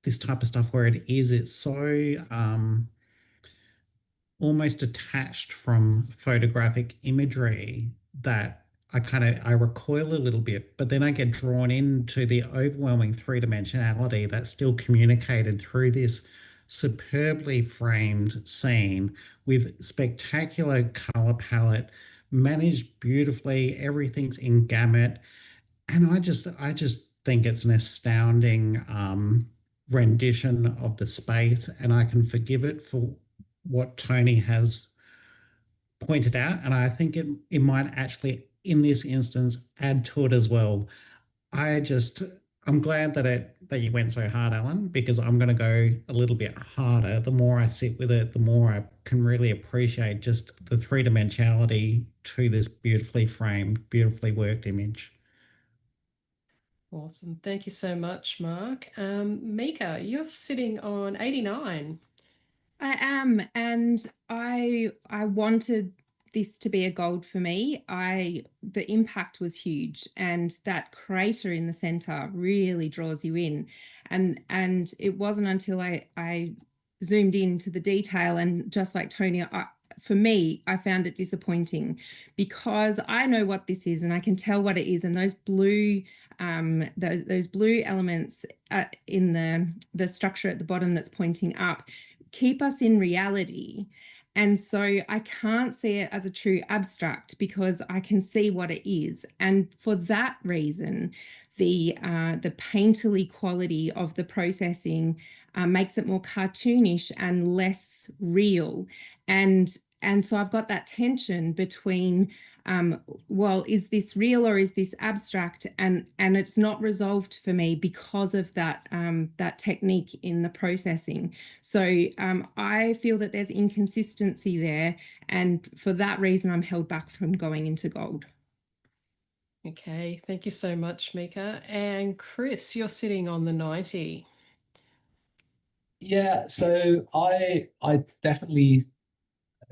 this type of stuff where it's so almost detached from photographic imagery that I recoil a little bit, but then I get drawn into the overwhelming three-dimensionality that's still communicated through this superbly framed scene with spectacular color palette, managed beautifully, everything's in gamut. And I just think it's an astounding rendition of the space, and I can forgive it for what Tony has pointed out, and I think it might actually, in this instance, add to it as well. I'm glad that you went so hard, Alan, because I'm going to go a little bit harder. The more I sit with it, the more I can really appreciate just the three-dimensionality to this beautifully framed, beautifully worked image. Awesome. Thank you so much, Mark. Mika, you're sitting on 89. I am, and I wanted this to be a gold for me. The impact was huge, and that crater in the center really draws you in. And it wasn't until I zoomed into the detail, and just like Tony, for me, I found it disappointing because I know what this is and I can tell what it is, and those blue those blue elements in the structure at the bottom that's pointing up keep us in reality. And so I can't see it as a true abstract because I can see what it is. And for that reason, the painterly quality of the processing makes it more cartoonish and less real. And so I've got that tension between, well, is this real or is this abstract? And it's not resolved for me because of that that technique in the processing. So I feel that there's inconsistency there, and for that reason, I'm held back from going into gold. Okay, thank you so much, Mika. And Chris, you're sitting on the 90. Yeah, so I definitely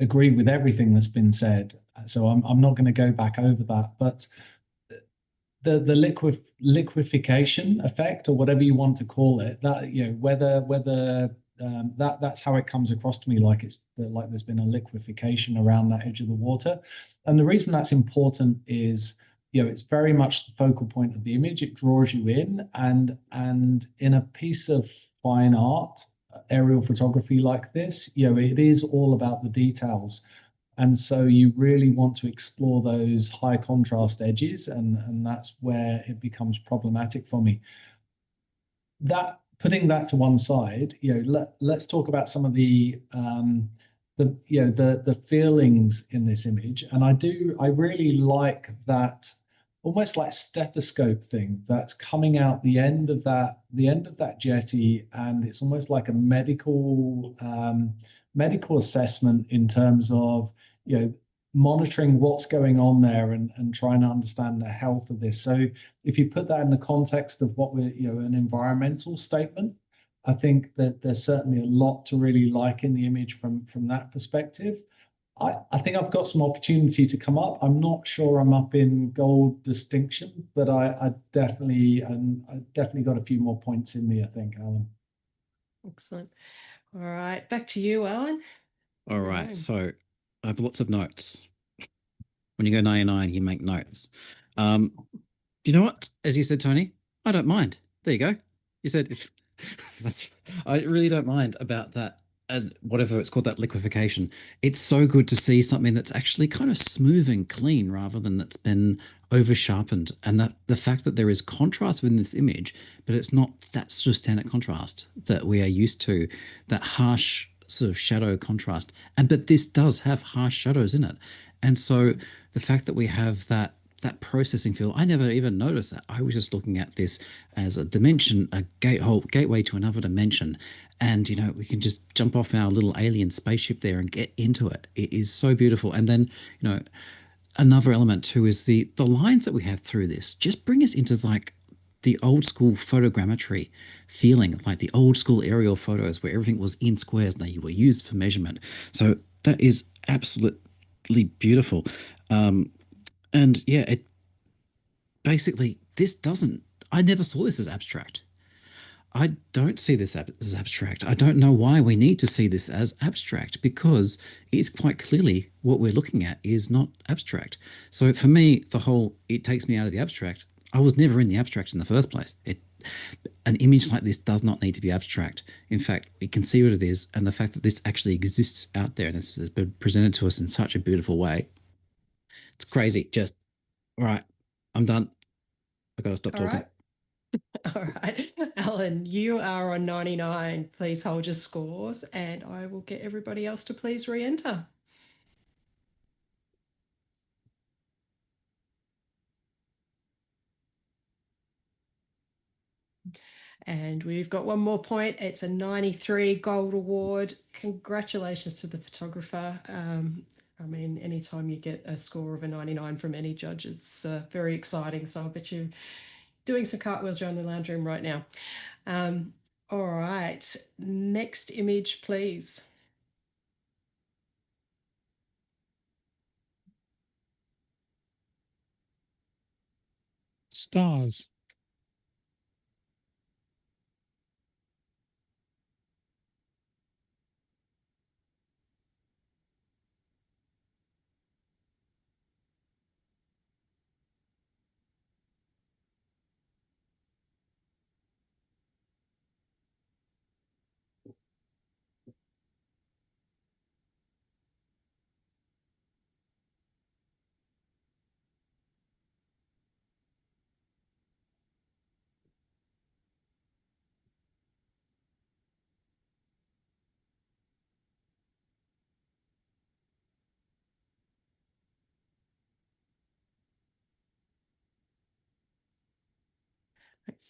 agree with everything that's been said. So I'm not going to go back over that, but the liquefaction effect, or whatever you want to call it, that whether that's how it comes across to me, like there's been a liquefaction around that edge of the water. And the reason that's important is it's very much the focal point of the image. It draws you in, and in a piece of fine art, aerial photography like this, it is all about the details. And so you really want to explore those high contrast edges, and that's where it becomes problematic for me. Putting that to one side, let's talk about some of the feelings in this image. And I really like that almost like stethoscope thing that's coming out the end of that jetty, and it's almost like a medical assessment in terms of monitoring what's going on there and trying to understand the health of this. So if you put that in the context of what we're an environmental statement, I think that there's certainly a lot to really like in the image from that perspective. I think I've got some opportunity to come up. I'm not sure I'm up in gold distinction, but I definitely got a few more points in me, I think, Alan. Excellent. All right, back to you, Alan. All right, so I have lots of notes. When you go 99, you make notes. You know what? As you said, Tony, I don't mind. There you go. You said, I really don't mind about that. And whatever it's called, that liquefaction. It's so good to see something that's actually kind of smooth and clean rather than that's been over sharpened. And that the fact that there is contrast within this image, but it's not that sort of standard contrast that we are used to, that harsh sort of shadow contrast. But this does have harsh shadows in it. And so the fact that we have that processing field, I never even noticed that. I was just looking at this as a dimension, a gateway to another dimension. And, we can just jump off our little alien spaceship there and get into it. It is so beautiful. And then, another element too is the lines that we have through this just bring us into like the old school photogrammetry feeling, like the old school aerial photos where everything was in squares and they were used for measurement. So that is absolutely beautiful. And yeah, it basically, I never saw this as abstract. I don't see this as abstract. I don't know why we need to see this as abstract, because it's quite clearly what we're looking at is not abstract. So for me, it takes me out of the abstract. I was never in the abstract in the first place. An image like this does not need to be abstract. In fact, we can see what it is, and the fact that this actually exists out there and it's been presented to us in such a beautiful way. It's crazy. All right, I'm done. I gotta stop talking. All right, Alan, you are on 99. Please hold your scores, and I will get everybody else to please re-enter. And we've got one more point. It's a 93 gold award. Congratulations to the photographer. I mean, anytime you get a score of a 99 from any judge is very exciting. So I bet you're doing some cartwheels around the lounge room right now. All right, next image, please. Stars.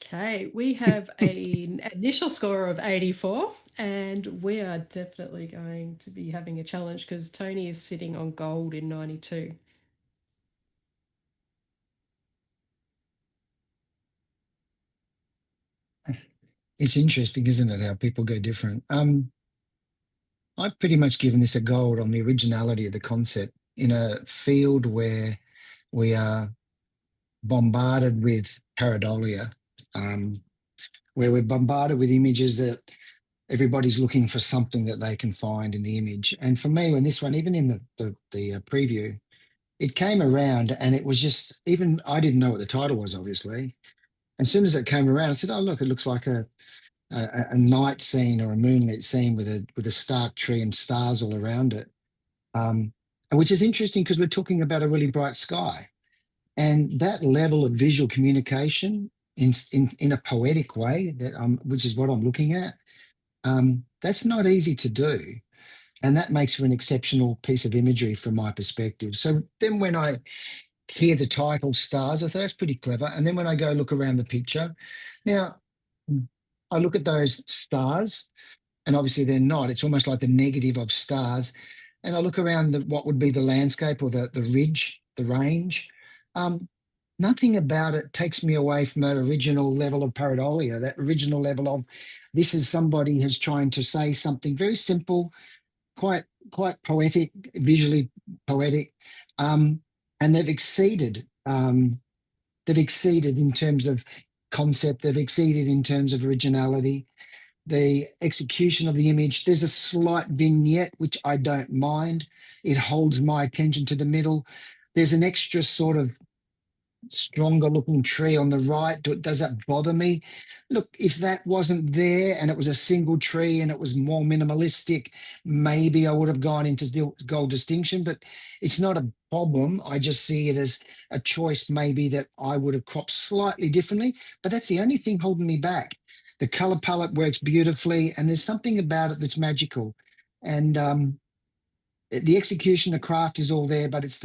Okay, we have an initial score of 84, and we are definitely going to be having a challenge because Tony is sitting on gold in 92. It's interesting, isn't it, how people go different? I've pretty much given this a gold on the originality of the concept in a field where we are bombarded with pareidolia, where we're bombarded with images that everybody's looking for something that they can find in the image. And for me, when this one, even in the preview, it came around and it was just, even I didn't know what the title was, obviously. As soon as it came around, I said, oh, look, it looks like a night scene or a moonlit scene with a stark tree and stars all around it, which is interesting because we're talking about a really bright sky, and that level of visual communication in a poetic way which is what I'm looking at. That's not easy to do, and that makes for an exceptional piece of imagery from my perspective. So then when I hear the title stars, I thought that's pretty clever. And then when I go look around the picture, now I look at those stars, and obviously they're not. It's almost like the negative of stars. And I look around what would be the landscape or the ridge, the range. Nothing about it takes me away from that original level of pareidolia, that original level of this is somebody who's trying to say something very simple, quite quite poetic, visually poetic, and they've exceeded. They've exceeded in terms of concept. They've exceeded in terms of originality. The execution of the image. There's a slight vignette which I don't mind. It holds my attention to the middle. There's an extra sort of stronger looking tree on the right. Does that bother me? Look, if that wasn't there and it was a single tree and it was more minimalistic, maybe I would have gone into gold distinction, but it's not a problem. I just see it as a choice maybe that I would have cropped slightly differently, but that's the only thing holding me back. The color palette works beautifully and there's something about it that's magical. And the execution, the craft is all there, but it's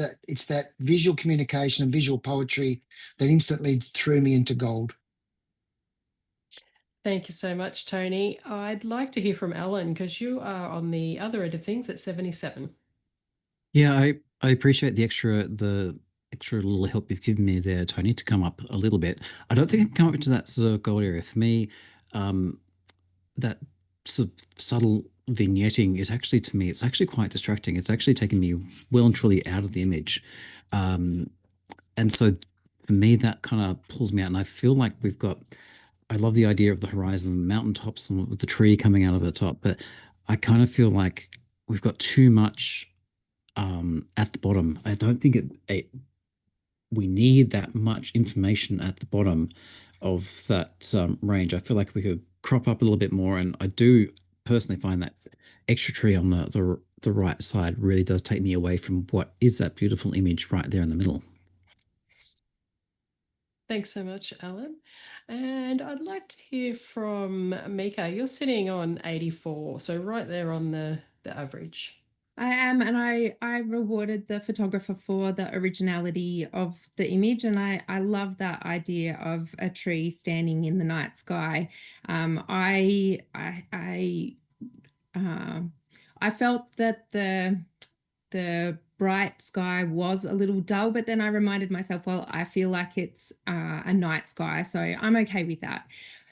that visual communication and visual poetry that instantly threw me into gold. Thank you so much, Tony. I'd like to hear from Alan because you are on the other end of things at 77. Yeah, I appreciate the extra little help you've given me there, Tony, to come up a little bit. I don't think I can come up into that sort of gold area. For me, that sort of subtle vignetting is actually, to me, it's actually quite distracting. It's actually taken me well and truly out of the image. And so for me, that kind of pulls me out. And I feel like I love the idea of the horizon, the mountaintops, and with the tree coming out of the top, but I kind of feel like we've got too much at the bottom. I don't think we need that much information at the bottom of that range. I feel like we could crop up a little bit more, and I do personally find that extra tree on the right side really does take me away from what is that beautiful image right there in the middle. Thanks so much, Alan. And I'd like to hear from Mika. You're sitting on 84, so right there on the average. I am, and I rewarded the photographer for the originality of the image, and I love that idea of a tree standing in the night sky. I felt that the bright sky was a little dull, but then I reminded myself, well, I feel like it's a night sky, so I'm okay with that.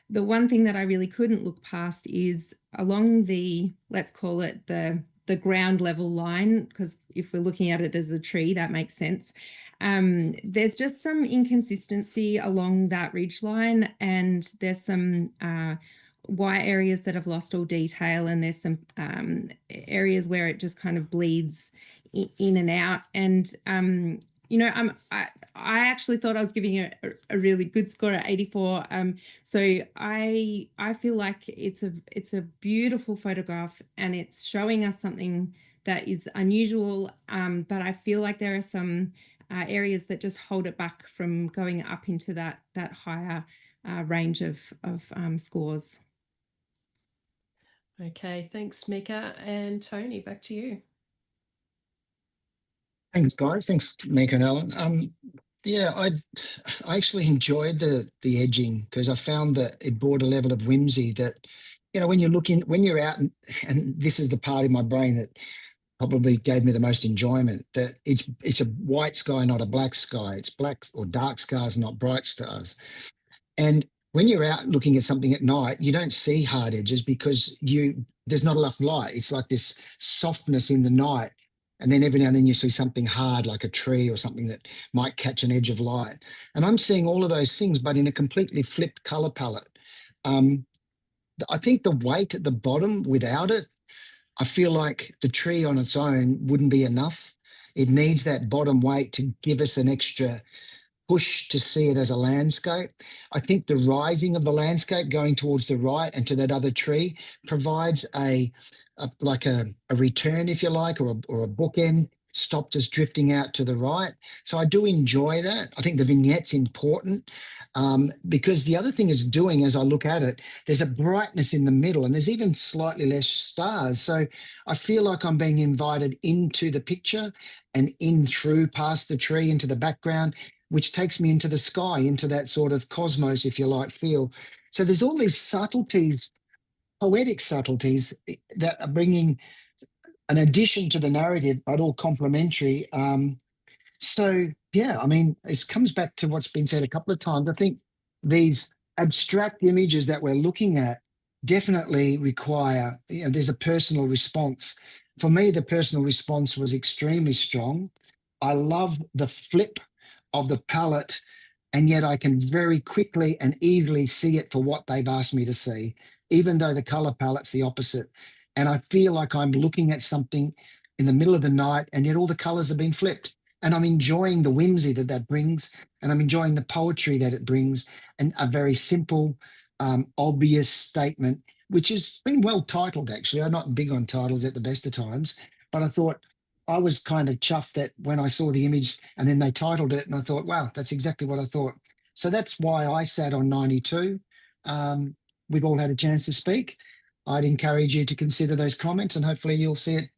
The one thing that I really couldn't look past is along the, let's call it the ground level line, because if we're looking at it as a tree, that makes sense. There's just some inconsistency along that ridge line, and there's some white areas that have lost all detail, and there's some areas where it just kind of bleeds in and out. And I actually thought I was giving it a really good score at 84. So I feel like it's a beautiful photograph, and it's showing us something that is unusual. But I feel like there are some areas that just hold it back from going up into that higher range of scores. Okay, thanks, Mika. And Tony, back to you. Thanks, guys. Thanks, Mika and Alan. Yeah, I actually enjoyed the edging because I found that it brought a level of whimsy that, when you're out, and this is the part of my brain that probably gave me the most enjoyment, that it's a white sky, not a black sky. It's black or dark stars, not bright stars. And when you're out looking at something at night, you don't see hard edges because there's not enough light. It's like this softness in the night. And then every now and then you see something hard like a tree or something that might catch an edge of light. And I'm seeing all of those things, but in a completely flipped color palette. I think the weight at the bottom without it, I feel like the tree on its own wouldn't be enough. It needs that bottom weight to give us an extra push to see it as a landscape. I think the rising of the landscape going towards the right and to that other tree provides a return, if you like, or a bookend, stopped us drifting out to the right. So I do enjoy that. I think the vignette's important because the other thing it's doing, as I look at it, there's a brightness in the middle and there's even slightly less stars. So I feel like I'm being invited into the picture and in through past the tree into the background, which takes me into the sky, into that sort of cosmos, if you like, feel. So there's all these subtleties, poetic subtleties that are bringing an addition to the narrative, but all complementary. So, yeah, I mean, it comes back to what's been said a couple of times. I think these abstract images that we're looking at definitely require, there's a personal response. For me, the personal response was extremely strong. I love the flip of the palette, and yet I can very quickly and easily see it for what they've asked me to see, even though the color palette's the opposite. And I feel like I'm looking at something in the middle of the night, and yet all the colors have been flipped. And I'm enjoying the whimsy that that brings, and I'm enjoying the poetry that it brings, and a very simple, obvious statement, which has been well titled, actually. I'm not big on titles at the best of times, but I thought I was kind of chuffed that when I saw the image and then they titled it, and I thought, wow, that's exactly what I thought. So that's why I sat on 92. We've all had a chance to speak. I'd encourage you to consider those comments, and hopefully you'll see it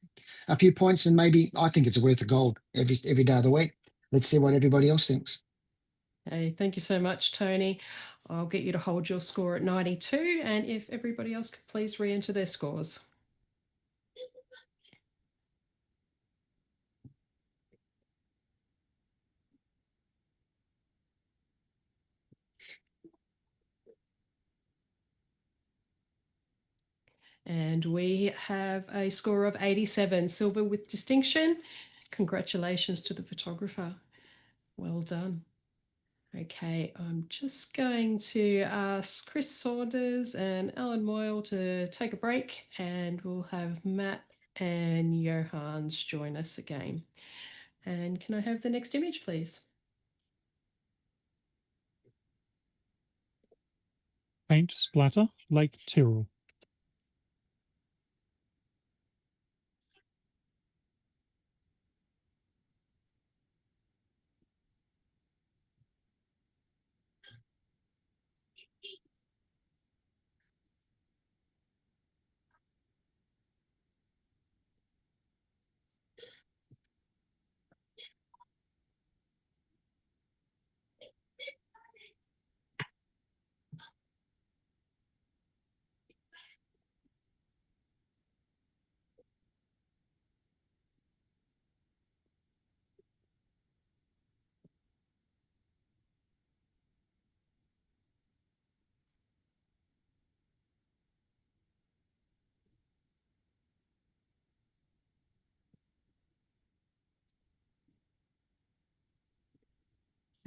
a few points, and maybe I think it's worth a gold every day of the week. Let's see what everybody else thinks. Hey, thank you so much, Tony. I'll get you to hold your score at 92, and if everybody else could please re-enter their scores. And we have a score of 87, silver with distinction. Congratulations to the photographer. Well done. Okay, I'm just going to ask Chris Saunders and Alan Moyle to take a break, and we'll have Matt and Johannes join us again. And can I have the next image, please? Paint splatter, Lake Tyrrell.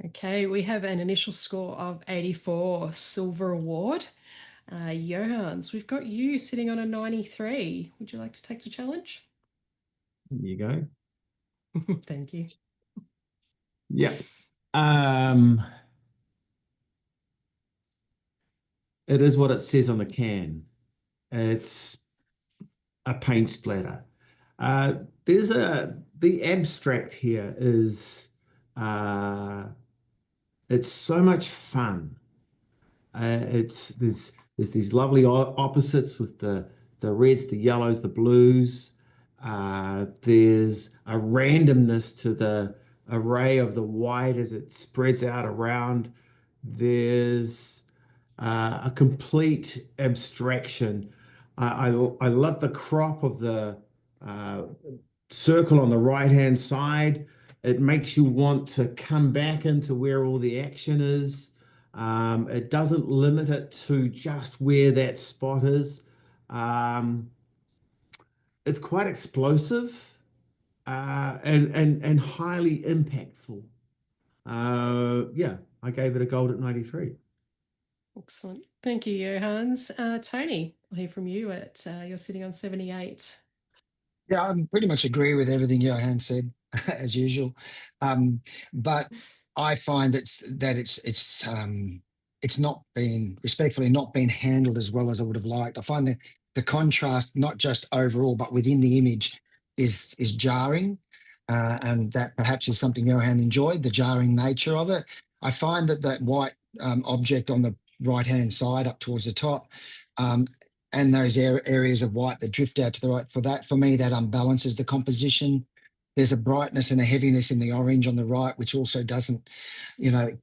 Okay, we have an initial score of 84, silver award. Johannes, we've got you sitting on a 93. Would you like to take the challenge? There you go. Thank you. Yeah. It is what it says on the can. It's a paint splatter. The abstract here is it's so much fun. There's these lovely opposites with the reds, the yellows, the blues. There's a randomness to the array of the white as it spreads out around. There's a complete abstraction. I love the crop of the circle on the right-hand side. It makes you want to come back into where all the action is. It doesn't limit it to just where that spot is. It's quite explosive and highly impactful. Yeah, I gave it a gold at 93. Excellent. Thank you, Johannes. Tony, I'll hear from you you're sitting on 78. Yeah, I pretty much agree with everything Johan said, as usual. But I find it's not been, respectfully, not been handled as well as I would have liked. I find that the contrast, not just overall, but within the image, is jarring, and that perhaps is something Johan enjoyed, the jarring nature of it. I find that white object on the right-hand side up towards the top, and those areas of white that drift out to the right, for me, that unbalances the composition. There's a brightness and a heaviness in the orange on the right, which also doesn't,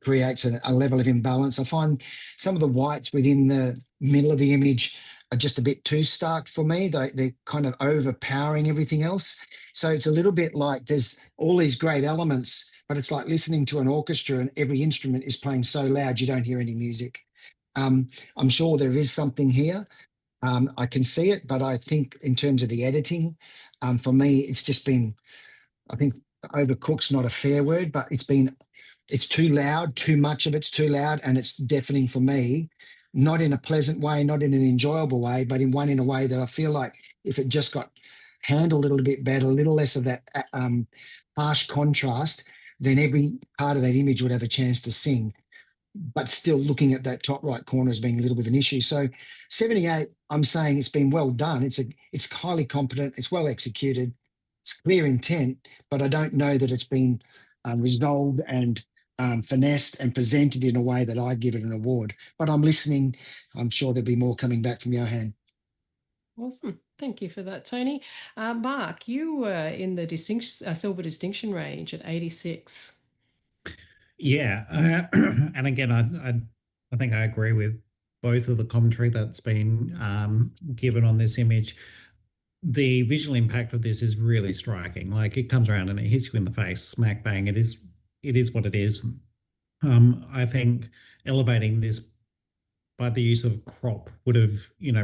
creates a level of imbalance. I find some of the whites within the middle of the image are just a bit too stark for me. They're kind of overpowering everything else. So it's a little bit like there's all these great elements, but it's like listening to an orchestra and every instrument is playing so loud you don't hear any music. I'm sure there is something here, I can see it, but I think in terms of the editing, for me, it's just been, I think overcooked's not a fair word, but it's too loud, too much of it's too loud, and it's deafening for me, not in a pleasant way, not in an enjoyable way, but in a way that I feel like if it just got handled a little bit better, a little less of that harsh contrast, then every part of that image would have a chance to sing. But still looking at that top right corner as being a little bit of an issue. So 78, I'm saying it's been well done. It's highly competent. It's well executed. It's clear intent, but I don't know that it's been resolved and finessed and presented in a way that I'd give it an award. But I'm listening. I'm sure there'll be more coming back from Johan. Awesome. Thank you for that, Tony. Mark, you were in the silver distinction range at 86. Yeah, and again, I think I agree with both of the commentary that's been given on this image. The visual impact of this is really striking. Like, it comes around and it hits you in the face, smack bang. It is what it is. I think elevating this by the use of crop would have,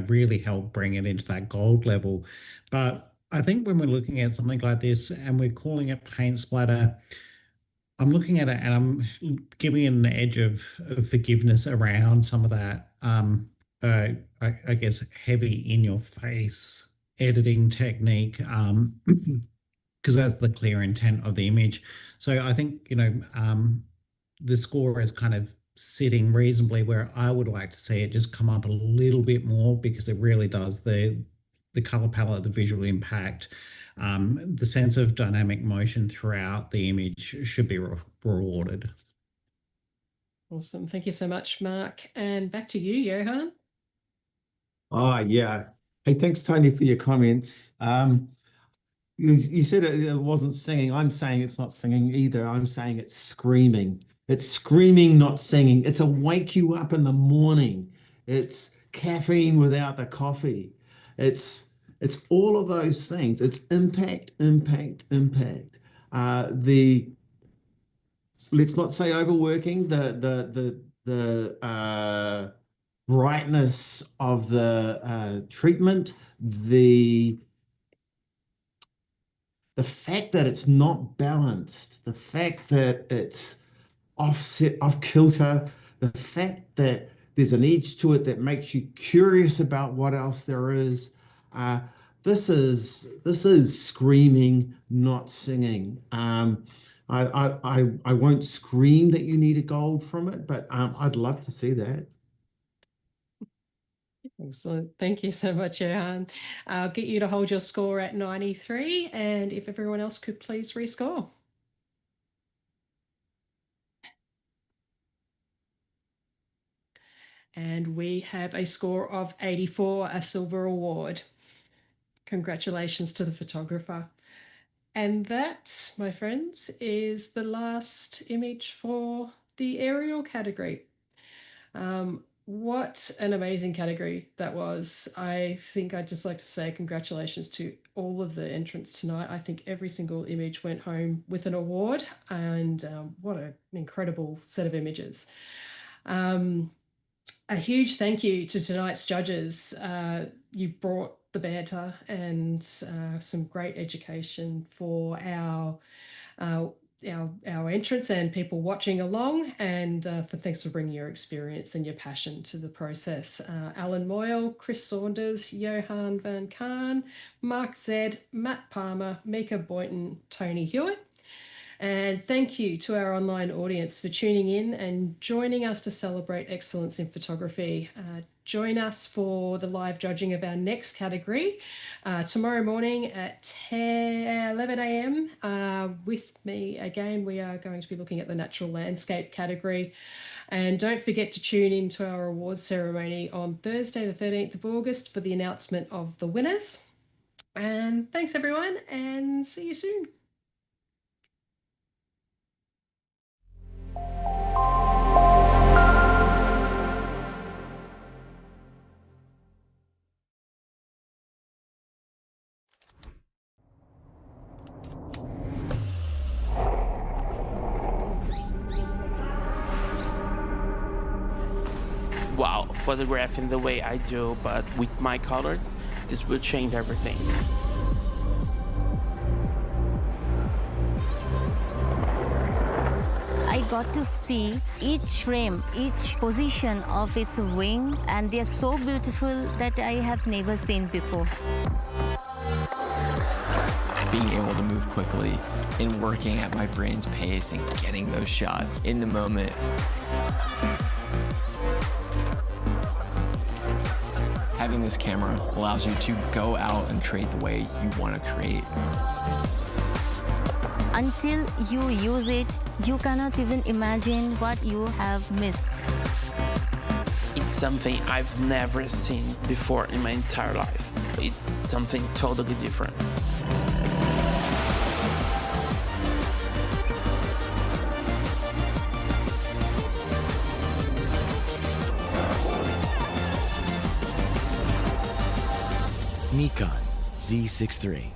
really helped bring it into that gold level. But I think when we're looking at something like this and we're calling it paint splatter, I'm looking at it and I'm giving it an edge of forgiveness around some of that, I guess, heavy in your face editing technique, because that's the clear intent of the image. So I think, the score is kind of sitting reasonably where I would like to see it just come up a little bit more, because it really does the color palette, the visual impact, the sense of dynamic motion throughout the image should be rewarded. Awesome. Thank you so much, Mark. And back to you, Johan. Oh, yeah. Hey, thanks, Tony, for your comments. You said it wasn't singing. I'm saying it's not singing either. I'm saying it's screaming. It's screaming, not singing. It's a wake you up in the morning. It's caffeine without the coffee. It's all of those things. It's impact, impact, impact. Let's not say overworking, the brightness of the treatment, the fact that it's not balanced, the fact that it's offset, off kilter, the fact that there's an edge to it that makes you curious about what else there is. This is screaming, not singing. I won't scream that you need a gold from it, but I'd love to see that. Excellent. Thank you so much, Johan. I'll get you to hold your score at 93, and if everyone else could please rescore. And we have a score of 84, a silver award. Congratulations to the photographer. And that, my friends, is the last image for the aerial category. What an amazing category that was. I think I'd just like to say congratulations to all of the entrants tonight. I think every single image went home with an award, and what an incredible set of images. A huge thank you to tonight's judges. You brought the banter and some great education for our entrants and people watching along, and thanks for bringing your experience and your passion to the process. Alan Moyle, Chris Saunders, Johan Van Kaan, Mark Zed, Matt Palmer, Mika Boynton, Tony Hewitt. And thank you to our online audience for tuning in and joining us to celebrate excellence in photography. Join us for the live judging of our next category tomorrow morning at 11 a.m. With me again, we are going to be looking at the natural landscape category. And don't forget to tune in to our awards ceremony on Thursday, the 13th of August for the announcement of the winners. And thanks everyone, and see you soon. Wow, photographing the way I do, but with my colors, this will change everything. I got to see each frame, each position of its wing, and they're so beautiful that I have never seen before. Being able to move quickly and working at my brain's pace and getting those shots in the moment. Having this camera allows you to go out and create the way you want to create. Until you use it, you cannot even imagine what you have missed. It's something I've never seen before in my entire life. It's something totally different. Nikon Z6 III.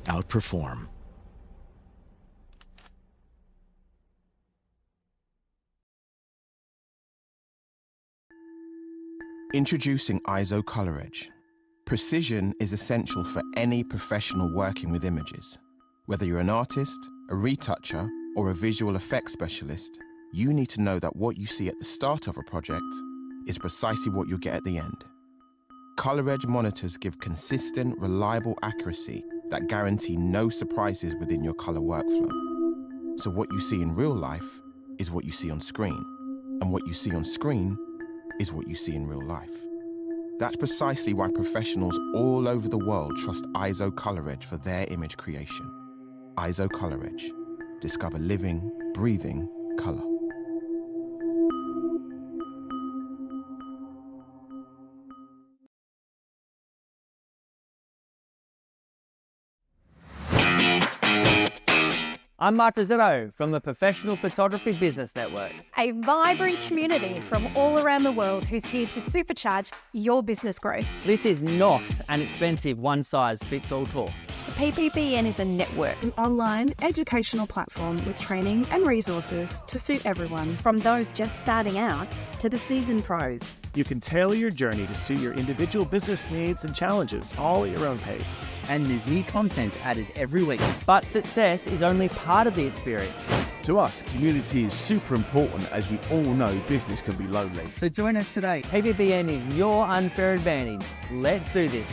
Outperform. Introducing ISO Color Edge. Precision is essential for any professional working with images. Whether you're an artist, a retoucher, or a visual effects specialist, you need to know that what you see at the start of a project is precisely what you'll get at the end. Color Edge monitors give consistent, reliable accuracy that guarantee no surprises within your color workflow. So what you see in real life is what you see on screen, and what you see on screen is what you see in real life. That's precisely why professionals all over the world trust ISO Color Edge for their image creation. ISO Color Edge. Discover living, breathing color. I'm Mark Rizzetto from the Professional Photography Business Network. A vibrant community from all around the world who's here to supercharge your business growth. This is not an expensive one-size-fits-all course. The PPBN is a network, An online educational platform with training and resources to suit everyone. from those just starting out to the seasoned pros. You can tailor your journey to suit your individual business needs and challenges, all at your own pace. And there's new content added every week. But success is only part of the experience. To us, community is super important as we all know business can be lonely. So join us today. PPBN is your unfair advantage. Let's do this.